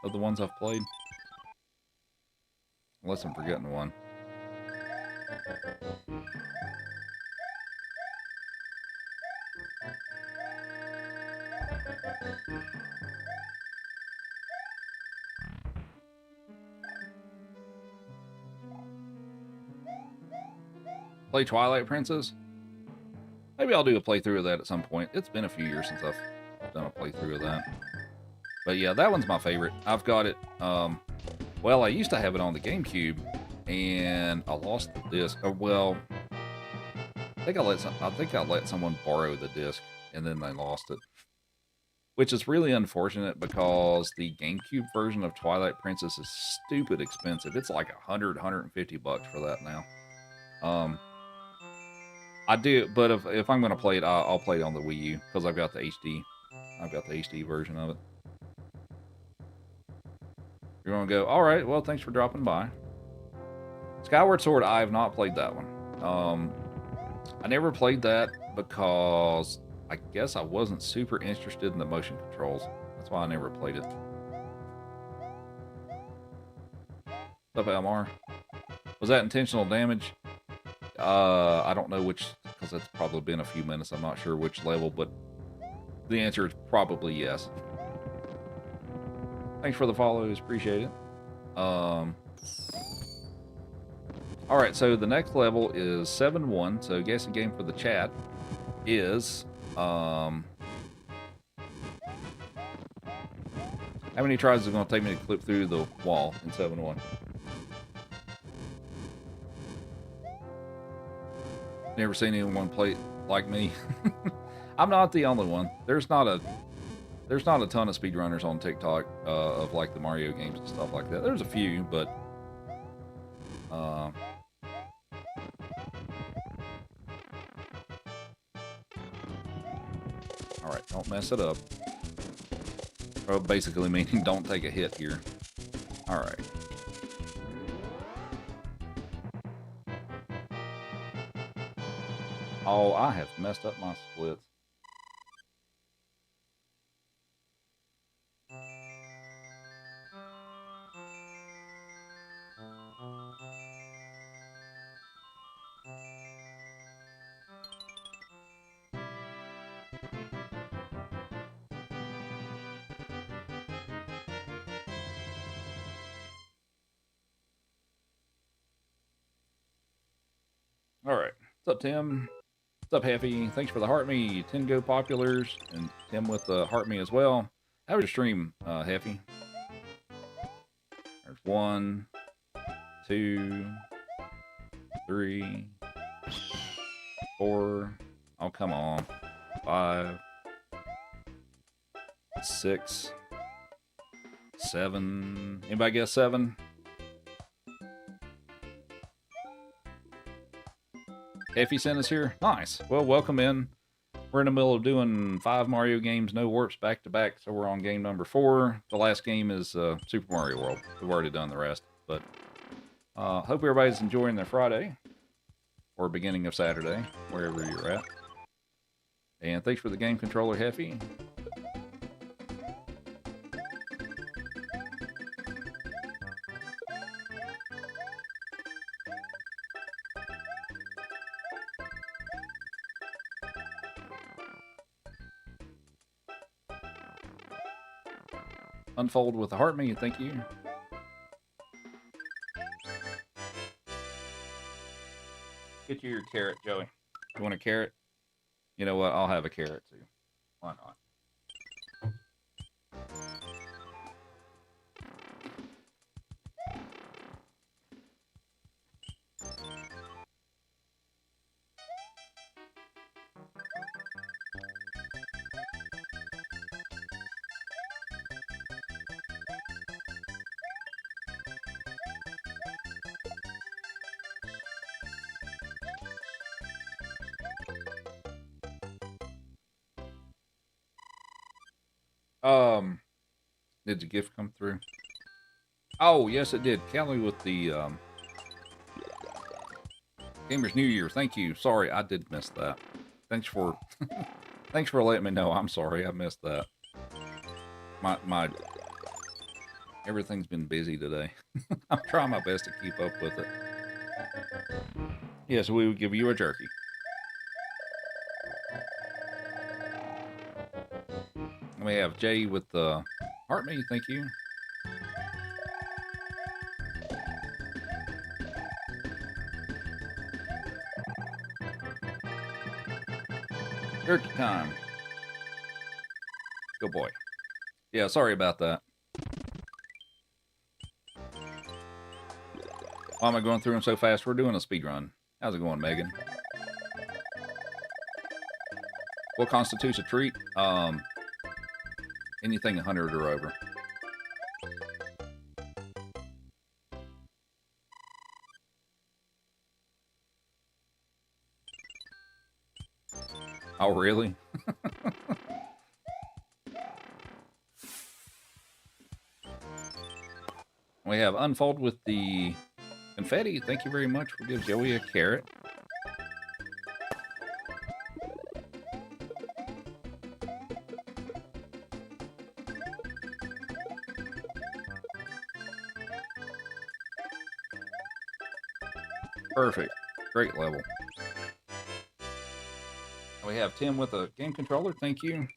of the ones I've played. Unless I'm forgetting one. Play Twilight Princess? Maybe I'll do a playthrough of that at some point. It's been a few years since I've done a playthrough of that. But yeah, that one's my favorite. I've got it, well, I used to have it on the GameCube, and I lost the disc. Well, I think I let someone borrow the disc, and then they lost it. Which is really unfortunate because the GameCube version of Twilight Princess is stupid expensive. It's like $150 for that now. I do, but if I'm going to play it, I'll play it on the Wii U because I've got the HD. I've got the HD version of it. You're going to go, all right, well, thanks for dropping by. Skyward Sword, I have not played that one. I never played that because I guess I wasn't super interested in the motion controls. That's why I never played it. What's up, Elmar? Was that intentional damage? I don't know which, because it's probably been a few minutes. I'm not sure which level, but the answer is probably yes. Thanks for the follows. Appreciate it. All right, so the next level is 7-1. So guessing game for the chat is how many tries is it going to take me to clip through the wall in 7-1? Never seen anyone play like me. I'm not the only one. There's not a ton of speedrunners on TikTok of like the Mario games and stuff like that. There's a few, but all right, don't mess it up. Well, basically meaning don't take a hit here. All right. Oh, I have messed up my splits. All right. What's up, Tim? What's up, Happy? Thanks for the heart me. 10 Go Populars, and Tim with the heart me as well. How was your stream, Happy? There's 1, 2, 3, 4. Oh, come on. 5, 6, 7. Anybody guess 7? Effie sent us here. Nice. Well, welcome in. We're in the middle of doing 5 Mario games, no warps back to back. So we're on game number 4. The last game is Super Mario World. We've already done the rest. But hope everybody's enjoying their Friday or beginning of Saturday, wherever you're at. And thanks for the game controller, Heffy. Unfold with the heart menu, thank you. Get you your carrot, Joey. You want a carrot? You know what? I'll have a carrot too. Why not? Did the gift come through? Oh, yes, it did. Callie with the Gamers New Year. Thank you. Sorry, I did miss that. Thanks for thanks for letting me know. I'm sorry, I missed that. My everything's been busy today. I'm trying my best to keep up with it. Yes, we would give you a jerky. We have Jay with the heart menu, thank you. Jerky time. Good boy. Yeah, sorry about that. Why am I going through them so fast? We're doing a speed run. How's it going, Megan? What constitutes a treat? Anything 100 or over. Oh, really? We have Unfold with the confetti. Thank you very much. We'll give Joey a carrot. Perfect. Great level. We have Tim with a game controller. Thank you.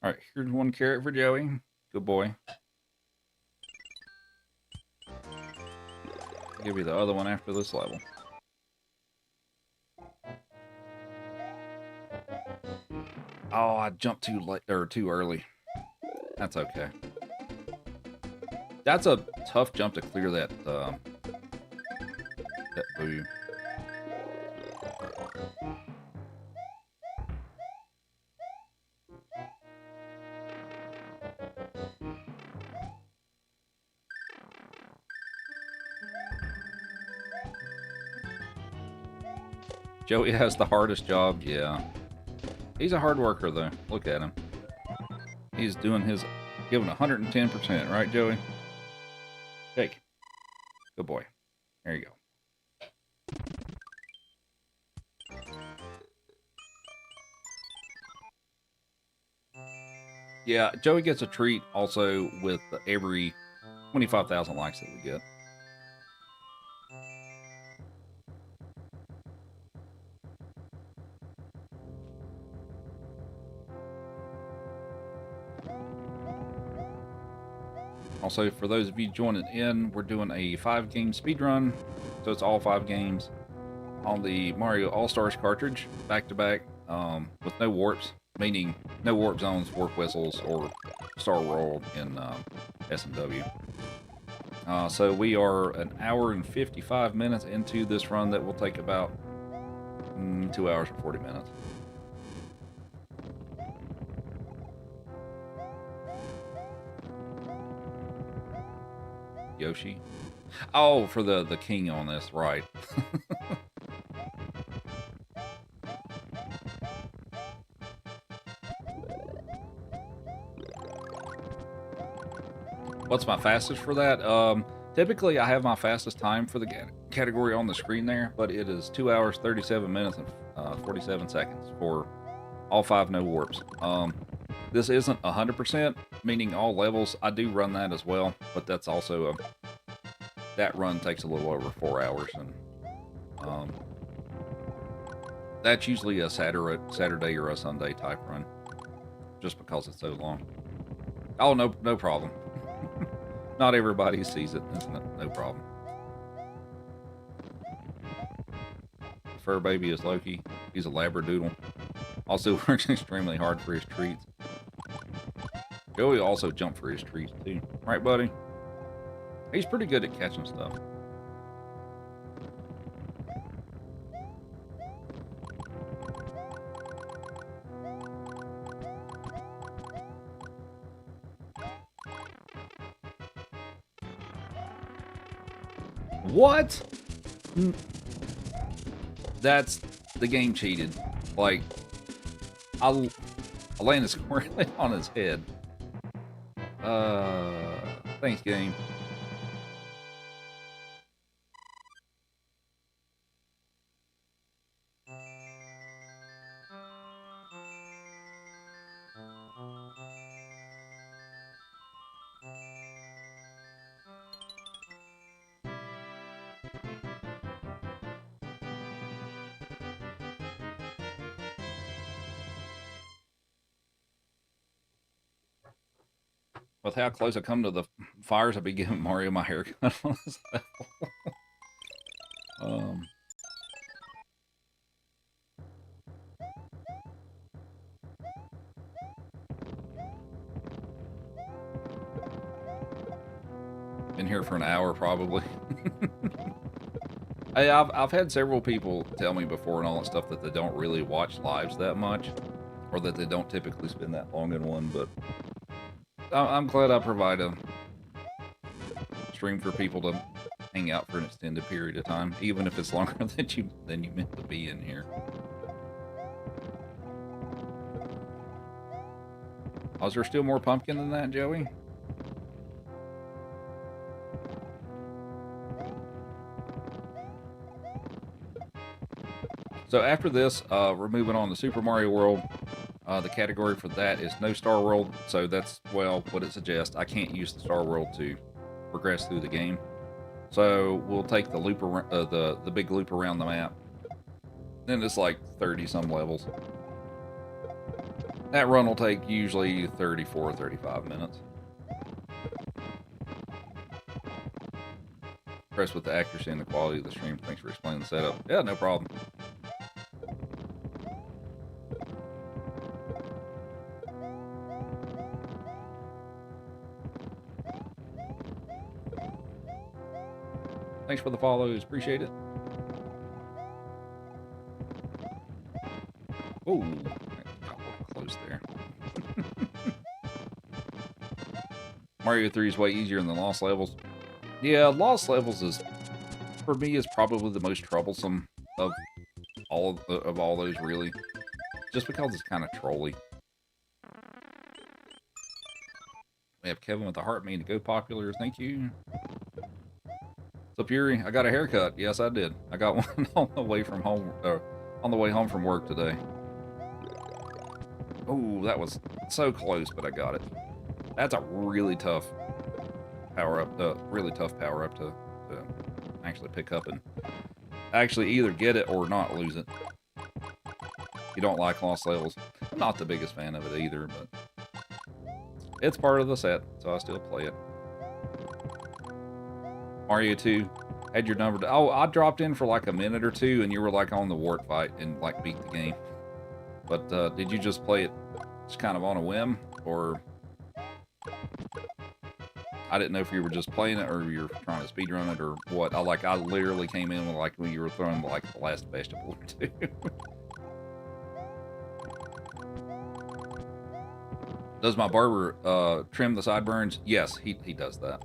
All right, here's 1 carrot for Joey. Good boy. I'll give you the other one after this level. Oh, I jumped too late or too early. That's okay. That's a tough jump to clear that that boo. Joey has the hardest job, yeah. He's a hard worker, though. Look at him. He's doing his, giving 110%, right, Joey? Jake. Good boy. There you go. Yeah, Joey gets a treat also with every 25,000 likes that we get. Also, for those of you joining in, we're doing a 5-game speedrun, so it's all 5 games on the Mario All-Stars cartridge, back-to-back, with no warps, meaning no warp zones, warp whistles, or Star World in S&W. So we are an hour and 55 minutes into this run that will take about 2 hours and 40 minutes. Yoshi. Oh, for the king on this, right. What's my fastest for that? Typically, I have my fastest time for the category on the screen there, but it is 2 hours, 37 minutes, and 47 seconds for all 5 no warps. This isn't 100%, meaning all levels. I do run that as well, but that's also that run takes a little over 4 hours, and that's usually a Saturday or a Sunday type run, just because it's so long. Oh, no problem. Not everybody sees it, isn't it? No problem. The fur baby is Loki. He's a labradoodle. Also works extremely hard for his treats. Joey also jumped for his treats too. Right, buddy? He's pretty good at catching stuff. What? That's the game cheated. Like, I landed squarely on his head. Thanks, game. With how close I come to the fires, I'll be giving Mario my haircut on this level. Been here for an hour, probably. Hey, I've had several people tell me before and all that stuff that they don't really watch lives that much, or that they don't typically spend that long in one, but I'm glad I provide a stream for people to hang out for an extended period of time, even if it's longer than you meant to be in here. Oh, is there still more pumpkin than that, Joey? So after this, we're moving on to Super Mario World. The category for that is no Star World, so that's, well, what it suggests. I can't use the Star World to progress through the game. So we'll take the loop around, the big loop around the map. Then it's like 30-some levels. That run will take usually 34 or 35 minutes. Impressed with the accuracy and the quality of the stream. Thanks for explaining the setup. Yeah, no problem. Thanks for the follows. Appreciate it. Oh, got a little close there. Mario 3 is way easier than Lost Levels. Yeah, Lost Levels is, for me, is probably the most troublesome of all those, really. Just because it's kind of trolly. We have Kevin with the heart made to go popular. Thank you. So Fury, I got a haircut. Yes, I did. I got one on the way from home, on the way home from work today. Oh, that was so close, but I got it. That's a really tough power up. To actually pick up and actually either get it or not lose it. You don't like Lost Levels. I'm not the biggest fan of it either, but it's part of the set, so I still play it. Mario 2 had your number. Oh, I dropped in for like a minute or two, and you were like on the wart fight and like beat the game. But did you just play it just kind of on a whim, or I didn't know if you were just playing it or you're trying to speedrun it or what? I literally came in with like when you were throwing like the last vegetable or two. Does my barber trim the sideburns? Yes, he does that.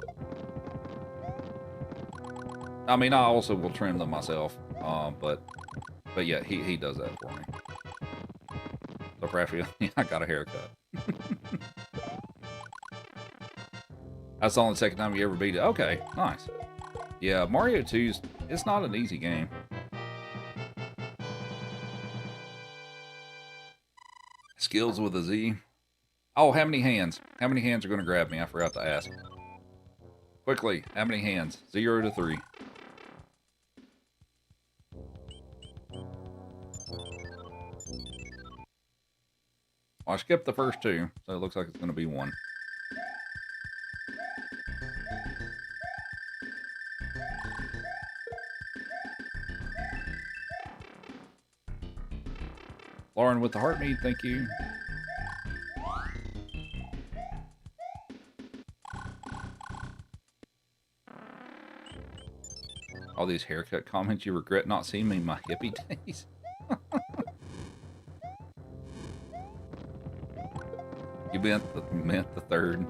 I mean, I also will trim them myself, but yeah, he does that for me. So Raphael, I got a haircut. That's the only second time you ever beat it. Okay, nice. Yeah, Mario 2's, it's not an easy game. Skills with a Z. Oh, how many hands? How many hands are going to grab me? I forgot to ask. Quickly, how many hands? 0 to 3. Well, I skipped the first 2, so it looks like it's going to be 1. Lauren with the heartbeat, thank you. All these haircut comments, you regret not seeing me in my hippie days. You meant the third.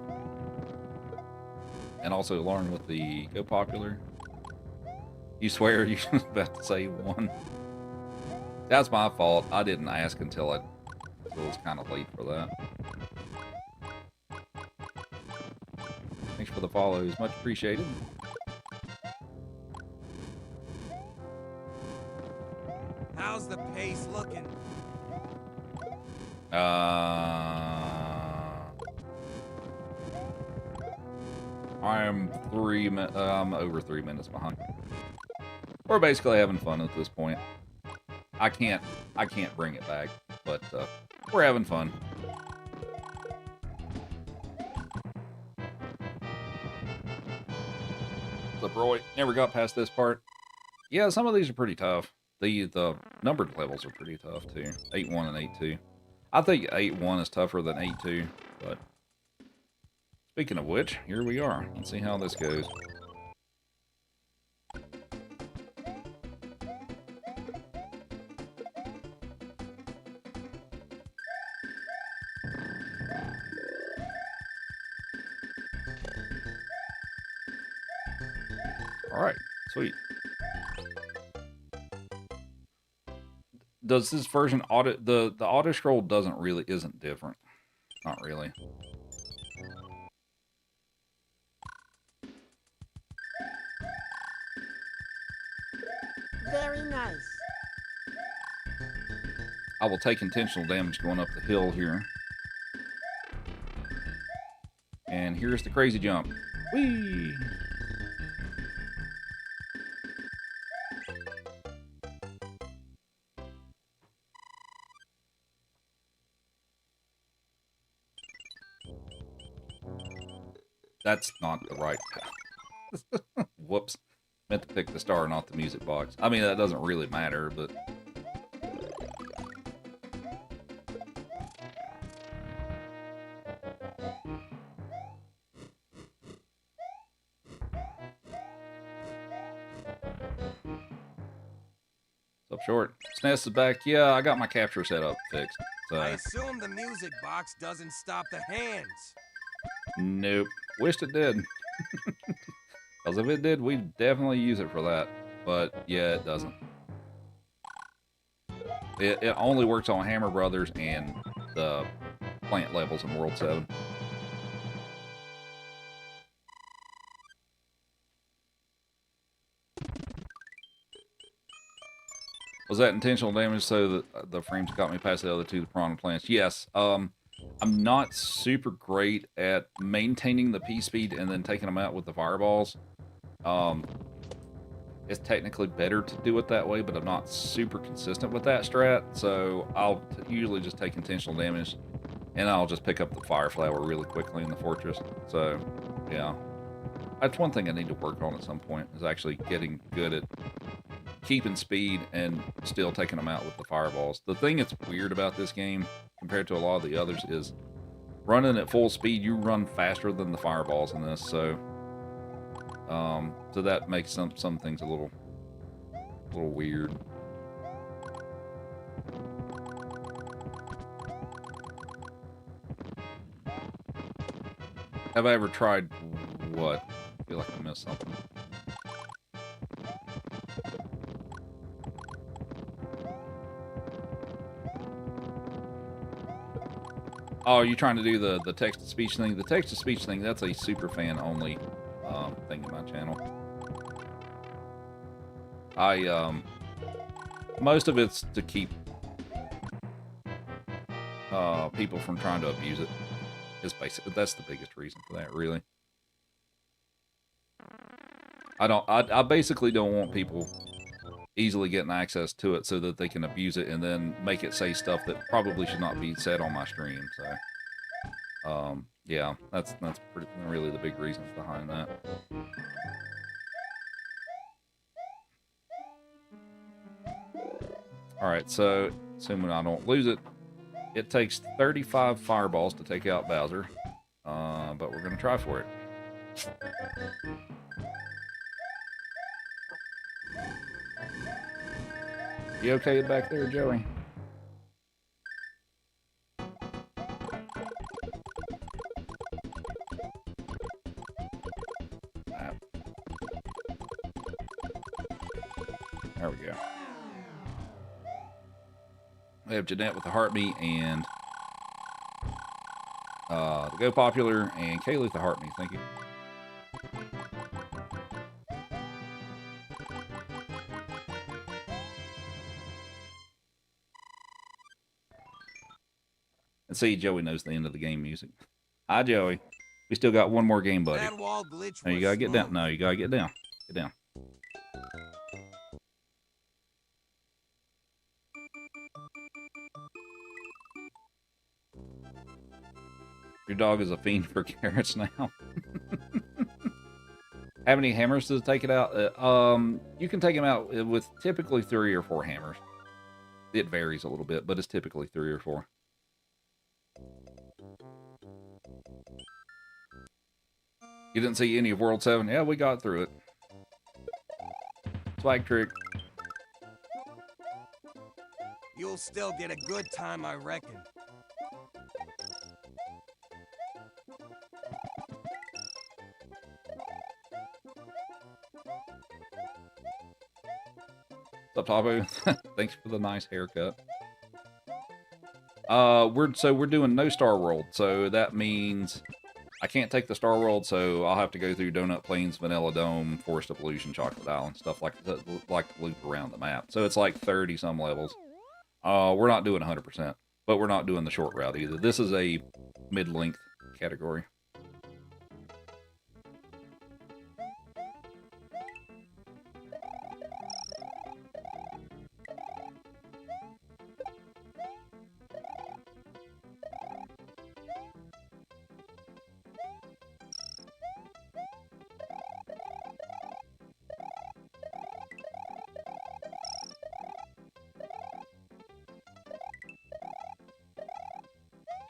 And also Lauren with the Go Popular. You swear you was about to say 1. That's my fault. I didn't ask until it was kind of late for that. Thanks for the follows. Much appreciated. How's the pace looking? I'm over 3 minutes behind. We're basically having fun at this point. I can't bring it back, but we're having fun. What's up, Roy? Never got past this part. Yeah, some of these are pretty tough. The numbered levels are pretty tough too. 8-1 and 8-2. I think 8-1 is tougher than 8-2, but speaking of which, here we are. Let's see how this goes. Alright, sweet. Does this version the auto scroll isn't different. Not really. Very nice. I will take intentional damage going up the hill here. And here's the crazy jump. Whee! That's not the right path. Whoops. Meant to pick the star, not the music box. I mean, that doesn't really matter, but... What's up, Short? SNES is back. Yeah, I got my capture setup fixed. So. I assume the music box doesn't stop the hands. Nope. Wished it did. Because if it did, we'd definitely use it for that. But, yeah, it doesn't. It only works on Hammer Brothers and the plant levels in World 7. Was that intentional damage so that the frames got me past the other two, the piranha plants? Yes. I'm not super great at maintaining the P-speed and then taking them out with the fireballs. It's technically better to do it that way, but I'm not super consistent with that strat, so I'll usually just take intentional damage, and I'll just pick up the fire flower really quickly in the fortress. So, yeah. That's one thing I need to work on at some point, is actually getting good at keeping speed and still taking them out with the fireballs. The thing that's weird about this game, compared to a lot of the others, is running at full speed, you run faster than the fireballs in this, so that makes some things a little weird. Have I ever tried what? I feel like I missed something. Oh, you're trying to do the text-to-speech thing? The text-to-speech thing, that's a super fan-only thing in my channel. Most of it's to keep people from trying to abuse it. That's the biggest reason for that, really. I basically don't want people easily getting access to it so that they can abuse it and then make it say stuff that probably should not be said on my stream. So, yeah, that's really the big reasons behind that. All right, so assuming I don't lose it, it takes 35 fireballs to take out Bowser, but we're gonna try for it. You okay back there, Joey? There we go. We have Jeanette with the heartbeat and the Go Popular and Kaylee with the heartbeat. Thank you. And see, Joey knows the end of the game music. Hi, Joey. We still got one more game, buddy. That wall glitch No, you gotta get down. No, you gotta get down. Get down. Your dog is a fiend for carrots now. Have any hammers to take it out? You can take them out with typically 3 or 4 hammers. It varies a little bit, but it's typically 3 or 4. You didn't see any of World 7? Yeah, we got through it. Swag trick. You'll still get a good time, I reckon. What's up, Tabu? Thanks for the nice haircut. We're doing no Star World, so that means I can't take the Star World, so I'll have to go through Donut Plains, Vanilla Dome, Forest of Illusion, Chocolate Island, stuff like that, like loop around the map. So it's like 30 some levels. We're not doing 100%, but we're not doing the short route either. This is a mid-length category.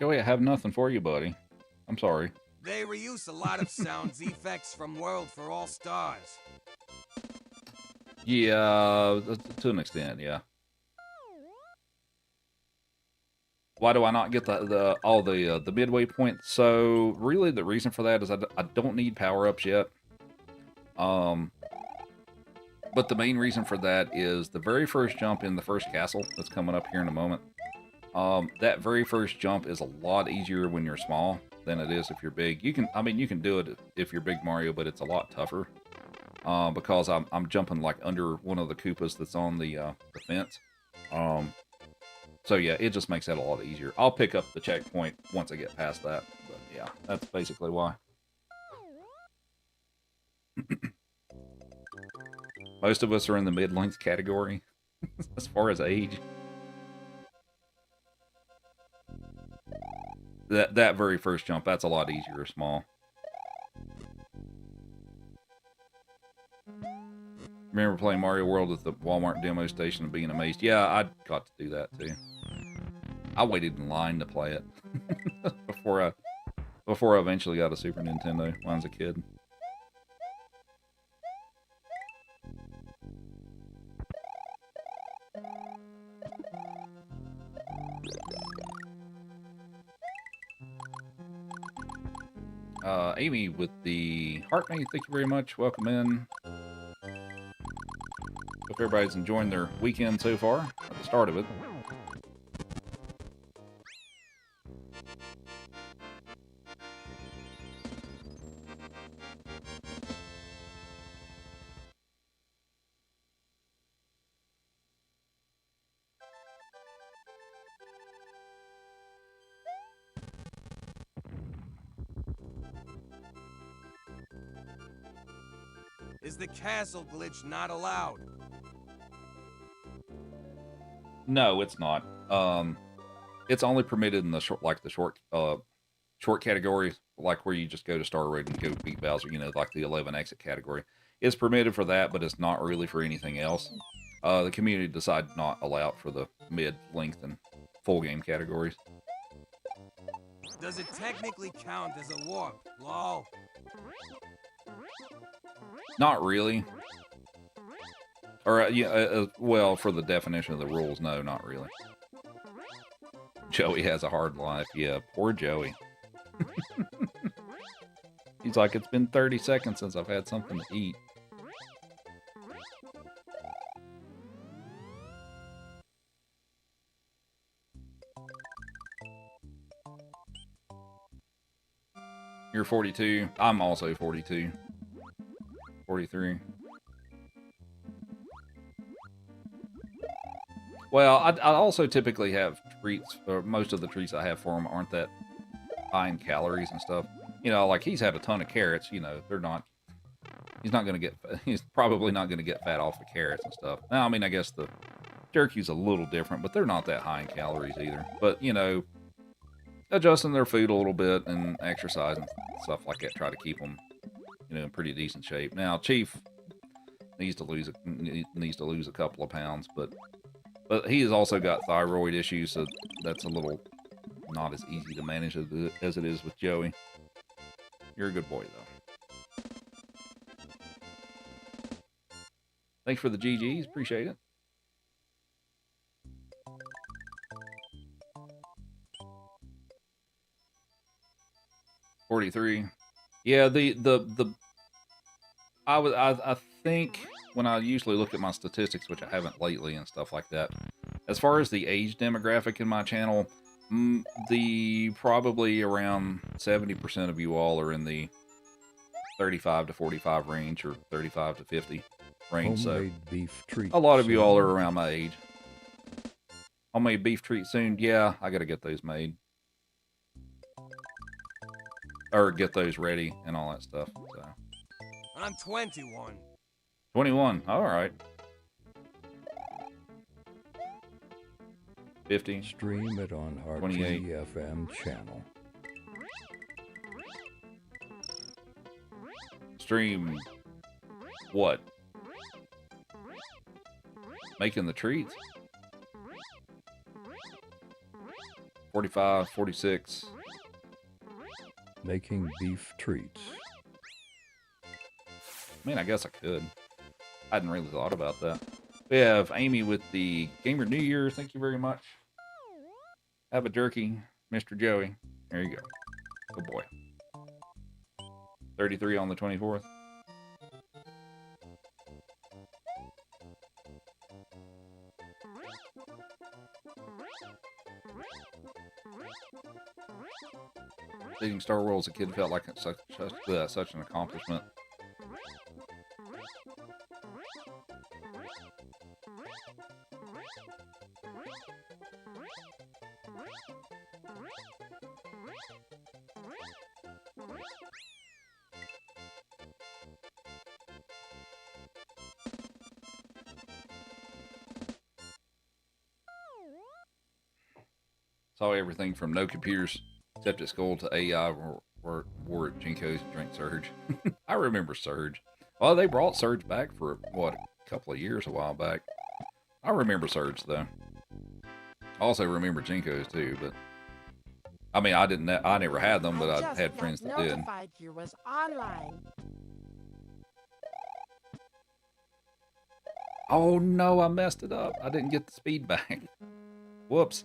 Joey, I have nothing for you, buddy. I'm sorry. They reuse a lot of sounds effects from World for All Stars. Yeah, to an extent, yeah. Why do I not get the midway point? So really, the reason for that is I don't need power-ups yet. But the main reason for that is the very first jump in the first castle that's coming up here in a moment. That very first jump is a lot easier when you're small than it is if you're big. You can do it if you're big Mario, but it's a lot tougher. Because I'm jumping like under one of the Koopas that's on the fence. So yeah, it just makes that a lot easier. I'll pick up the checkpoint once I get past that. But yeah, that's basically why. Most of us are in the mid-length category as far as age. That very first jump, that's a lot easier small. Remember playing Mario World at the Walmart demo station and being amazed? Yeah, I got to do that too. I waited in line to play it before I eventually got a Super Nintendo when I was a kid. Amy with the heart mate, thank you very much. Welcome in. Hope everybody's enjoying their weekend so far, at the start of it. Is the castle glitch not allowed? No, it's not. It's only permitted in the short categories, like where you just go to Star Road and go beat Bowser, you know, like the 11 exit category. It's permitted for that, but it's not really for anything else. The community decided not allow it for the mid, length, and full game categories. Does it technically count as a warp? Lol. Not really. Or, well, for the definition of the rules, no, not really. Joey has a hard life. Yeah, poor Joey. He's like, it's been 30 seconds since I've had something to eat. You're 42. I'm also 42. 43. Well, I also typically have treats, or most of the treats I have for him aren't that high in calories and stuff. You know, like he's had a ton of carrots, you know, they're not, he's probably not going to get fat off the carrots and stuff. Now, I mean, I guess the jerky's a little different, but they're not that high in calories either. But, you know, adjusting their food a little bit and exercise and stuff like that, try to keep them, you know, in pretty decent shape. Now, Chief needs to lose a couple of pounds, but he has also got thyroid issues, so that's a little not as easy to manage as it is with Joey. You're a good boy, though. Thanks for the GGs. Appreciate it. $43. Yeah, I think when I usually look at my statistics, which I haven't lately and stuff like that, as far as the age demographic in my channel, probably around 70% of you all are in the 35 to 45 range, or 35 to 50 range. Homemade beef treats. A lot of you all are around my age. Homemade beef treats soon. Yeah, I got to get those made. Or get those ready and all that stuff. So. I'm 21. 21. All right. 50. Stream it on our 28. TFM channel. Stream what? Making the treats? 45, 46. Making beef treats. I mean, I guess I could. I hadn't really thought about that. We have Amy with the Gamer New Year. Thank you very much. Have a jerky, Mr. Joey. There you go. Good boy. 33 on the 24th. Leading Star Wars as a kid felt like such an accomplishment. Saw everything from no computers except at school to AI wore at Jinko's and drank Surge. I remember Surge. Well, they brought Surge back for, what, a couple of years a while back. I remember Surge, though. I also remember Jinko's, too, but... I mean, I never had them, but I had friends that did. Notified you was online. Oh, no, I messed it up. I didn't get the speed back. Whoops.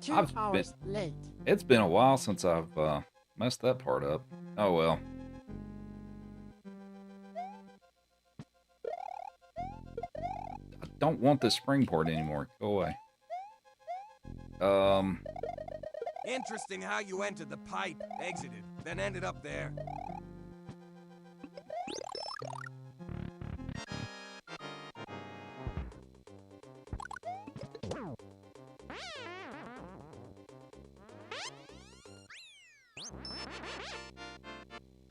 2 hours late. It's been a while since I've messed that part up. Oh well. I don't want this springboard anymore. Go away. Interesting how you entered the pipe, exited, then ended up there.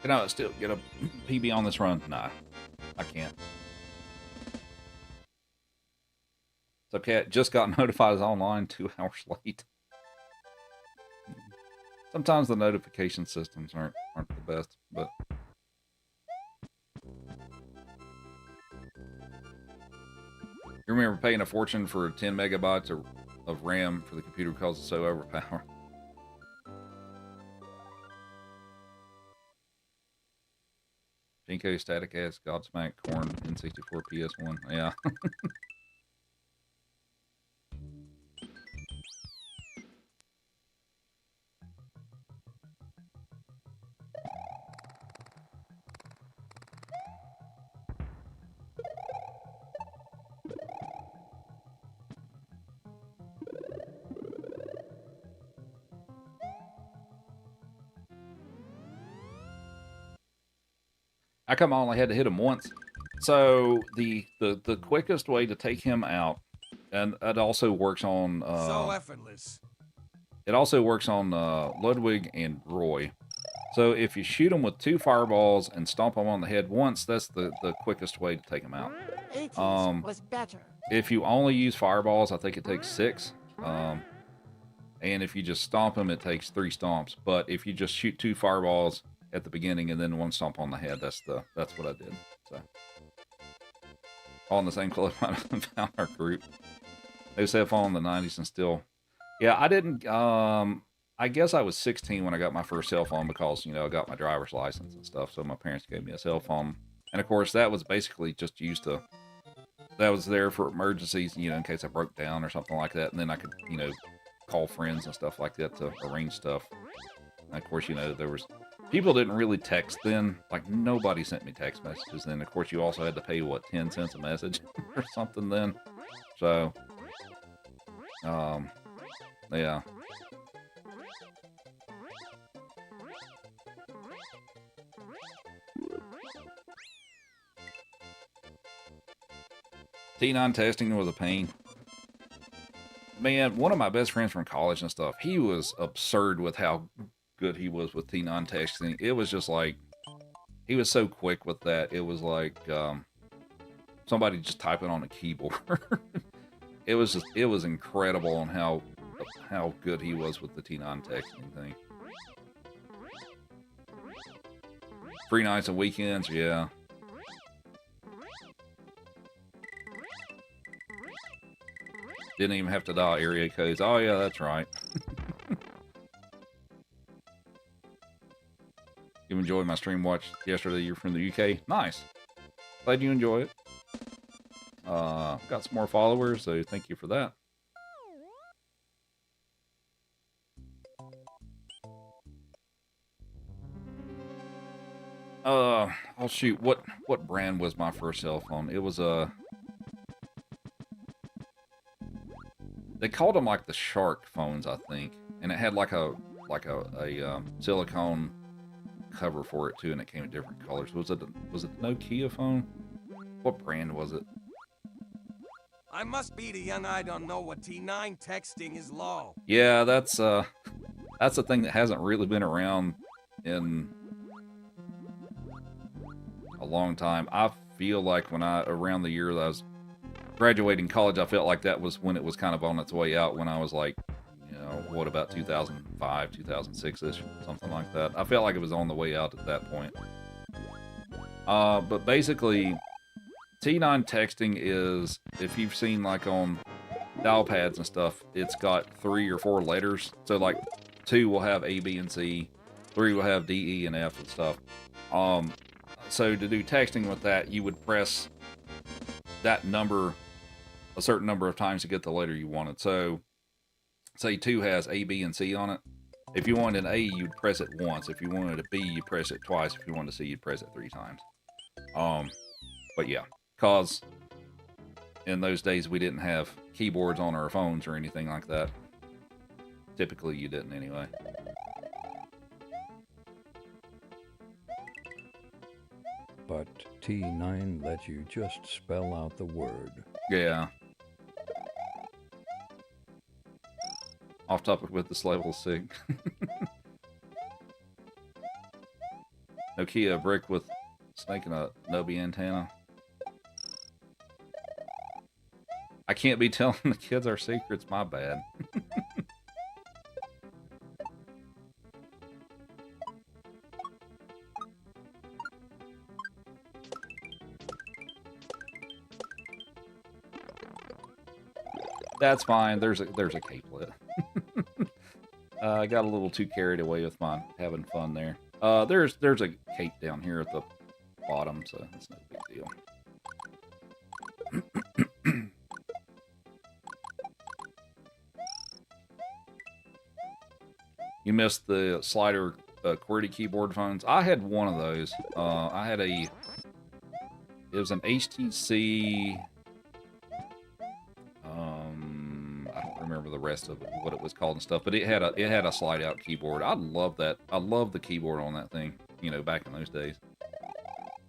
Can I still get a PB on this run? Nah, I can't. It's okay. I just got notified it's online 2 hours late. Sometimes the notification systems aren't the best, but you remember paying a fortune for 10 megabytes of RAM for the computer because it's so overpowered. Jinko, Static Ass, Godsmack, Corn, N64, PS1. Yeah. I come on, I had to hit him once. So the quickest way to take him out, and it also works on so effortless. It also works on Ludwig and Roy. So if you shoot them with 2 fireballs and stomp them on the head once, that's the quickest way to take them out. 80s was better. If you only use fireballs, I think it takes 6. And if you just stomp them, it takes 3 stomps. But if you just shoot 2 fireballs at the beginning and then 1 stomp on the head, that's what I did. So all in the same clip I found our group. They said fall in the 90s and still. Yeah, I didn't. I guess I was 16 when I got my first cell phone because, you know, I got my driver's license and stuff. So my parents gave me a cell phone. And of course, that was basically just used to, that was there for emergencies, you know, in case I broke down or something like that. And then I could, you know, call friends and stuff like that to arrange stuff. And of course, you know, people didn't really text then. Like, nobody sent me text messages then. Of course, you also had to pay, what, 10 cents a message or something then. So, yeah. T9 testing was a pain. Man, one of my best friends from college and stuff, he was absurd with how good he was with T9 testing. It was just like, he was so quick with that. It was like somebody just typing on a keyboard. It was incredible on how good he was with the T9 texting thing. Free nights and weekends, yeah. Didn't even have to dial area codes. Oh yeah, that's right. You enjoyed my stream watch yesterday. You're from the UK. Nice. Glad you enjoy it. Got some more followers, so thank you for that. Oh shoot, what brand was my first cell phone? It was a they called them like the Shark phones, I think, and it had like a silicone cover for it too, and it came in different colors. Was it the Nokia phone? What brand was it? I must be the young I don't know what T9 texting is low. Yeah, that's a thing that hasn't really been around in a long time. I feel like around the year that I was graduating college, I felt like that was when it was kind of on its way out, when I was like, you know, what about 2005, 2006-ish, something like that. I felt like it was on the way out at that point. But basically, T9 texting is, if you've seen like on dial pads and stuff, it's got 3 or 4 letters. So like 2 will have A, B, and C. 3 will have D, E, and F and stuff. So to do texting with that, you would press that number a certain number of times to get the letter you wanted. So say 2 has A, B, and C on it. If you wanted an A, you'd press it once. If you wanted a B, you press it twice. If you wanted a C, you'd press it 3 times. But yeah, cause in those days we didn't have keyboards on our phones or anything like that. Typically you didn't anyway. But T9 let you just spell out the word. Yeah. Off topic with this level 6. Nokia brick with snake and a Nobi antenna. I can't be telling the kids our secrets. My bad. That's fine. There's a capelet. I got a little too carried away with my having fun there. There's a cape down here at the bottom, so it's no big deal. You missed the slider QWERTY keyboard phones. I had one of those. I had it was an HTC. I don't remember the rest of it, what it was called and stuff, but it had a slide out keyboard. I love that. I love the keyboard on that thing. You know, back in those days.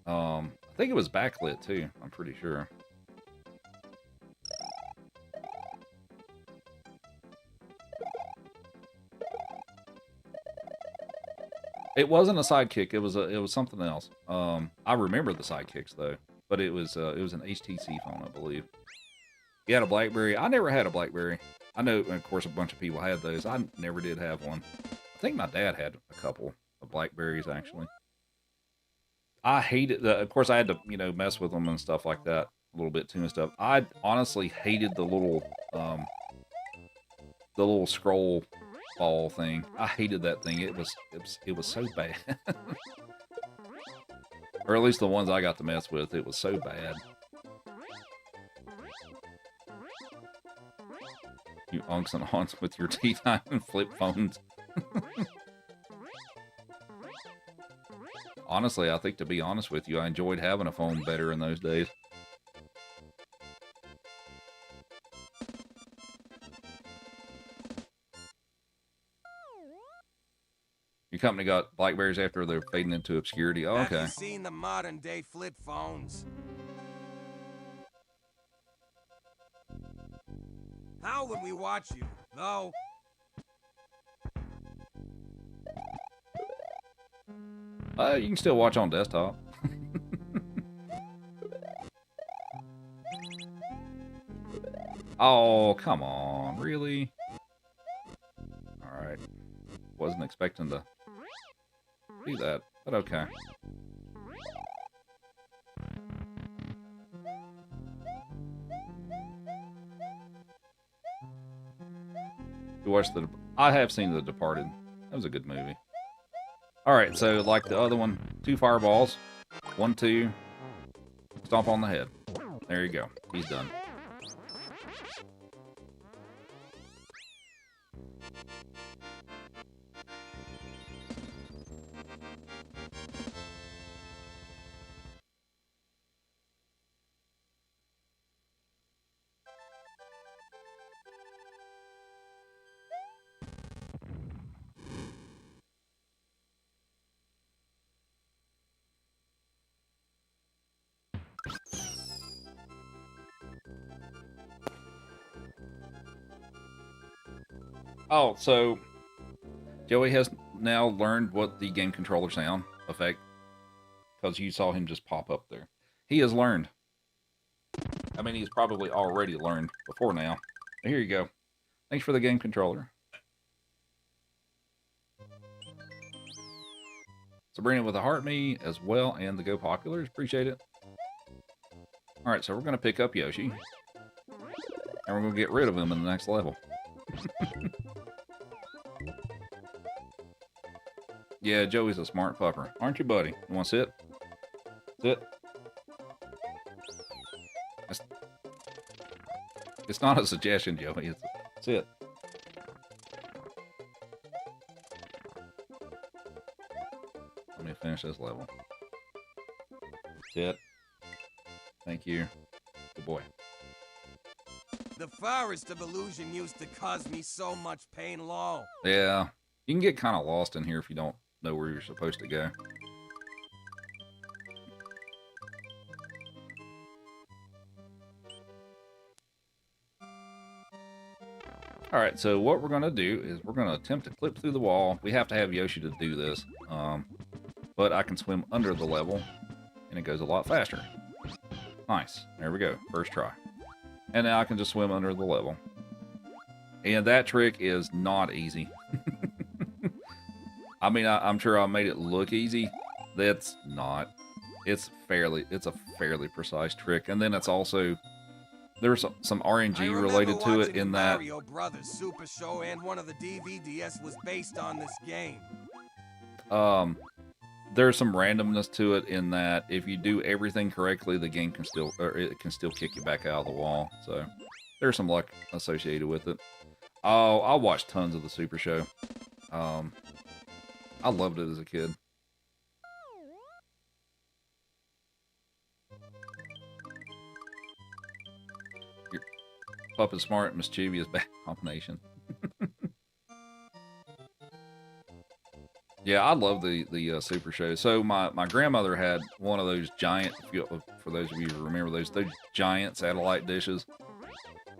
I think it was backlit too. I'm pretty sure. It wasn't a Sidekick. It was something else. I remember the Sidekicks though, but it was an HTC phone, I believe. You had a BlackBerry. I never had a BlackBerry. I know, of course, a bunch of people had those. I never did have one. I think my dad had a couple of BlackBerries actually. I hated of course, I had to, you know, mess with them and stuff like that a little bit too and stuff. I honestly hated the little scroll ball thing. I hated that thing. It was so bad. Or at least the ones I got to mess with, it was so bad. You unks and aunts with your teeth and flip phones. Honestly, I think, to be honest with you, I enjoyed having a phone better in those days. Your company got BlackBerries after they're fading into obscurity. Oh, okay. Have you seen the modern day flip phones? How would we watch you, though? You can still watch on desktop. Oh, come on. Really? Alright. Wasn't expecting to do that, but okay. You watched I have seen The Departed. That was a good movie. Alright, so like the other one, 2 fireballs, 1, 2, stomp on the head. There you go. He's done. Oh, so Joey has now learned what the game controller sound effect, because you saw him just pop up there. He has learned. I mean, he's probably already learned before now. Here you go. Thanks for the game controller. Sabrina with a heart me as well, and the Go Populars. Appreciate it. Alright, so we're going to pick up Yoshi. And we're going to get rid of him in the next level. Yeah, Joey's a smart pupper. Aren't you, buddy? You want to sit? Sit. It's not a suggestion, Joey. It's sit. Let me finish this level. Sit. Thank you. Good boy. The Forest of Illusion used to cause me so much pain, lol. Yeah. You can get kind of lost in here if you don't know where you're supposed to go. Alright, so what we're going to do is we're going to attempt to clip through the wall. We have to have Yoshi to do this. But I can swim under the level, and it goes a lot faster. Nice. There we go. First try. And now I can just swim under the level. And that trick is not easy. I mean, I'm sure I made it look easy. That's not. It's a fairly precise trick. And then it's also, there's some RNG related to it in that. Mario Brothers Super Show, and one of the DVDs was based on this game. There's some randomness to it in that if you do everything correctly, the game can still, or it can still kick you back out of the wall. So there's some luck associated with it. Oh, I watched tons of the Super Show. I loved it as a kid. Your pup is smart, mischievous, bad combination. Yeah, I love the Super Show. So my grandmother had one of those giant, for those of you who remember those giant satellite dishes.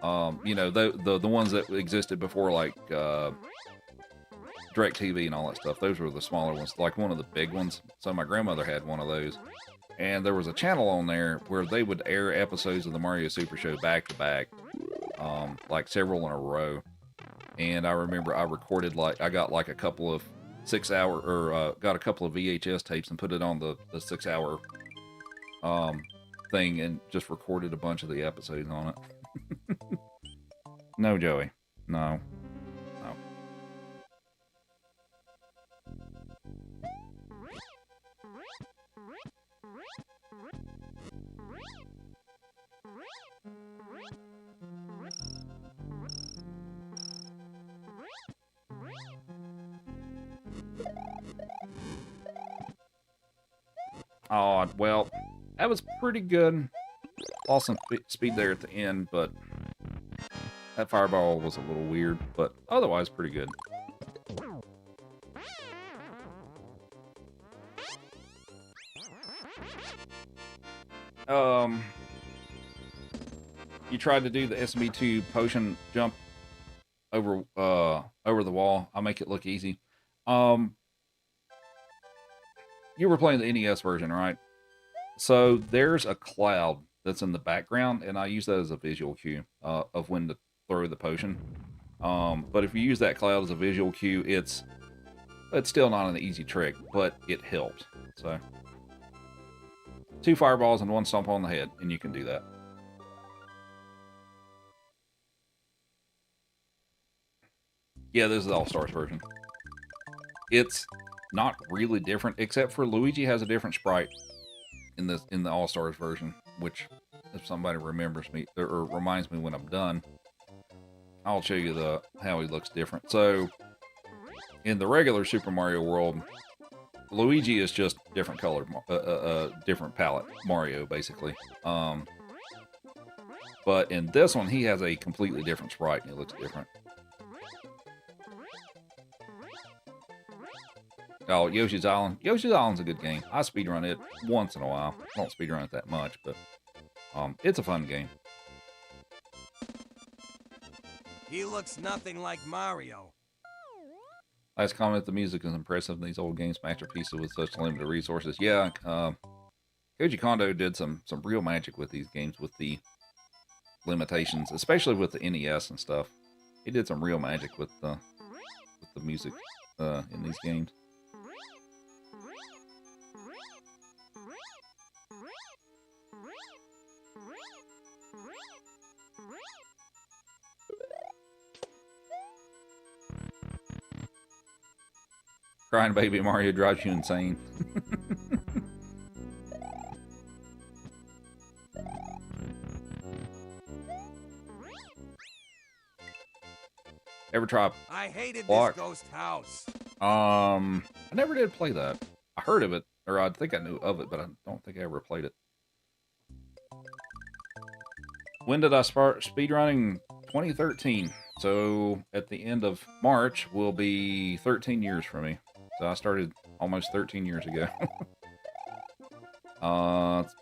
You know, the ones that existed before, like DirecTV and all that stuff. Those were the smaller ones, like one of the big ones. So my grandmother had one of those, and there was a channel on there where they would air episodes of the Mario Super Show back to back, like several in a row. And I remember I recorded, I got like a couple of 6-hour, or got a couple of VHS tapes and put it on the 6-hour thing, and just recorded a bunch of the episodes on it. No, Joey. No. No. Oh, well, that was pretty good. Lost some speed there at the end, but that fireball was a little weird, but otherwise pretty good. You tried to do the SB2 potion jump over the wall. I'll make it look easy. You were playing the NES version, right? So there's a cloud that's in the background, and I use that as a visual cue of when to throw the potion. But if you use that cloud as a visual cue, it's still not an easy trick, but it helped. So 2 fireballs and 1 stomp on the head, and you can do that. Yeah, this is the All-Stars version. It's not really different, except for Luigi has a different sprite in the All-Stars version, which, if somebody remembers me or reminds me when I'm done, I'll show you how he looks different. So in the regular Super Mario World, Luigi is just different colored, different palette Mario, basically. But in this one, he has a completely different sprite, and he looks different. Oh, Yoshi's Island. Yoshi's Island's a good game. I speedrun it once in a while. I don't speedrun it that much, but it's a fun game. He looks nothing like Mario. Last comment, the music is impressive in these old games, masterpieces with such limited resources. Yeah, Koji Kondo did some real magic with these games with the limitations, especially with the NES and stuff. He did some real magic with the music in these games. Crying baby Mario drives you insane. Ever try I hated Block? this ghost house. I never did play that. I heard of it, or I think I knew of it, but I don't think I ever played it. When did I start speedrunning? 2013. So at the end of March will be 13 years for me. So I started almost 13 years ago. It's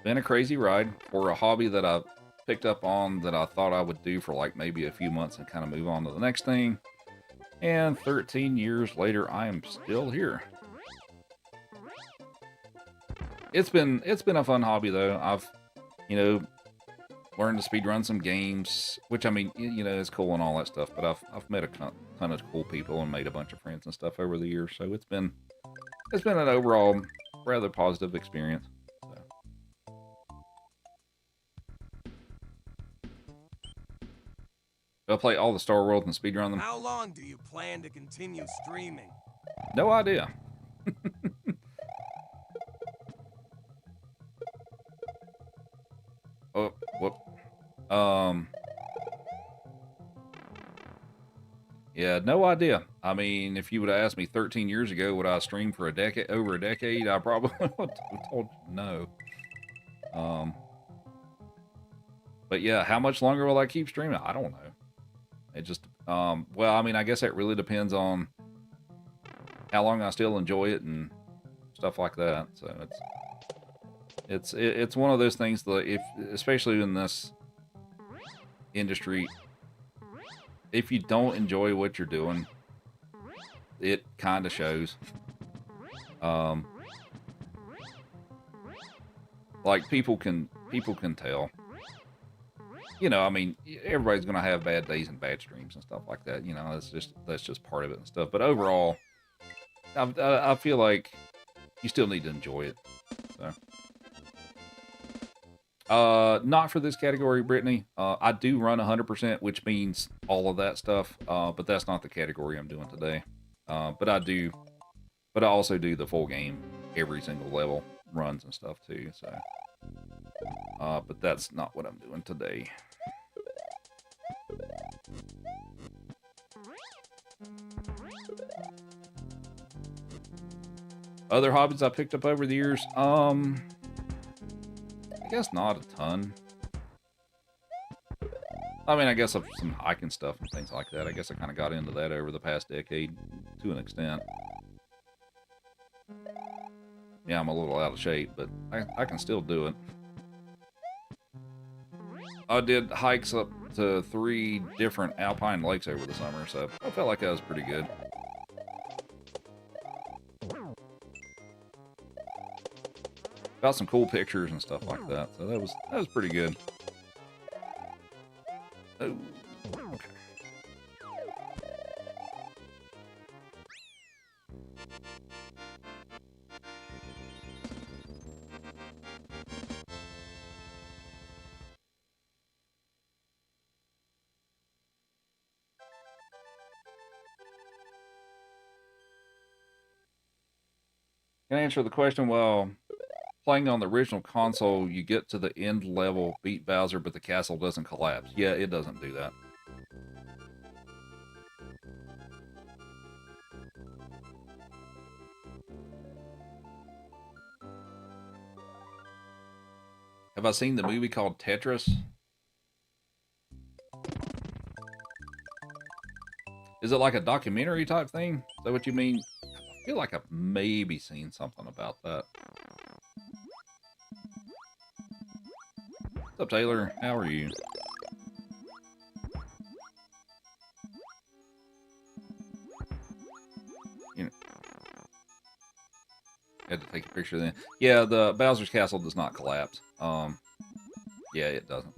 been a crazy ride for a hobby that I picked up on that I thought I would do for like maybe a few months and kind of move on to the next thing. And 13 years later, I am still here. It's been a fun hobby though. I've, learn to speed run some games, which I mean, you know, is cool and all that stuff. But I've met a ton of cool people and made a bunch of friends and stuff over the years. So it's been an overall rather positive experience. I'll play all the Star Worlds and speedrun them. How long do you plan to continue streaming? No idea. Oh, whoop. Yeah, no idea. I mean, if you would have asked me 13 years ago, would I stream for over a decade? I probably would have told you no. But yeah, how much longer will I keep streaming? I don't know. It just, well, I mean, I guess it really depends on how long I still enjoy it and stuff like that. So it's one of those things that especially in this industry, if you don't enjoy what you're doing, it kind of shows. Like people can tell. You know, I mean, everybody's gonna have bad days and bad streams and stuff like that. You know, that's just part of it and stuff. But overall, I feel like you still need to enjoy it. So, not for this category, Brittany. I do run 100%, which means all of that stuff. But that's not the category I'm doing today. But I also do the full game, every single level runs and stuff too. So, but that's not what I'm doing today. Other hobbies I picked up over the years, I guess not a ton. I mean, I guess some hiking stuff and things like that. I guess I kind of got into that over the past decade to an extent. Yeah, I'm a little out of shape, but I can still do it. I did hikes up to 3 different alpine lakes over the summer, so I felt like that was pretty good. Got some cool pictures and stuff like that, so that was pretty good. Oh, okay. Can I answer the question? Well, playing on the original console, you get to the end level, beat Bowser, but the castle doesn't collapse. Yeah, it doesn't do that. Have I seen the movie called Tetris? Is it like a documentary type thing? Is that what you mean? I feel like I've maybe seen something about that. What's up, Taylor? How are you? Had to take a picture then. Yeah, the Bowser's Castle does not collapse. Yeah, it doesn't.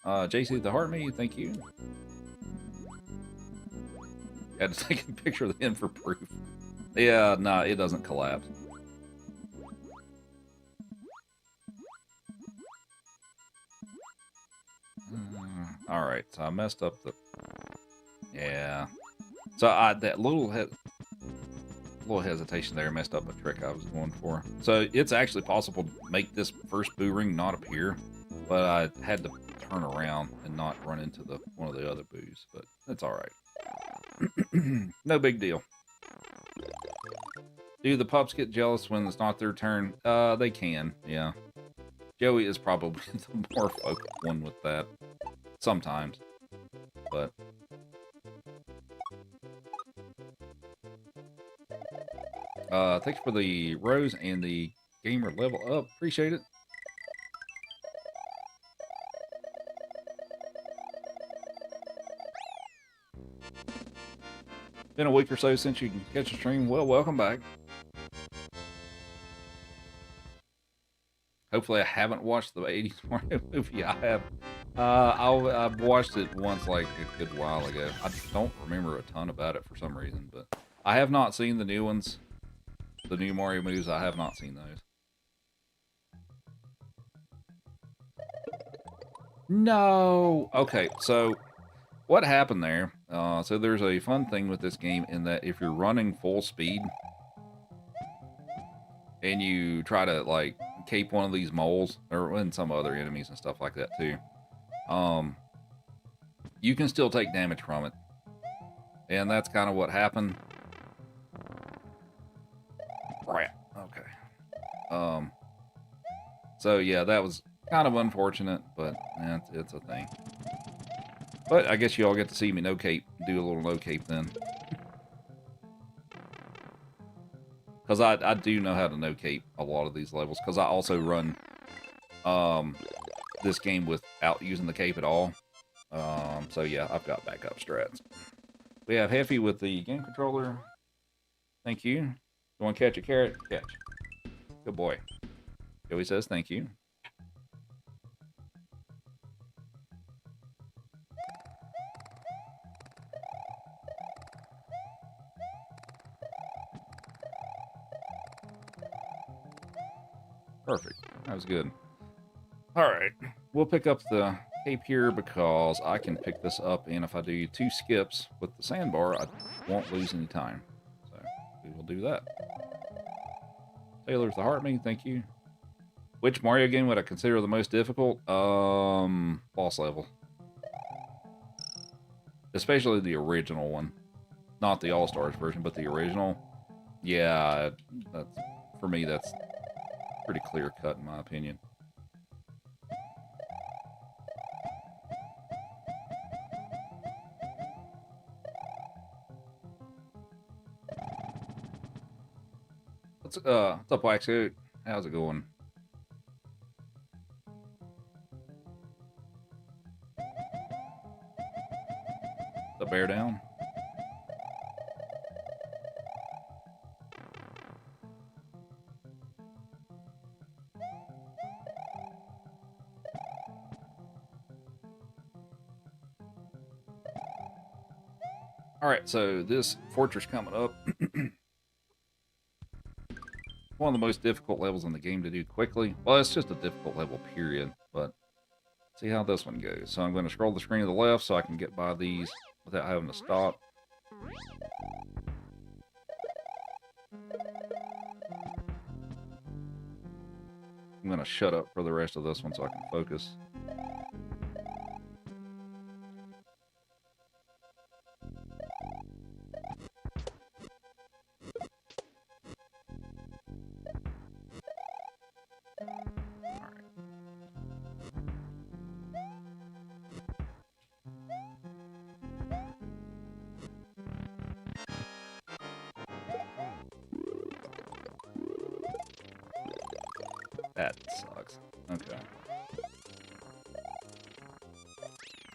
JC the Heart Me, thank you. Had to take a picture of him for proof. Yeah, nah, it doesn't collapse. Alright, so I messed up the... Yeah. So that little hesitation there messed up a trick I was going for. So it's actually possible to make this first boo ring not appear, but I had to turn around and not run into one of the other boos, but that's alright. No big deal. Do the pups get jealous when it's not their turn? They can, yeah. Joey is probably the more focused one with that. Sometimes. But... thanks for the rose and the gamer level up. Appreciate it. Been a week or so since you can catch a stream. Well, welcome back. Hopefully, I haven't watched the 80s Mario movie. I have. I've watched it once, like a good while ago. I don't remember a ton about it for some reason, but I have not seen the new ones. The new Mario movies, I have not seen those. No! Okay, so what happened there? So there's a fun thing with this game in that if you're running full speed and you try to, like, cape one of these moles, or and some other enemies and stuff like that too, you can still take damage from it. And that's kind of what happened. Right. Okay. So yeah, that was kind of unfortunate, but it's a thing. But I guess you all get to see me no cape, do a little no cape then. Because I do know how to no cape a lot of these levels, because I also run this game without using the cape at all. So yeah, I've got backup strats. We have Heffy with the game controller. Thank you. You want to catch a carrot? Catch. Good boy. Joey says thank you. Perfect. That was good. Alright. We'll pick up the cape here because I can pick this up, and if I do 2 skips with the sandbar, I won't lose any time. So we will do that. Taylor's the heart me, thank you. Which Mario game would I consider the most difficult? Boss level. Especially the original one. Not the All-Stars version, but the original. Yeah, that's, for me, that's pretty clear cut in my opinion. What's up, Waxcoat? How's it going? The bear down? Alright, so this fortress coming up. One of the most difficult levels in the game to do quickly. Well, it's just a difficult level, period. But see how this one goes. So I'm going to scroll the screen to the left so I can get by these without having to stop. I'm going to shut up for the rest of this one so I can focus. That sucks. Okay.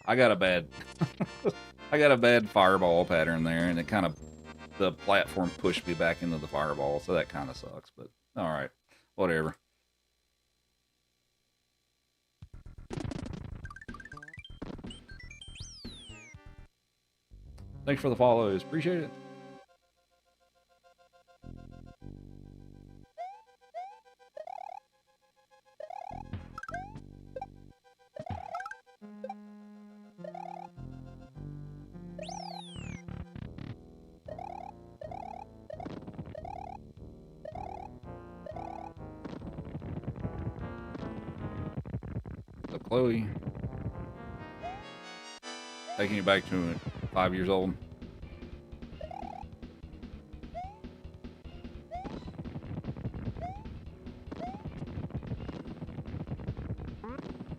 I got a bad I got a bad fireball pattern there, and it kind of, the platform pushed me back into the fireball, so that kind of sucks, but alright. Whatever. Thanks for the follows. Appreciate it. So Chloe, taking you back to 5 years old.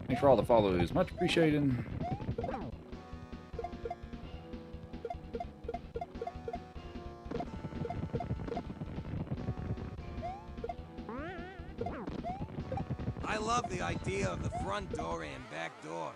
Thanks for all the follows. Much appreciated. I love the idea of the front door and back door.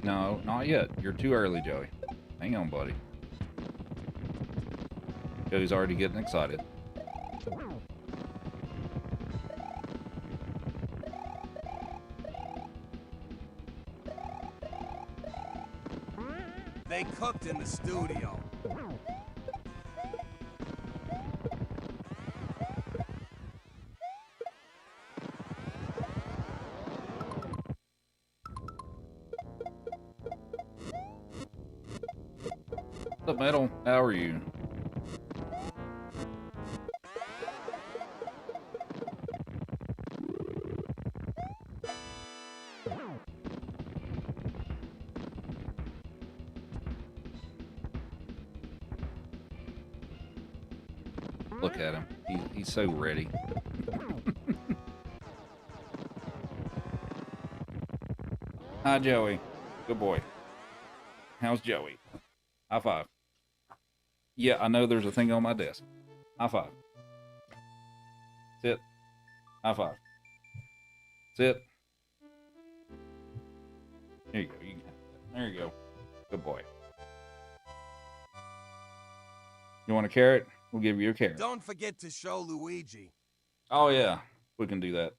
No, not yet. You're too early, Joey. Hang on, buddy. Joey's already getting excited. They cooked in the studio. What's up, Metal? How are you? Look at him. He's so ready. Hi, Joey. Good boy. How's Joey? High five. Yeah, I know there's a thing on my desk. High five. Sit. High five. Sit. There you go. You can have that. There you go. Good boy. You want a carrot? We'll give you a carrot. Don't forget to show Luigi. Oh, yeah. We can do that.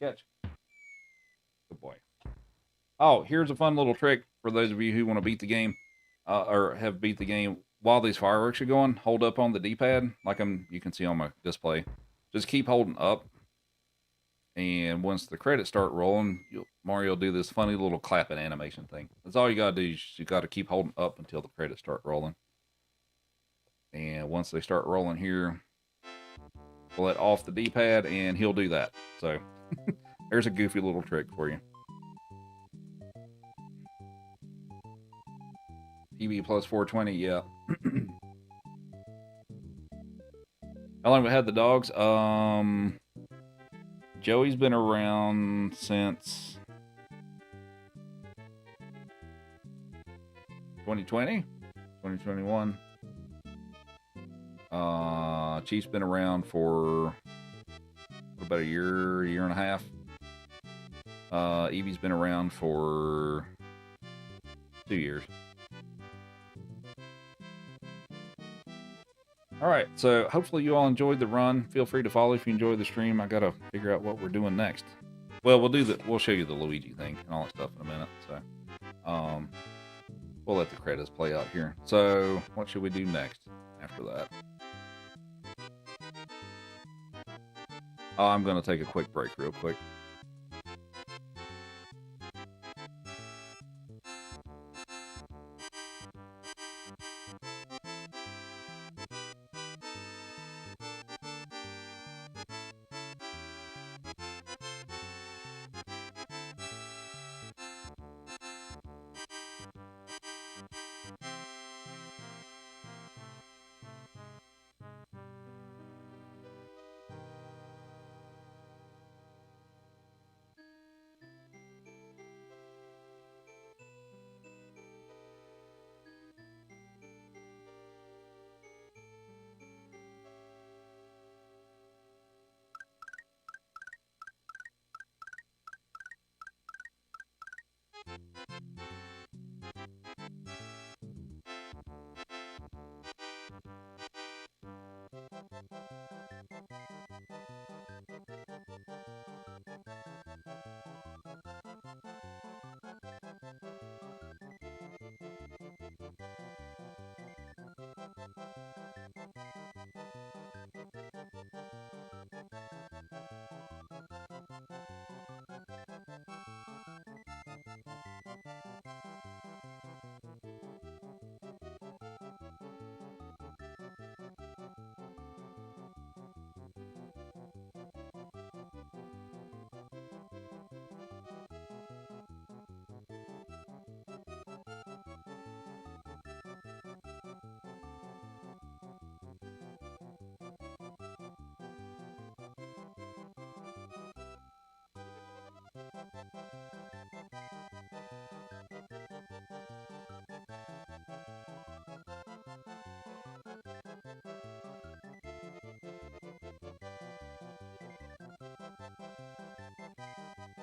Catch. Good boy. Oh, here's a fun little trick for those of you who want to beat the game, or have beat the game while these fireworks are going. Hold up on the D-pad, like you can see on my display. Just keep holding up. And once the credits start rolling, Mario will do this funny little clapping animation thing. That's all you got to do. You got to keep holding up until the credits start rolling. And once they start rolling here, pull it off the D-pad, and he'll do that. So, there's a goofy little trick for you. TV plus 420, yeah. How long have we had the dogs? Joey's been around since 2020, 2021. Chief's been around for about a year and a half. Evie's been around for 2 years. All right, so hopefully you all enjoyed the run. Feel free to follow if you enjoyed the stream. I gotta figure out what we're doing next. Well, we'll show you the Luigi thing and all that stuff in a minute. So, we'll let the credits play out here. So, what should we do next after that? Oh, I'm gonna take a quick break real quick.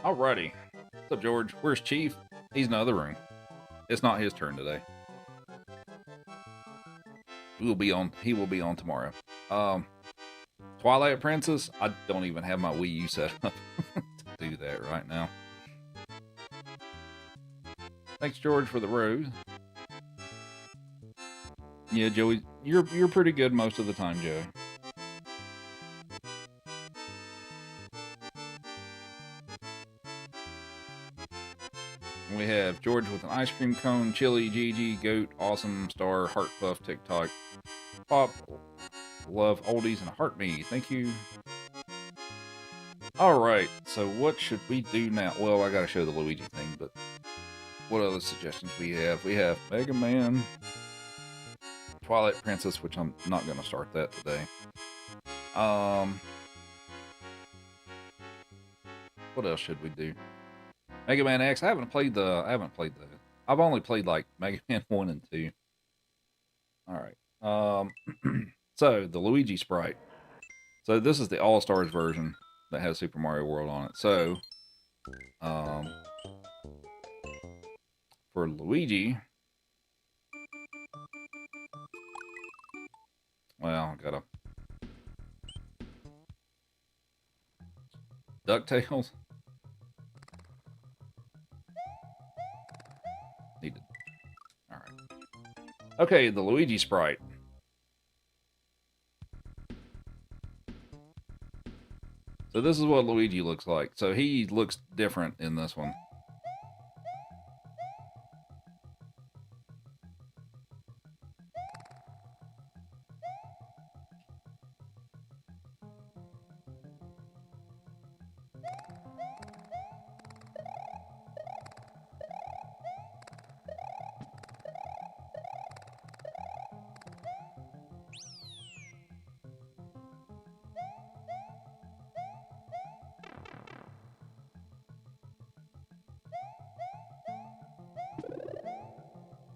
Alrighty. What's up, George? Where's Chief? He's in the other room. It's not his turn today. He will be on tomorrow. Twilight Princess, I don't even have my Wii U set up to do that right now. Thanks, George, for the rose. Yeah, Joey, you're pretty good most of the time, Joey. We have George with an ice cream cone, Chili, Gigi, Goat, Awesome, Star, Heart Puff, TikTok, Pop, Love, Oldies, and a Heart Me. Thank you. Alright, so what should we do now? Well, I gotta show the Luigi thing, but what other suggestions we have? We have Mega Man, Twilight Princess, which I'm not gonna start that today. What else should we do? Mega Man X. I've only played like Mega Man 1 and 2. Alright. So the Luigi sprite. So this is the All-Stars version that has Super Mario World on it. So for Luigi, well, I gotta DuckTales. Needed. Alright. Okay, the Luigi sprite. So this is what Luigi looks like. So he looks different in this one.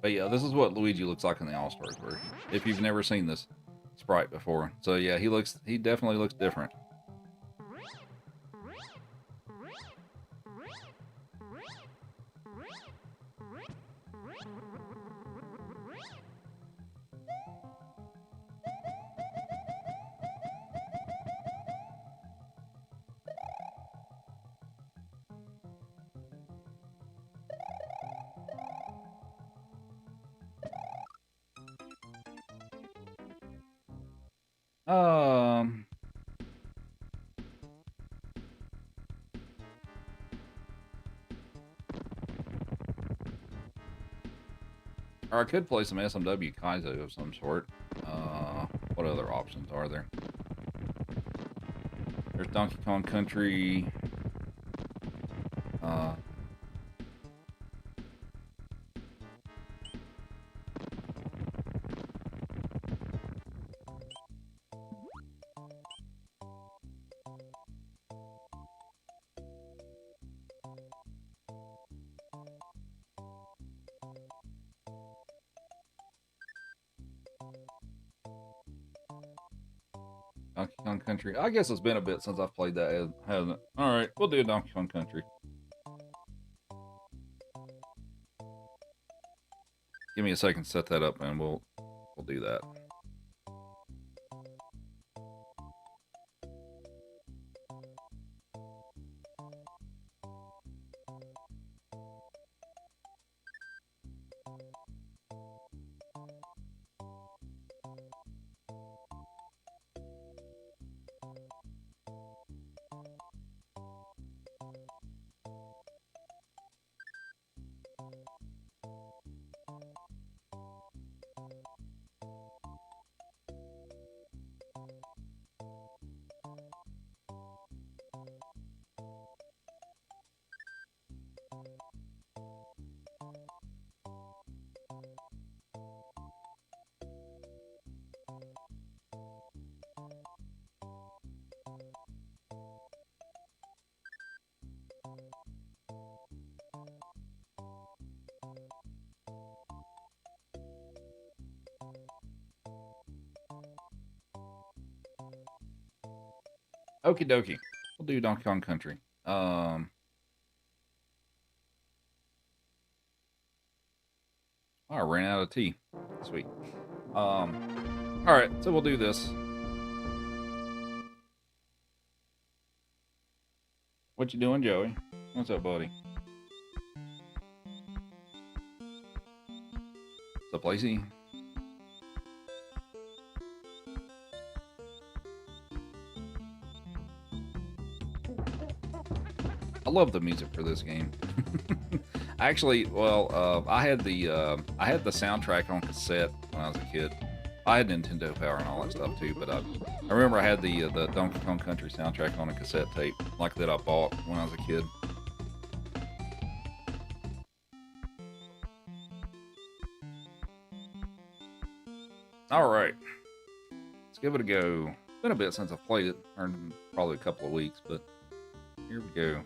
But yeah, this is what Luigi looks like in the All-Stars version. If you've never seen this sprite before. So yeah, he definitely looks different. Or I could play some SMW Kaizo of some sort. What other options are there? There's Donkey Kong Country. Donkey Kong Country. I guess it's been a bit since I've played that, hasn't it? Alright, we'll do Donkey Kong Country. Give me a second to set that up and we'll do that. Okie dokie. We'll do Donkey Kong Country. I ran out of tea. Sweet. All right, so we'll do this. What you doing, Joey? What's up, buddy? What's up, Lacey? I love the music for this game. Actually, well, I had the soundtrack on cassette when I was a kid. I had Nintendo Power and all that stuff too, but I remember I had the Donkey Kong Country soundtrack on a cassette tape, like that I bought when I was a kid. All right, let's give it a go. It's been a bit since I've played it, or probably a couple of weeks, but here we go.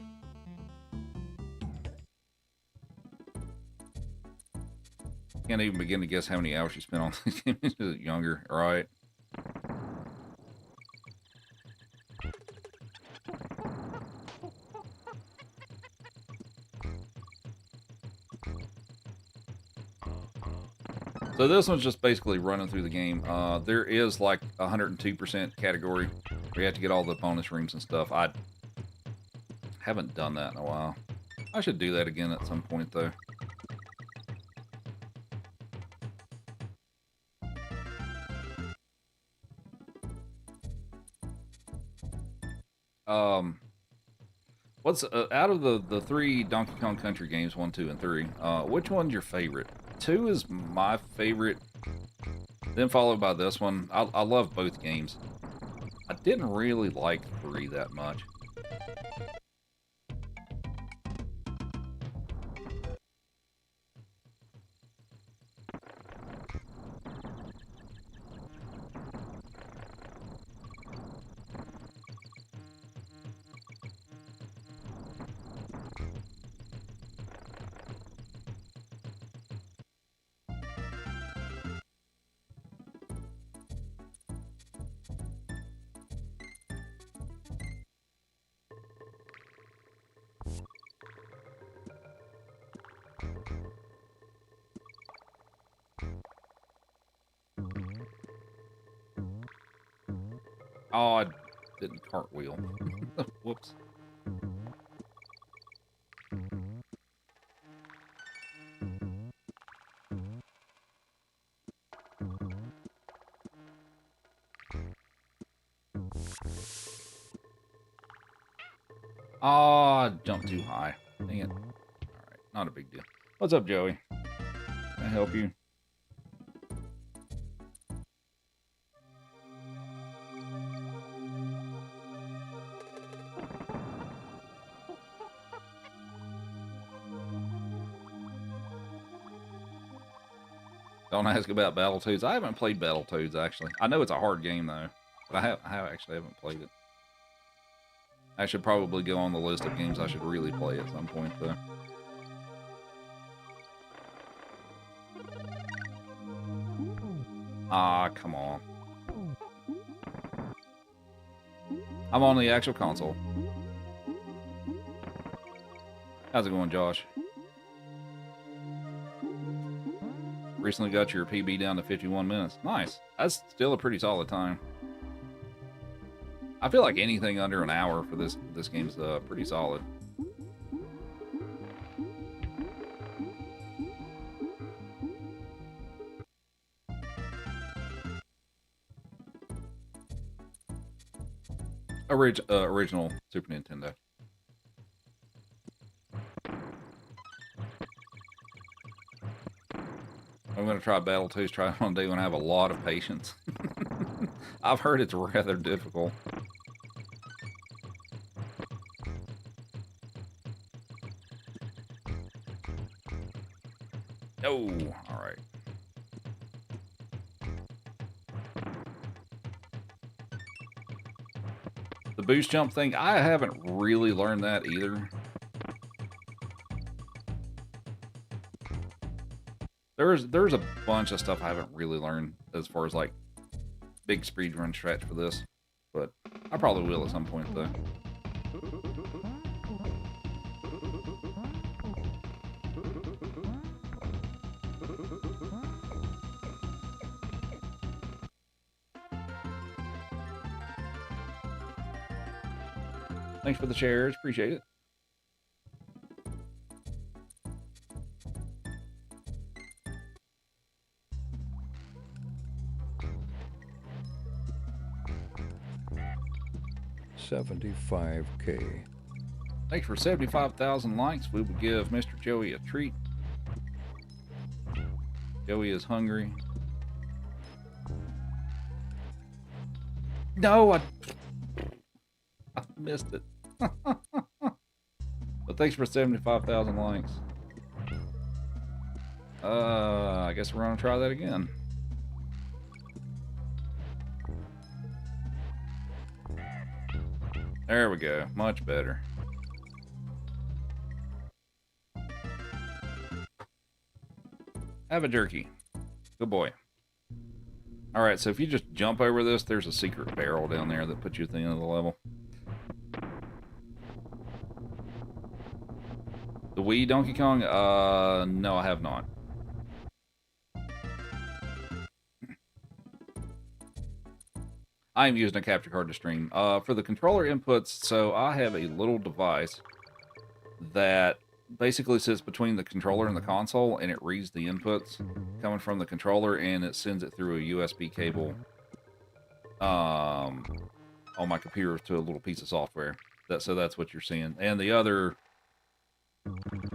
Can't even begin to guess how many hours you spent on this game as younger, right? So this one's just basically running through the game. There is like 102% category where you have to get all the bonus rooms and stuff. I haven't done that in a while. I should do that again at some point though. What's out of the three Donkey Kong Country games, 1, 2, and 3? Which one's your favorite? 2 is my favorite, then followed by this one. I love both games. I didn't really like 3 that much. Oh, I didn't cartwheel. Whoops. Oh, I jumped too high. Dang it. Alright, not a big deal. What's up, Joey? Can I help you? Don't ask about Battletoads. I haven't played Battletoads, actually. I know it's a hard game, though. But I actually haven't played it. I should probably go on the list of games I should really play at some point, though. Ah, come on. I'm on the actual console. How's it going, Josh? Recently got your PB down to 51 minutes. Nice. That's still a pretty solid time. I feel like anything under an hour for this game's pretty solid. Original Super Nintendo. I'm going to try Battletoads, try it one day when I have a lot of patience. I've heard it's rather difficult. Oh, all right. The boost jump thing, I haven't really learned that either. There's a bunch of stuff I haven't really learned as far as like big speedrun stretch for this, but I probably will at some point though. Thanks for the shares. Appreciate it. $75K. Thanks for 75,000 likes. We would give Mr. Joey a treat. Joey is hungry. No, I missed it. But thanks for 75,000 likes. I guess we're gonna try that again. There we go. Much better. Have a jerky. Good boy. Alright, so if you just jump over this, there's a secret barrel down there that puts you at the end of the level. The Wii Donkey Kong? No, I have not. I am using a capture card to stream. For the controller inputs, so I have a little device that basically sits between the controller and the console, and it reads the inputs coming from the controller, and it sends it through a USB cable on my computer to a little piece of software. So that's what you're seeing. And the other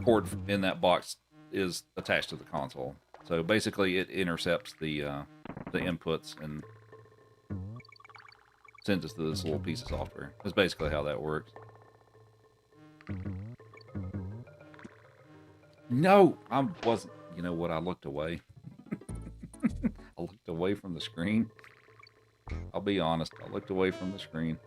cord in that box is attached to the console. So basically, it intercepts the inputs and sends us to this little piece of software. That's basically how that works. No, I wasn't. You know what? I looked away. I looked away from the screen. I'll be honest. I looked away from the screen.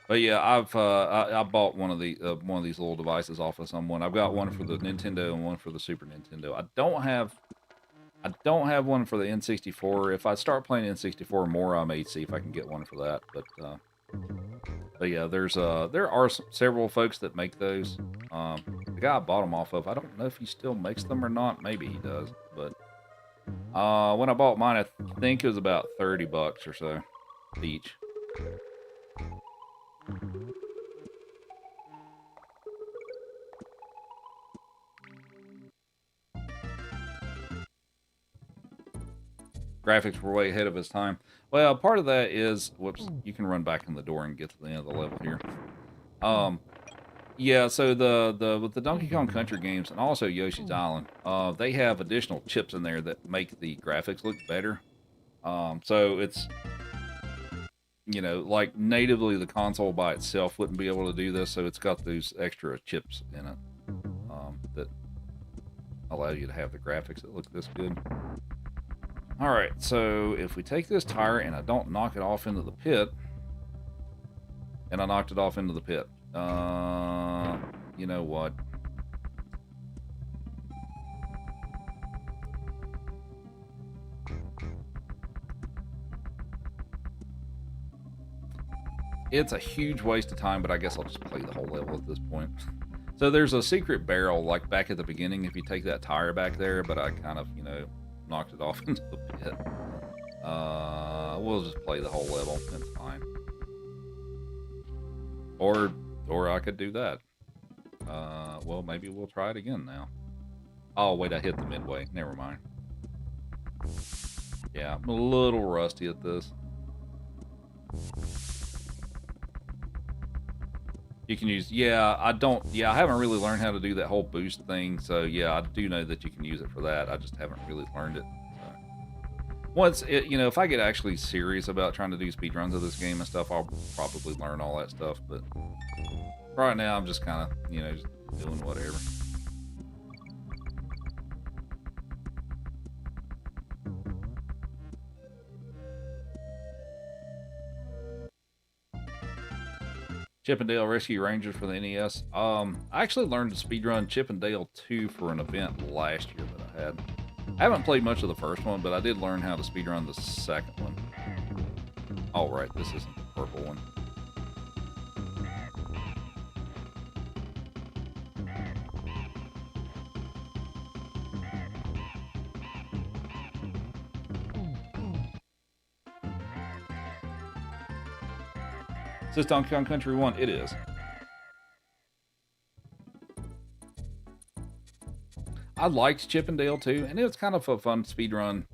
But yeah, I bought one of these little devices off of someone. I've got one for the Nintendo and one for the Super Nintendo. I don't have one for the N64. If I start playing N64 more, I may see if I can get one for that. But yeah, there are several folks that make those. The guy I bought them off of, I don't know if he still makes them or not. Maybe he does. But when I bought mine, I think it was about $30 or so each. Graphics were way ahead of his time. Well, part of that is, whoops, you can run back in the door and get to the end of the level here. Yeah, so with the Donkey Kong Country games and also Yoshi's Island, they have additional chips in there that make the graphics look better. So it's, you know, like natively the console by itself wouldn't be able to do this, so it's got those extra chips in it that allow you to have the graphics that look this good. Alright, so if we take this tire and I don't knock it off into the pit, and I knocked it off into the pit, you know what? It's a huge waste of time, but I guess I'll just play the whole level at this point. So there's a secret barrel, like back at the beginning, if you take that tire back there, but I kind of, you know, knocked it off into the pit. We'll just play the whole level. It's fine. Or I could do that. Well, maybe we'll try it again now. Oh, wait, I hit the midway. Never mind. Yeah, I'm a little rusty at this. You can use, I haven't really learned how to do that whole boost thing, so yeah, I do know that you can use it for that. I just haven't really learned it. So. Once, if I get actually serious about trying to do speedruns of this game and stuff, I'll probably learn all that stuff, but right now I'm just kind of, just doing whatever. Chip 'n Dale Rescue Rangers for the NES. I actually learned to speedrun Chip 'n Dale 2 for an event last year that I had. I haven't played much of the first one, but I did learn how to speedrun the second one. Oh, right, this isn't the purple one. Is this Donkey Kong Country 1? It is. I liked Chip and Dale too, and it was kind of a fun speed run.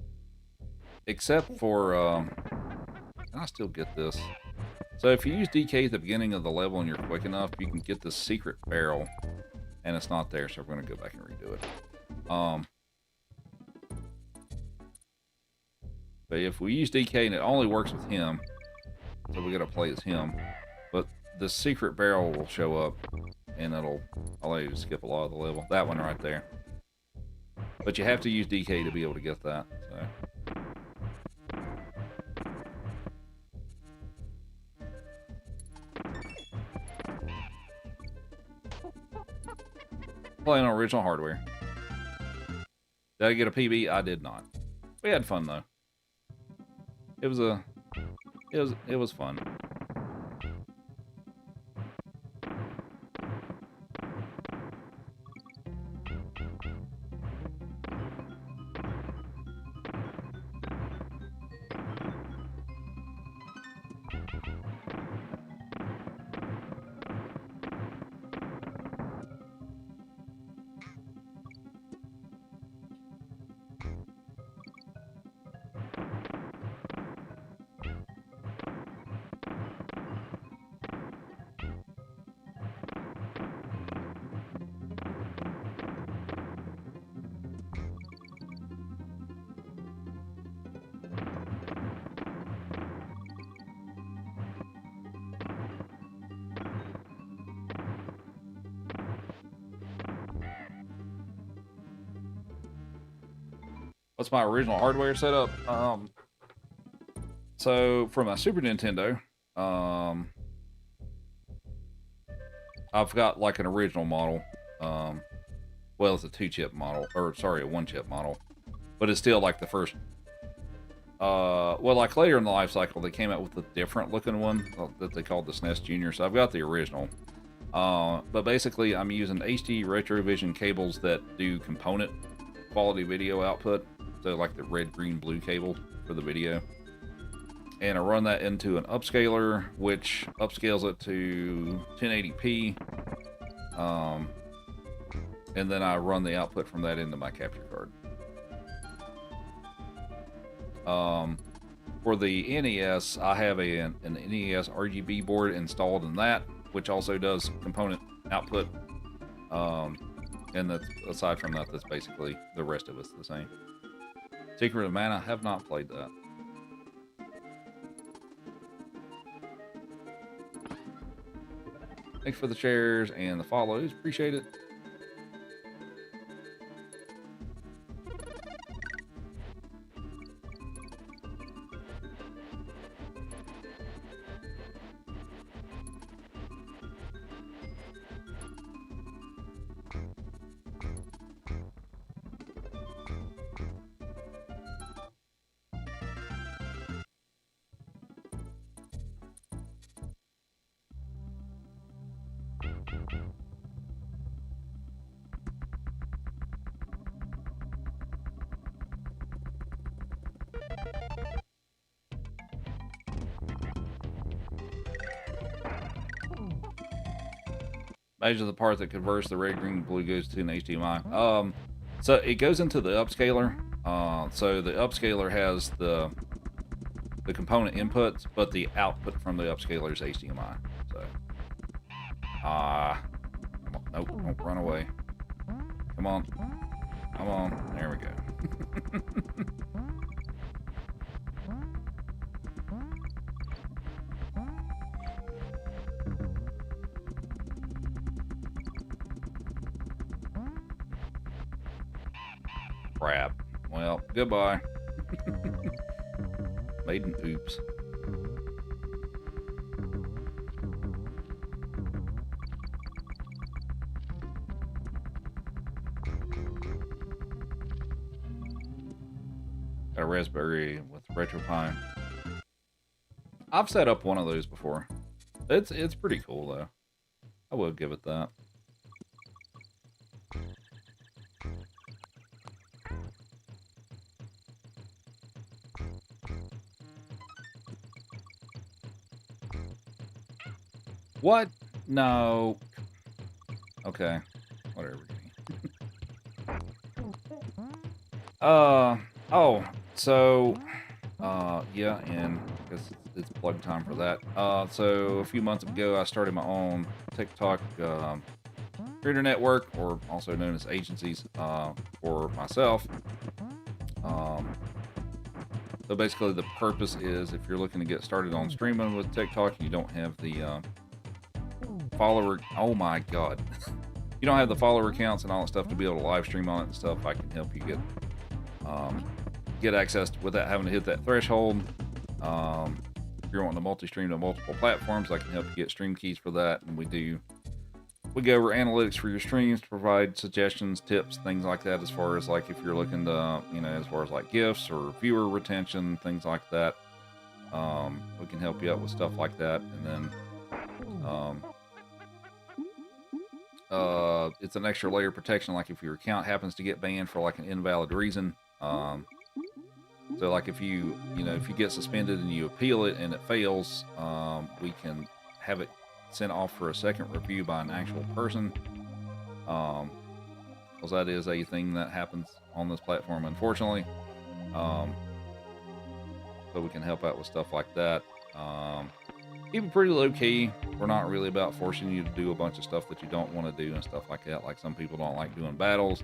Except for, I still get this. So if you use DK at the beginning of the level and you're quick enough, you can get this secret barrel, and it's not there, so we're going to go back and redo it. But if we use DK, and it only works with him, so we got to play as him. But the secret barrel will show up, and it'll allow you to skip a lot of the level. That one right there. But you have to use DK to be able to get that. So. Playing on original hardware. Did I get a PB? I did not. We had fun though. It was fun. What's my original hardware setup? So for my Super Nintendo, I've got like an original model. Well, it's a 2-chip model, or sorry, a 1-chip model, but it's still like the first. Well, like later in the life cycle, they came out with a different looking one that they called the SNES Junior. So I've got the original. But basically, I'm using HD Retrovision cables that do component quality video output. So like the red, green, blue cable for the video. And I run that into an upscaler, which upscales it to 1080p. And then I run the output from that into my capture card. For the NES, I have an NES RGB board installed in that, which also does component output. And that's, aside from that, that's basically the rest of it's the same. Secret of Mana, have not played that. Thanks for the shares and the follows. Appreciate it. Measure the part that converts the red, green, blue goes to an HDMI. So it goes into the upscaler. So the upscaler has the component inputs, but the output from the upscaler is HDMI. So, nope, don't run away. Come on, come on. There we go. Crap. Well, goodbye. Made an oops. Got a Raspberry with RetroPie. I've set up one of those before. It's pretty cool though. I will give it that. What? No. Okay. Whatever. Oh, so, yeah, and I guess it's plug time for that. So a few months ago, I started my own TikTok creator network, or also known as agencies, for myself. So basically, the purpose is if you're looking to get started on streaming with TikTok, you don't have the follower. Oh my God. You don't have the follower counts and all that stuff to be able to live stream on it and stuff. I can help you get access without having to hit that threshold. If you're wanting to multi-stream to multiple platforms, I can help you get stream keys for that. And we go over analytics for your streams to provide suggestions, tips, things like that, as far as like if you're looking to, as far as like gifts or viewer retention, things like that. We can help you out with stuff like that. And then it's an extra layer of protection, like if your account happens to get banned for like an invalid reason. So like if you get suspended and you appeal it and it fails, we can have it sent off for a second review by an actual person, because that is a thing that happens on this platform, unfortunately. So we can help out with stuff like that. Keep it pretty low key. We're not really about forcing you to do a bunch of stuff that you don't want to do and stuff like that. Like some people don't like doing battles.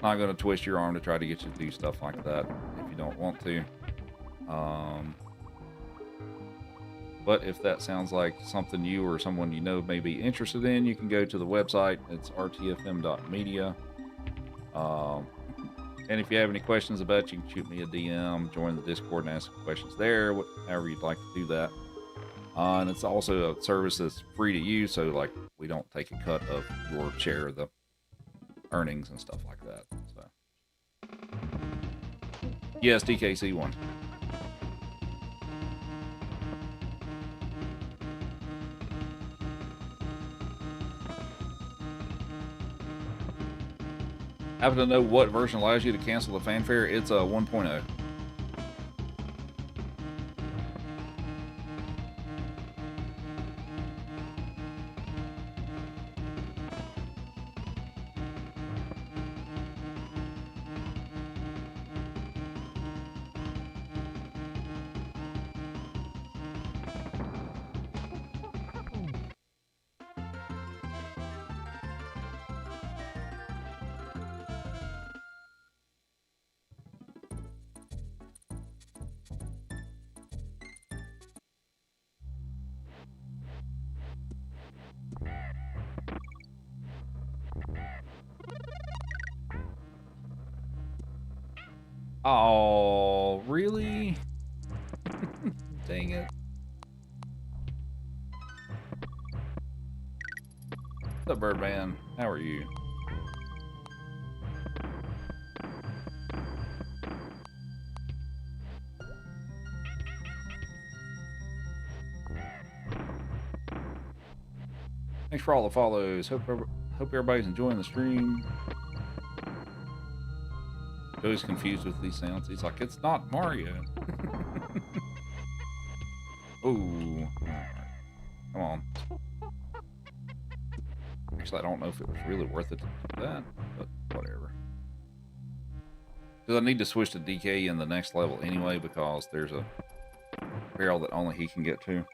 Not going to twist your arm to try to get you to do stuff like that if you don't want to. But if that sounds like something you or someone you know may be interested in, you can go to the website. It's rtfm.media. And if you have any questions about it, you can shoot me a DM, join the Discord, and ask questions there, however you'd like to do that. And it's also a service that's free to use, so like we don't take a cut of your share of the earnings and stuff like that. So yes, DKC one. Happen to know what version allows you to cancel the fanfare? It's a 1.0. Oh, really? Dang it. What's up, Birdman? How are you? Thanks for all the follows. Hope everybody's enjoying the stream. Joey's confused with these sounds. He's like, it's not Mario. Ooh. Come on. Actually, I don't know if it was really worth it to do that, but whatever. Because I need to switch to DK in the next level anyway, because there's a barrel that only he can get to.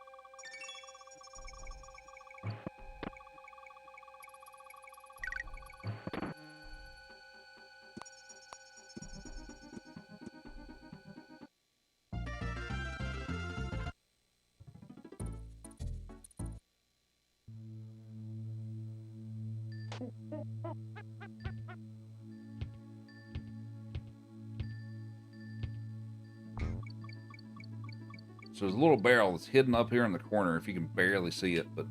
So there's a little barrel that's hidden up here in the corner, if you can barely see it, but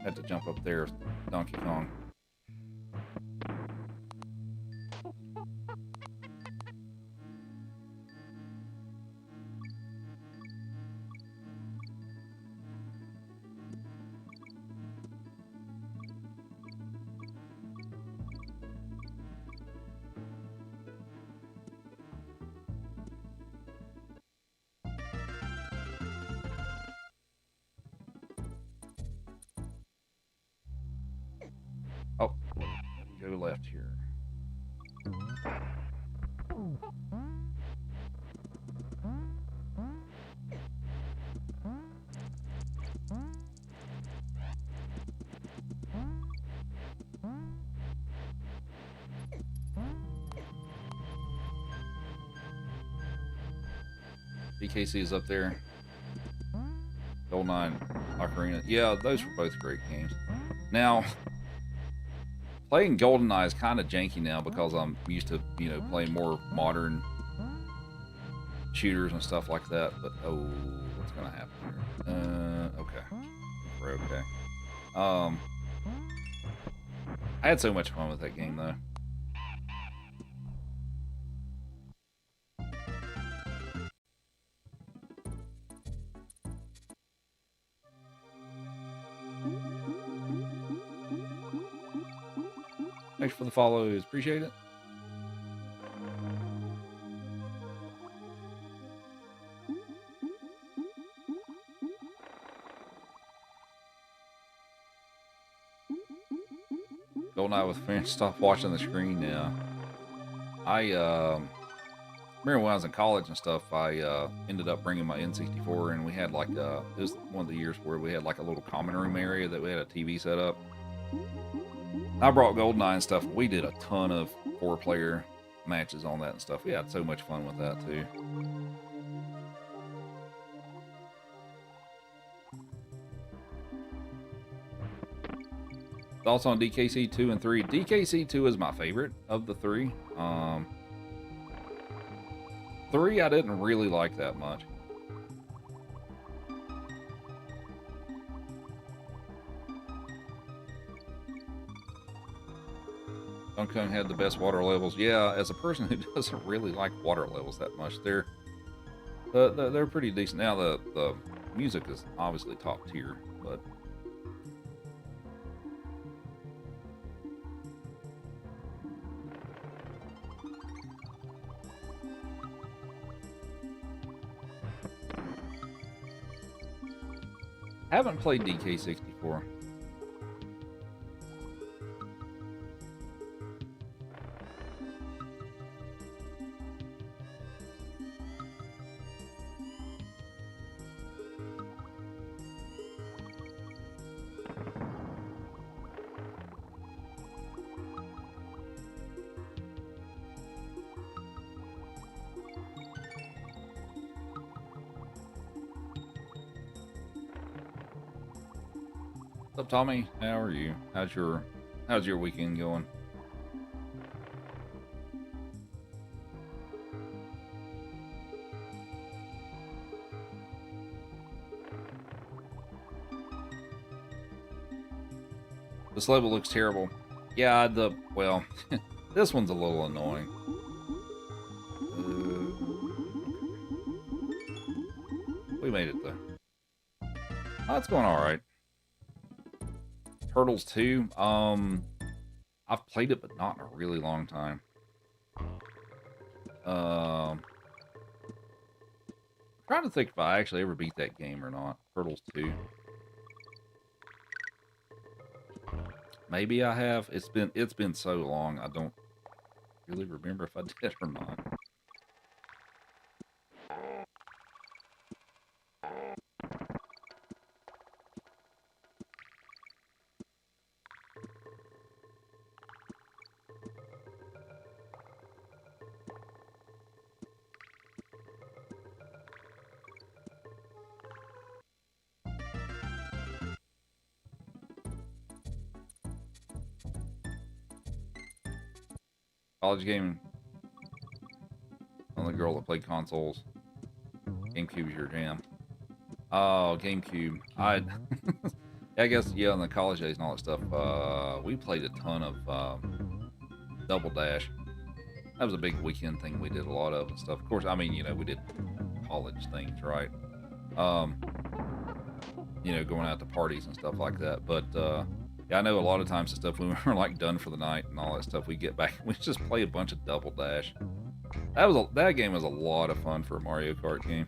I have to jump up there, Donkey Kong. go left here. DKC is up there. GoldenEye, Ocarina. Yeah, those were both great games. Now, playing GoldenEye is kind of janky now because I'm used to, you know, playing more modern shooters and stuff like that. But, oh, what's going to happen here? Okay. We're okay. I had so much fun with that game, though. Thanks for the follows. Appreciate it. GoldenEye with fans. Stop watching the screen now. I remember when I was in college and stuff, I ended up bringing my N64, and we had like it was one of the years where we had like a little common room area that we had a TV set up. I brought GoldenEye and stuff. We did a ton of 4-player matches on that and stuff. We had so much fun with that too. Thoughts on DKC 2 and 3? DKC 2 is my favorite of the 3. 3 I didn't really like that much. Donkey Kong had the best water levels. Yeah, as a person who doesn't really like water levels that much, they're pretty decent. Now the music is obviously top tier, but I haven't played DK64. What's up, Tommy? How are you? How's your weekend going? This level looks terrible. Yeah, well, this one's a little annoying. We made it though. Oh, it's going all right. Turtles 2. I've played it, but not in a really long time. Trying to think if I actually ever beat that game or not. Turtles 2. Maybe I have. It's been so long. I don't really remember if I did or not. College gaming. Only girl that played consoles. GameCube is your jam. Oh, GameCube. I guess, yeah, in the college days and all that stuff, we played a ton of Double Dash. That was a big weekend thing we did a lot of and stuff. Of course, I mean, you know, we did college things, right? You know, going out to parties and stuff like that. But, yeah, I know a lot of times the stuff when we were like done for the night and all that stuff, we get back, we just play a bunch of Double Dash. That game was a lot of fun for a Mario Kart game.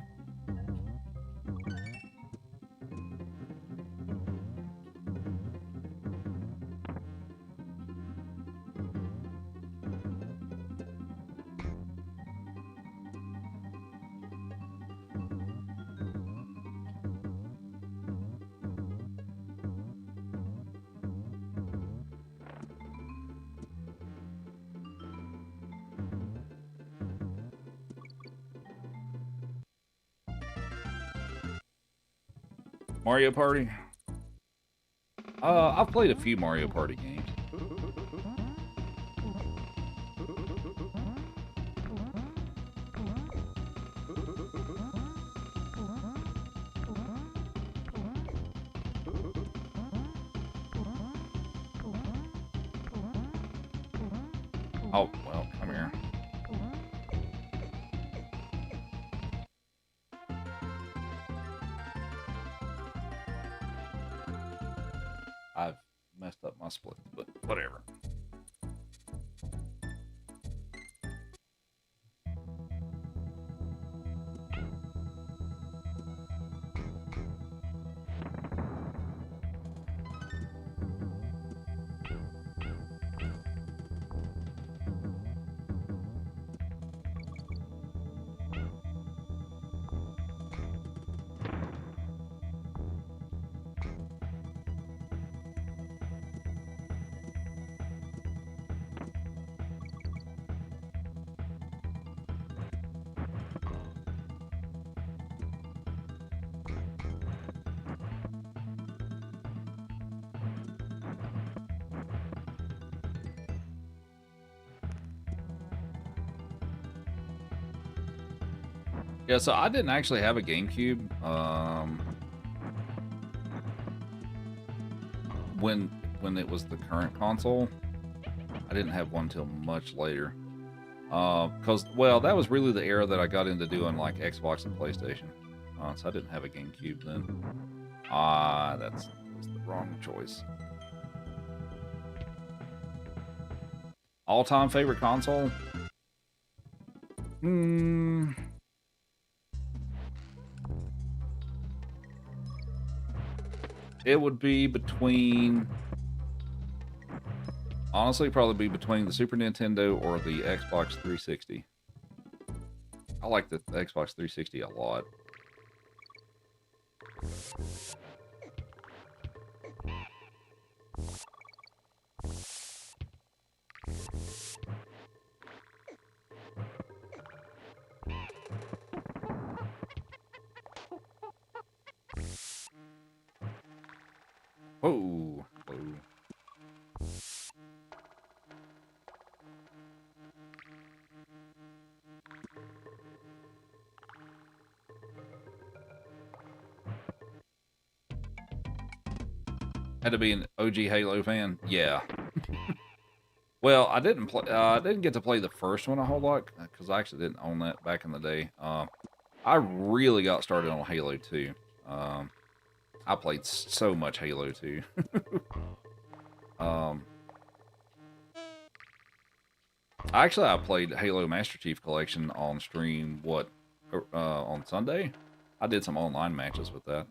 Mario Party. I've played a few Mario Party games. Oh, well, come here. I've messed up my split, but whatever. Yeah, so I didn't actually have a GameCube. When it was the current console, I didn't have one till much later. Because, well, that was really the era that I got into doing like Xbox and PlayStation. So I didn't have a GameCube then. That was the wrong choice. All-time favorite console? It would be between... Honestly, probably be between the Super Nintendo or the Xbox 360. I like the Xbox 360 a lot. Whoa. Whoa. Had to be an OG Halo fan? Yeah. Well, I didn't play. I didn't get to play the first one a whole lot because I actually didn't own that back in the day. I really got started on Halo 2. I played so much Halo 2. Actually, I played Halo Master Chief Collection on stream. On Sunday? I did some online matches with that.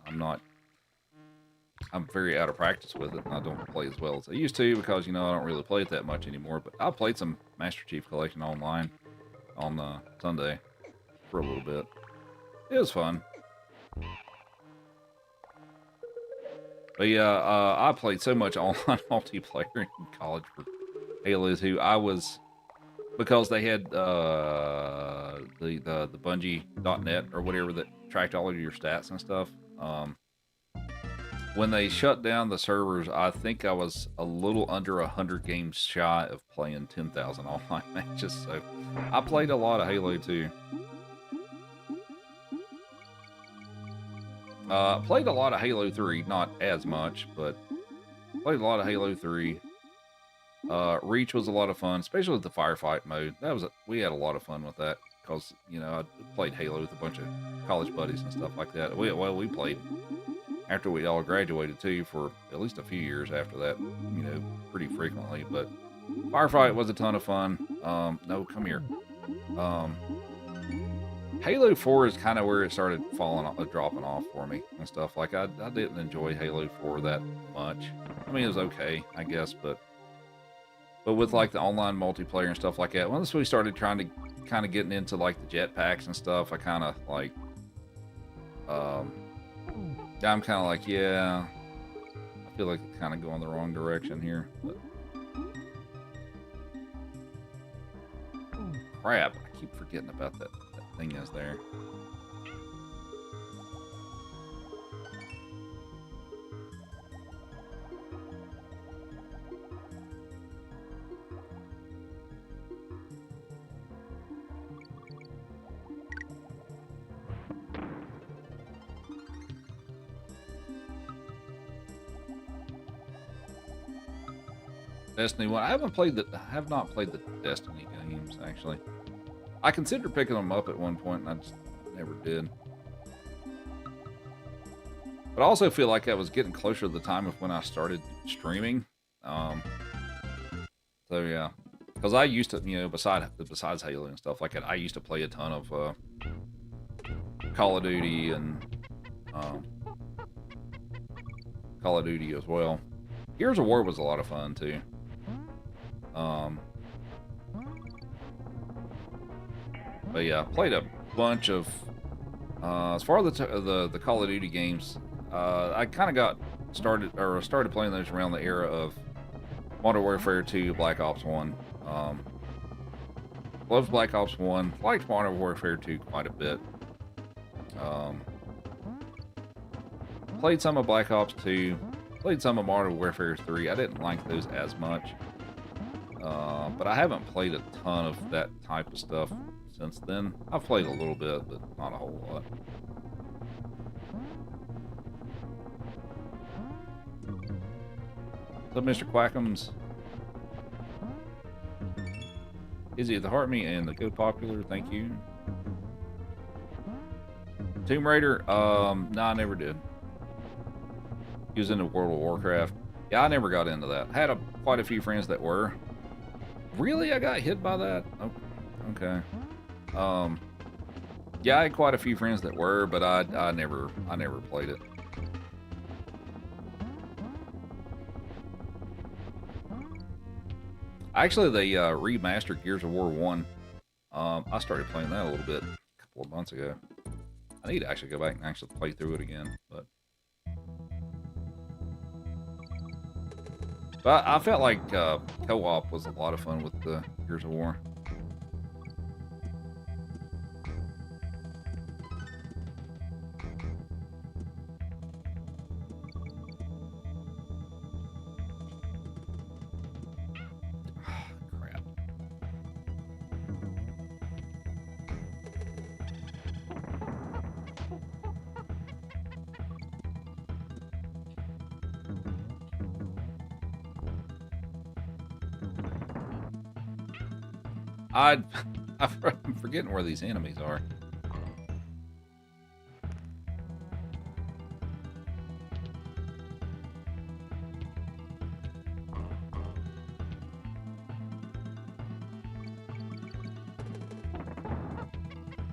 I'm very out of practice with it, and I don't play as well as I used to because, you know, I don't really play it that much anymore. But I played some Master Chief Collection online on Sunday for a little bit. It was fun. But yeah, I played so much online multiplayer in college for Halo 2. Because they had the Bungie.net or whatever that tracked all of your stats and stuff. When they shut down the servers, I think I was a little under 100 games shy of playing 10,000 online matches. So I played a lot of Halo 2. Played a lot of Halo 3, not as much, but played a lot of Halo 3. Reach was a lot of fun, especially with the firefight mode. We had a lot of fun with that because, you know, I played Halo with a bunch of college buddies and stuff like that. We played after we all graduated too for at least a few years after that, you know, pretty frequently. But firefight was a ton of fun. No, come here. Halo 4 is kind of where it started dropping off for me and stuff. Like I didn't enjoy Halo 4 that much. I mean, it was okay, I guess, but with like the online multiplayer and stuff like that, once we started trying to kind of getting into like the jetpacks and stuff, I kind of like, I'm kind of like, yeah, I feel like it's kind of going the wrong direction here. But crap, I keep forgetting about that thing. Is there. Destiny 1. I have not played the Destiny games, actually. I considered picking them up at one point, and I just never did. But I also feel like I was getting closer to the time of when I started streaming. So yeah, because I used to, you know, besides Halo and stuff like that, I used to play a ton of Call of Duty and Call of Duty as well. Gears of War was a lot of fun too. But yeah, played a bunch of. As far as the Call of Duty games, I kind of got started playing those around the era of Modern Warfare 2, Black Ops 1. Loved Black Ops 1. Liked Modern Warfare 2 quite a bit. Played some of Black Ops 2. Played some of Modern Warfare 3. I didn't like those as much. But I haven't played a ton of that type of stuff since then. I've played a little bit, but not a whole lot. So, Mr. Quackums, Izzy of the Heart Me and the Go Popular, thank you. Tomb Raider, no, I never did. He was into World of Warcraft. Yeah, I never got into that. I had quite a few friends that were. Really? I got hit by that? Oh, okay. Yeah, I had quite a few friends that were, but I never played it. Actually, they remastered Gears of War 1. I started playing that a little bit a couple of months ago. I need to actually go back and actually play through it again, but I felt like co-op was a lot of fun with the Gears of War. Crap. I'm forgetting where these enemies are.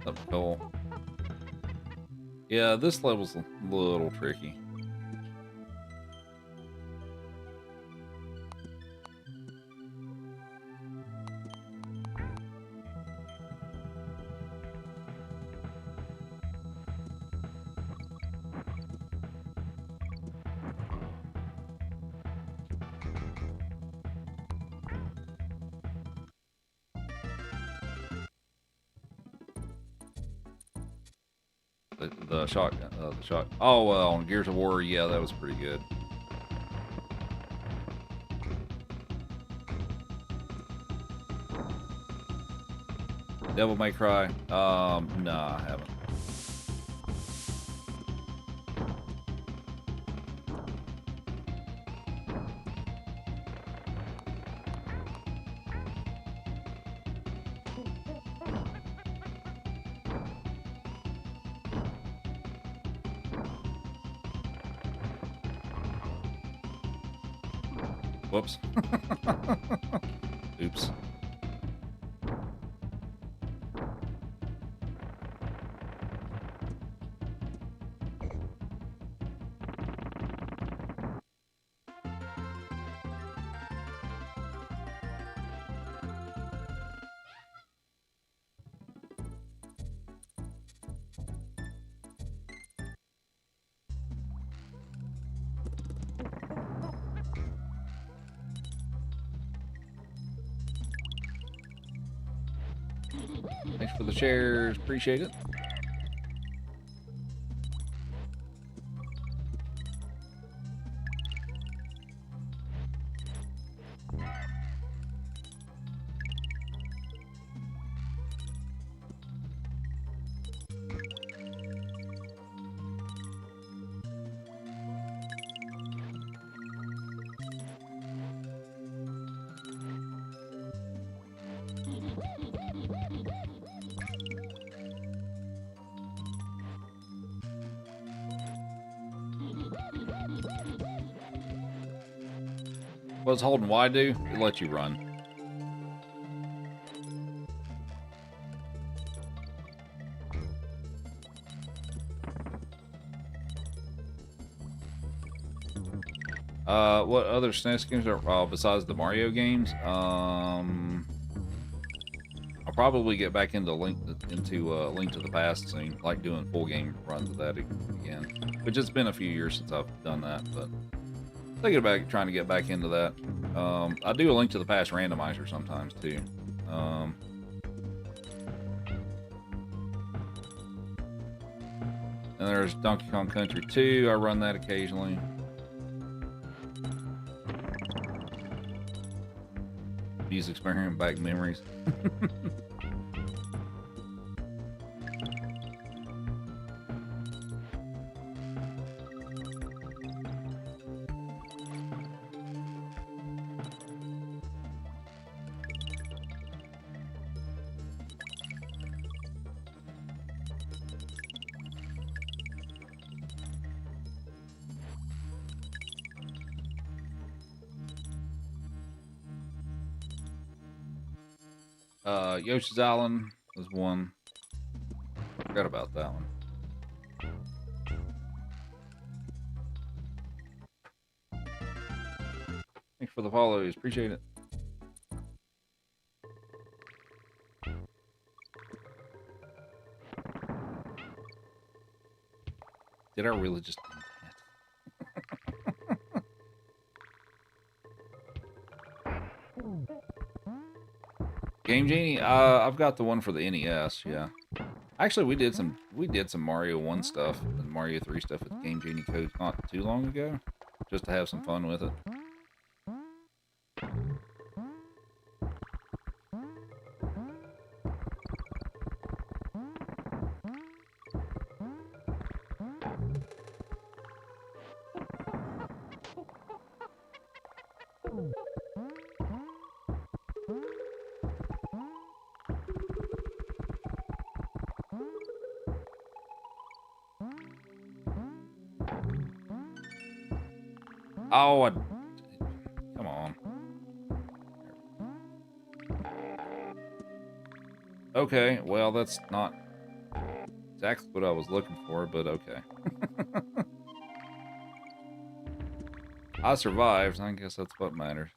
Up cool. Yeah, this level's a little tricky. The shotgun, the shot. Oh, well, on Gears of War, yeah, that was pretty good. Devil May Cry. Nah, I haven't. Whoops. Oops. Thanks for the shares. Appreciate it. What does holding Y do? It lets you run. What other SNES games are besides the Mario games? I'll probably get back into Link to the Past soon, like doing full game runs of that again. Which it's been a few years since I've done that, but thinking about trying to get back into that. I do a Link to the Past randomizer sometimes too. And there's Donkey Kong Country 2. I run that occasionally. Music experiment back memories. Yoshi's Island was one. Forgot about that one. Thanks for the follows. Appreciate it. Did I really just do that? Game Genie, I've got the one for the NES, yeah. Actually, we did some Mario 1 stuff and Mario 3 stuff with Game Genie codes not too long ago, just to have some fun with it. Oh, come on. Okay, well, that's not exactly what I was looking for, but okay. I survived. I guess that's what matters.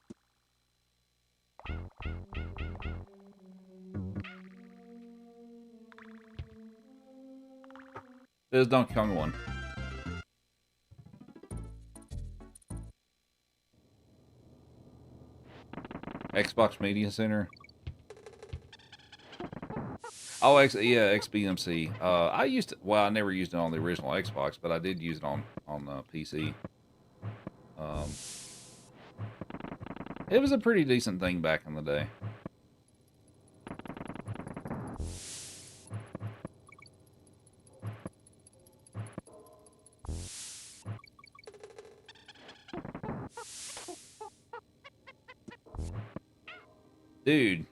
This is Donkey Kong 1. Xbox Media Center. Oh, yeah, XBMC. I used to, well, I never used it on the original Xbox, but I did use it on PC. It was a pretty decent thing back in the day. Dude.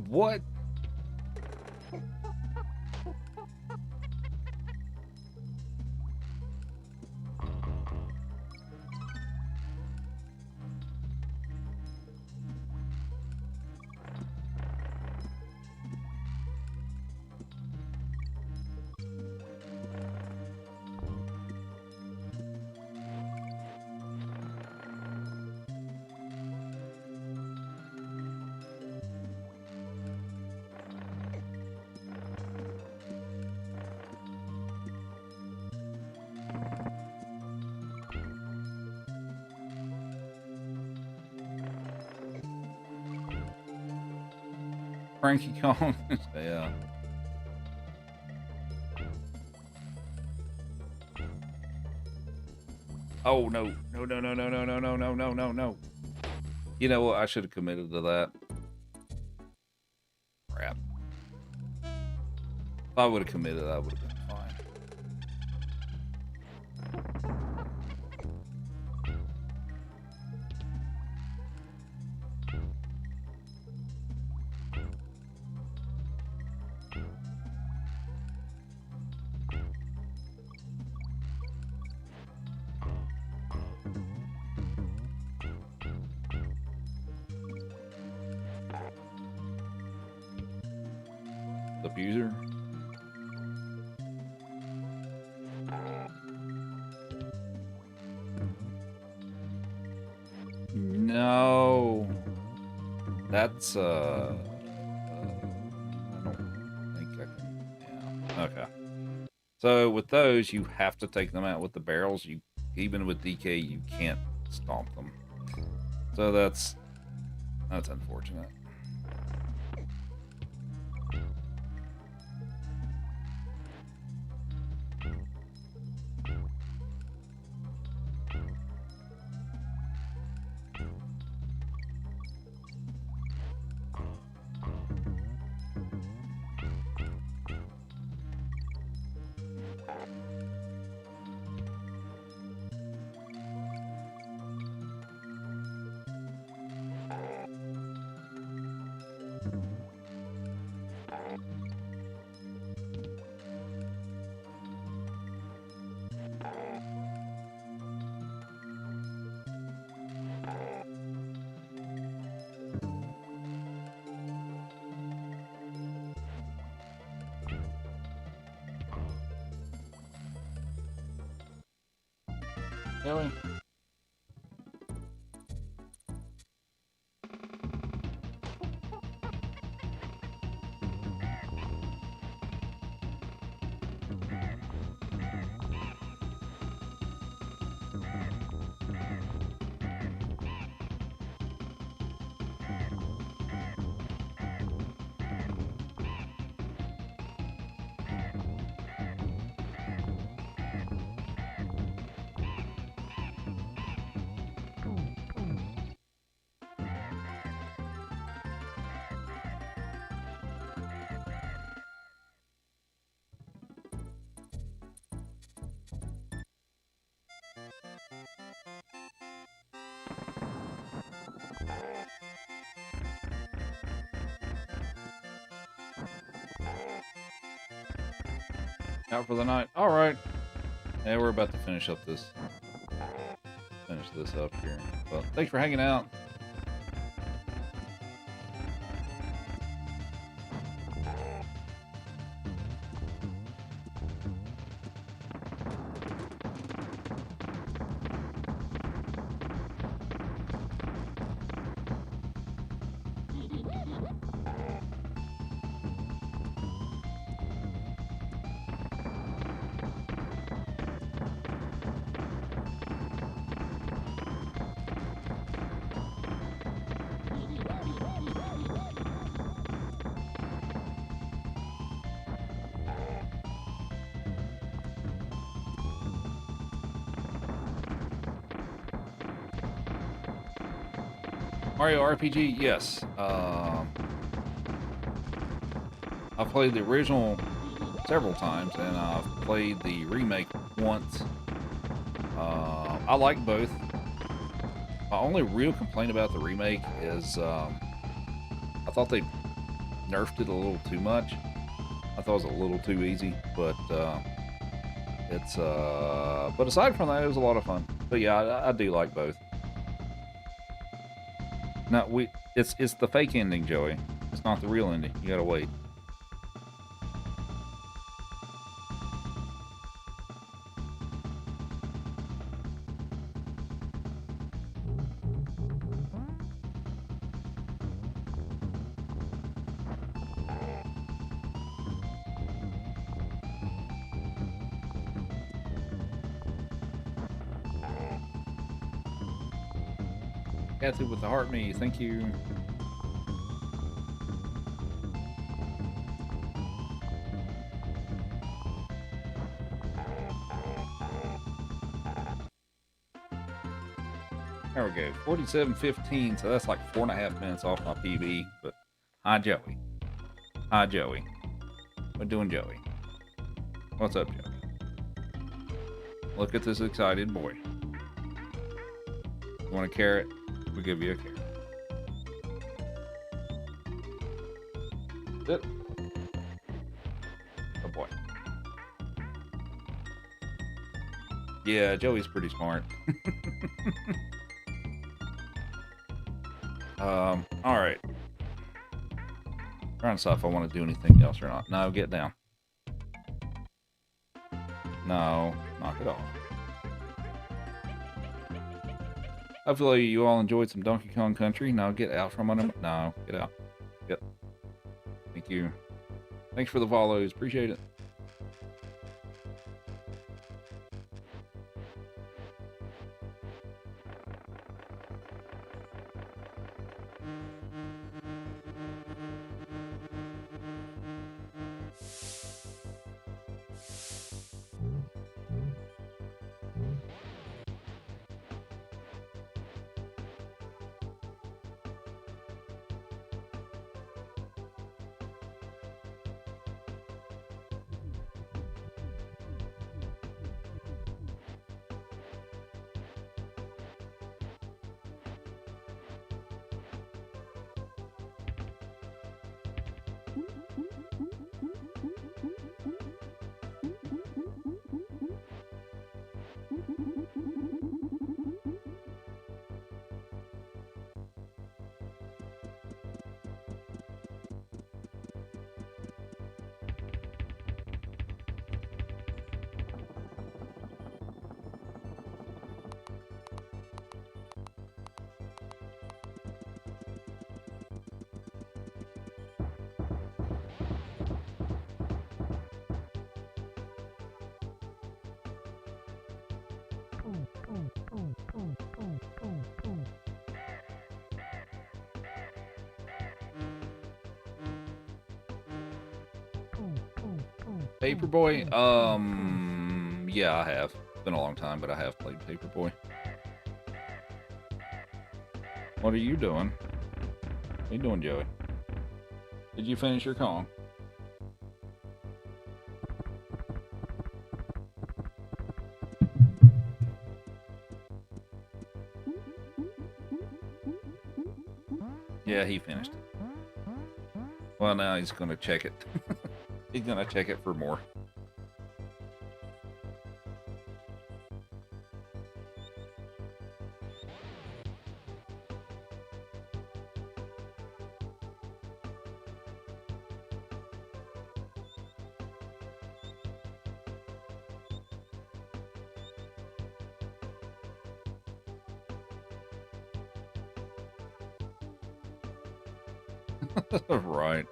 What? Frankie Kong. Yeah. Oh no. No, no, no, no, no, no, no, no, no, no, no. You know what? I should have committed to that. Crap. If I would have committed, I would have been fine. Abuser. No. That's I don't think I can. Yeah. Okay. So with those, you have to take them out with the barrels. You even with DK, you can't stomp them. So that's unfortunate. Really? Out for the night. All right. Yeah, we're about to finish up this up here. Well, thanks for hanging out. Mario RPG, yes. I've played the original several times, and I've played the remake once. I like both. My only real complaint about the remake is I thought they nerfed it a little too much. I thought it was a little too easy, but but aside from that, it was a lot of fun. But yeah, I do like both. No, it's the fake ending, Joey. It's not the real ending. You gotta wait. Kathy with the heart me, thank you. There we go, 47:15, so that's like 4.5 minutes off my PB, but hi Joey. Hi Joey. What doing, Joey? What's up, Joey? Look at this excited boy. You want a carrot? We'll give you a carrot. Sit. Oh boy. Yeah, Joey's pretty smart. Alright. Trying to decide if I want to do anything else or not. No, get down. No, knock it off. Hopefully you all enjoyed some Donkey Kong Country. Now get out from under. No, get out. Yep. Thank you. Thanks for the follows. Appreciate it. Paperboy? Yeah, I have. It's been a long time, but I have played Paperboy. What are you doing? What are you doing, Joey? Did you finish your Kong? Yeah, he finished it. Well, now he's going to check it. He's going to check it for more. Right.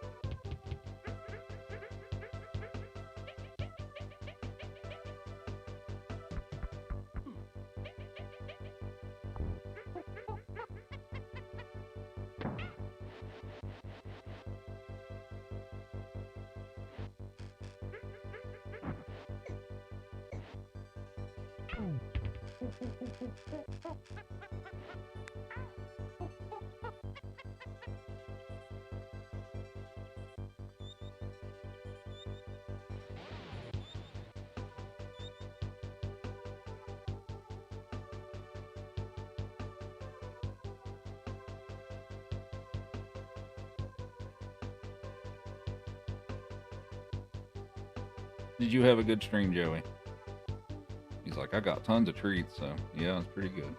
Did you have a good stream, Joey? He's like, I got tons of treats, so yeah, it's pretty good.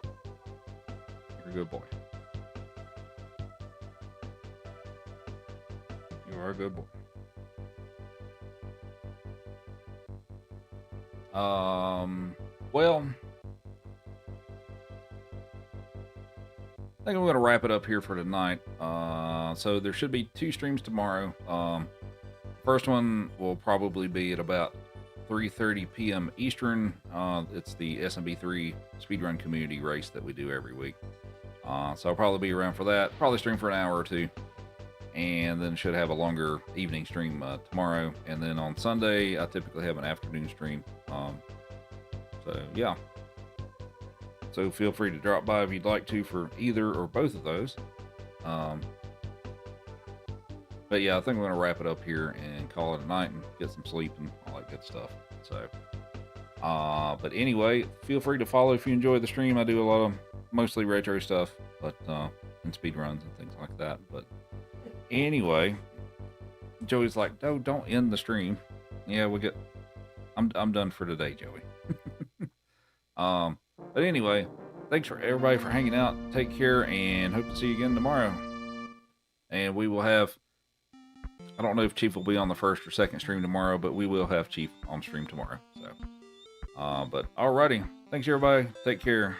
You're a good boy. You are a good boy. Well, I think I'm going to wrap it up here for tonight. So there should be 2 streams tomorrow. First one will probably be at about 3:30 p.m. Eastern. It's the SMB3 speedrun community race that we do every week. So I'll probably be around for that. Probably stream for an hour or 2. And then should have a longer evening stream tomorrow. And then on Sunday, I typically have an afternoon stream. So yeah. So feel free to drop by if you'd like to for either or both of those. But yeah, I think we're going to wrap it up here and call it a night and get some sleep and all that good stuff. So, but anyway, feel free to follow if you enjoy the stream. I do a lot of mostly retro stuff, but and speed runs and things like that. But anyway, Joey's like, no, don't end the stream. Yeah, I'm done for today, Joey. But anyway, thanks for everybody for hanging out. Take care and hope to see you again tomorrow. And we will have, I don't know if Chief will be on the first or second stream tomorrow, but we will have Chief on stream tomorrow. So, but alrighty. Thanks everybody. Take care.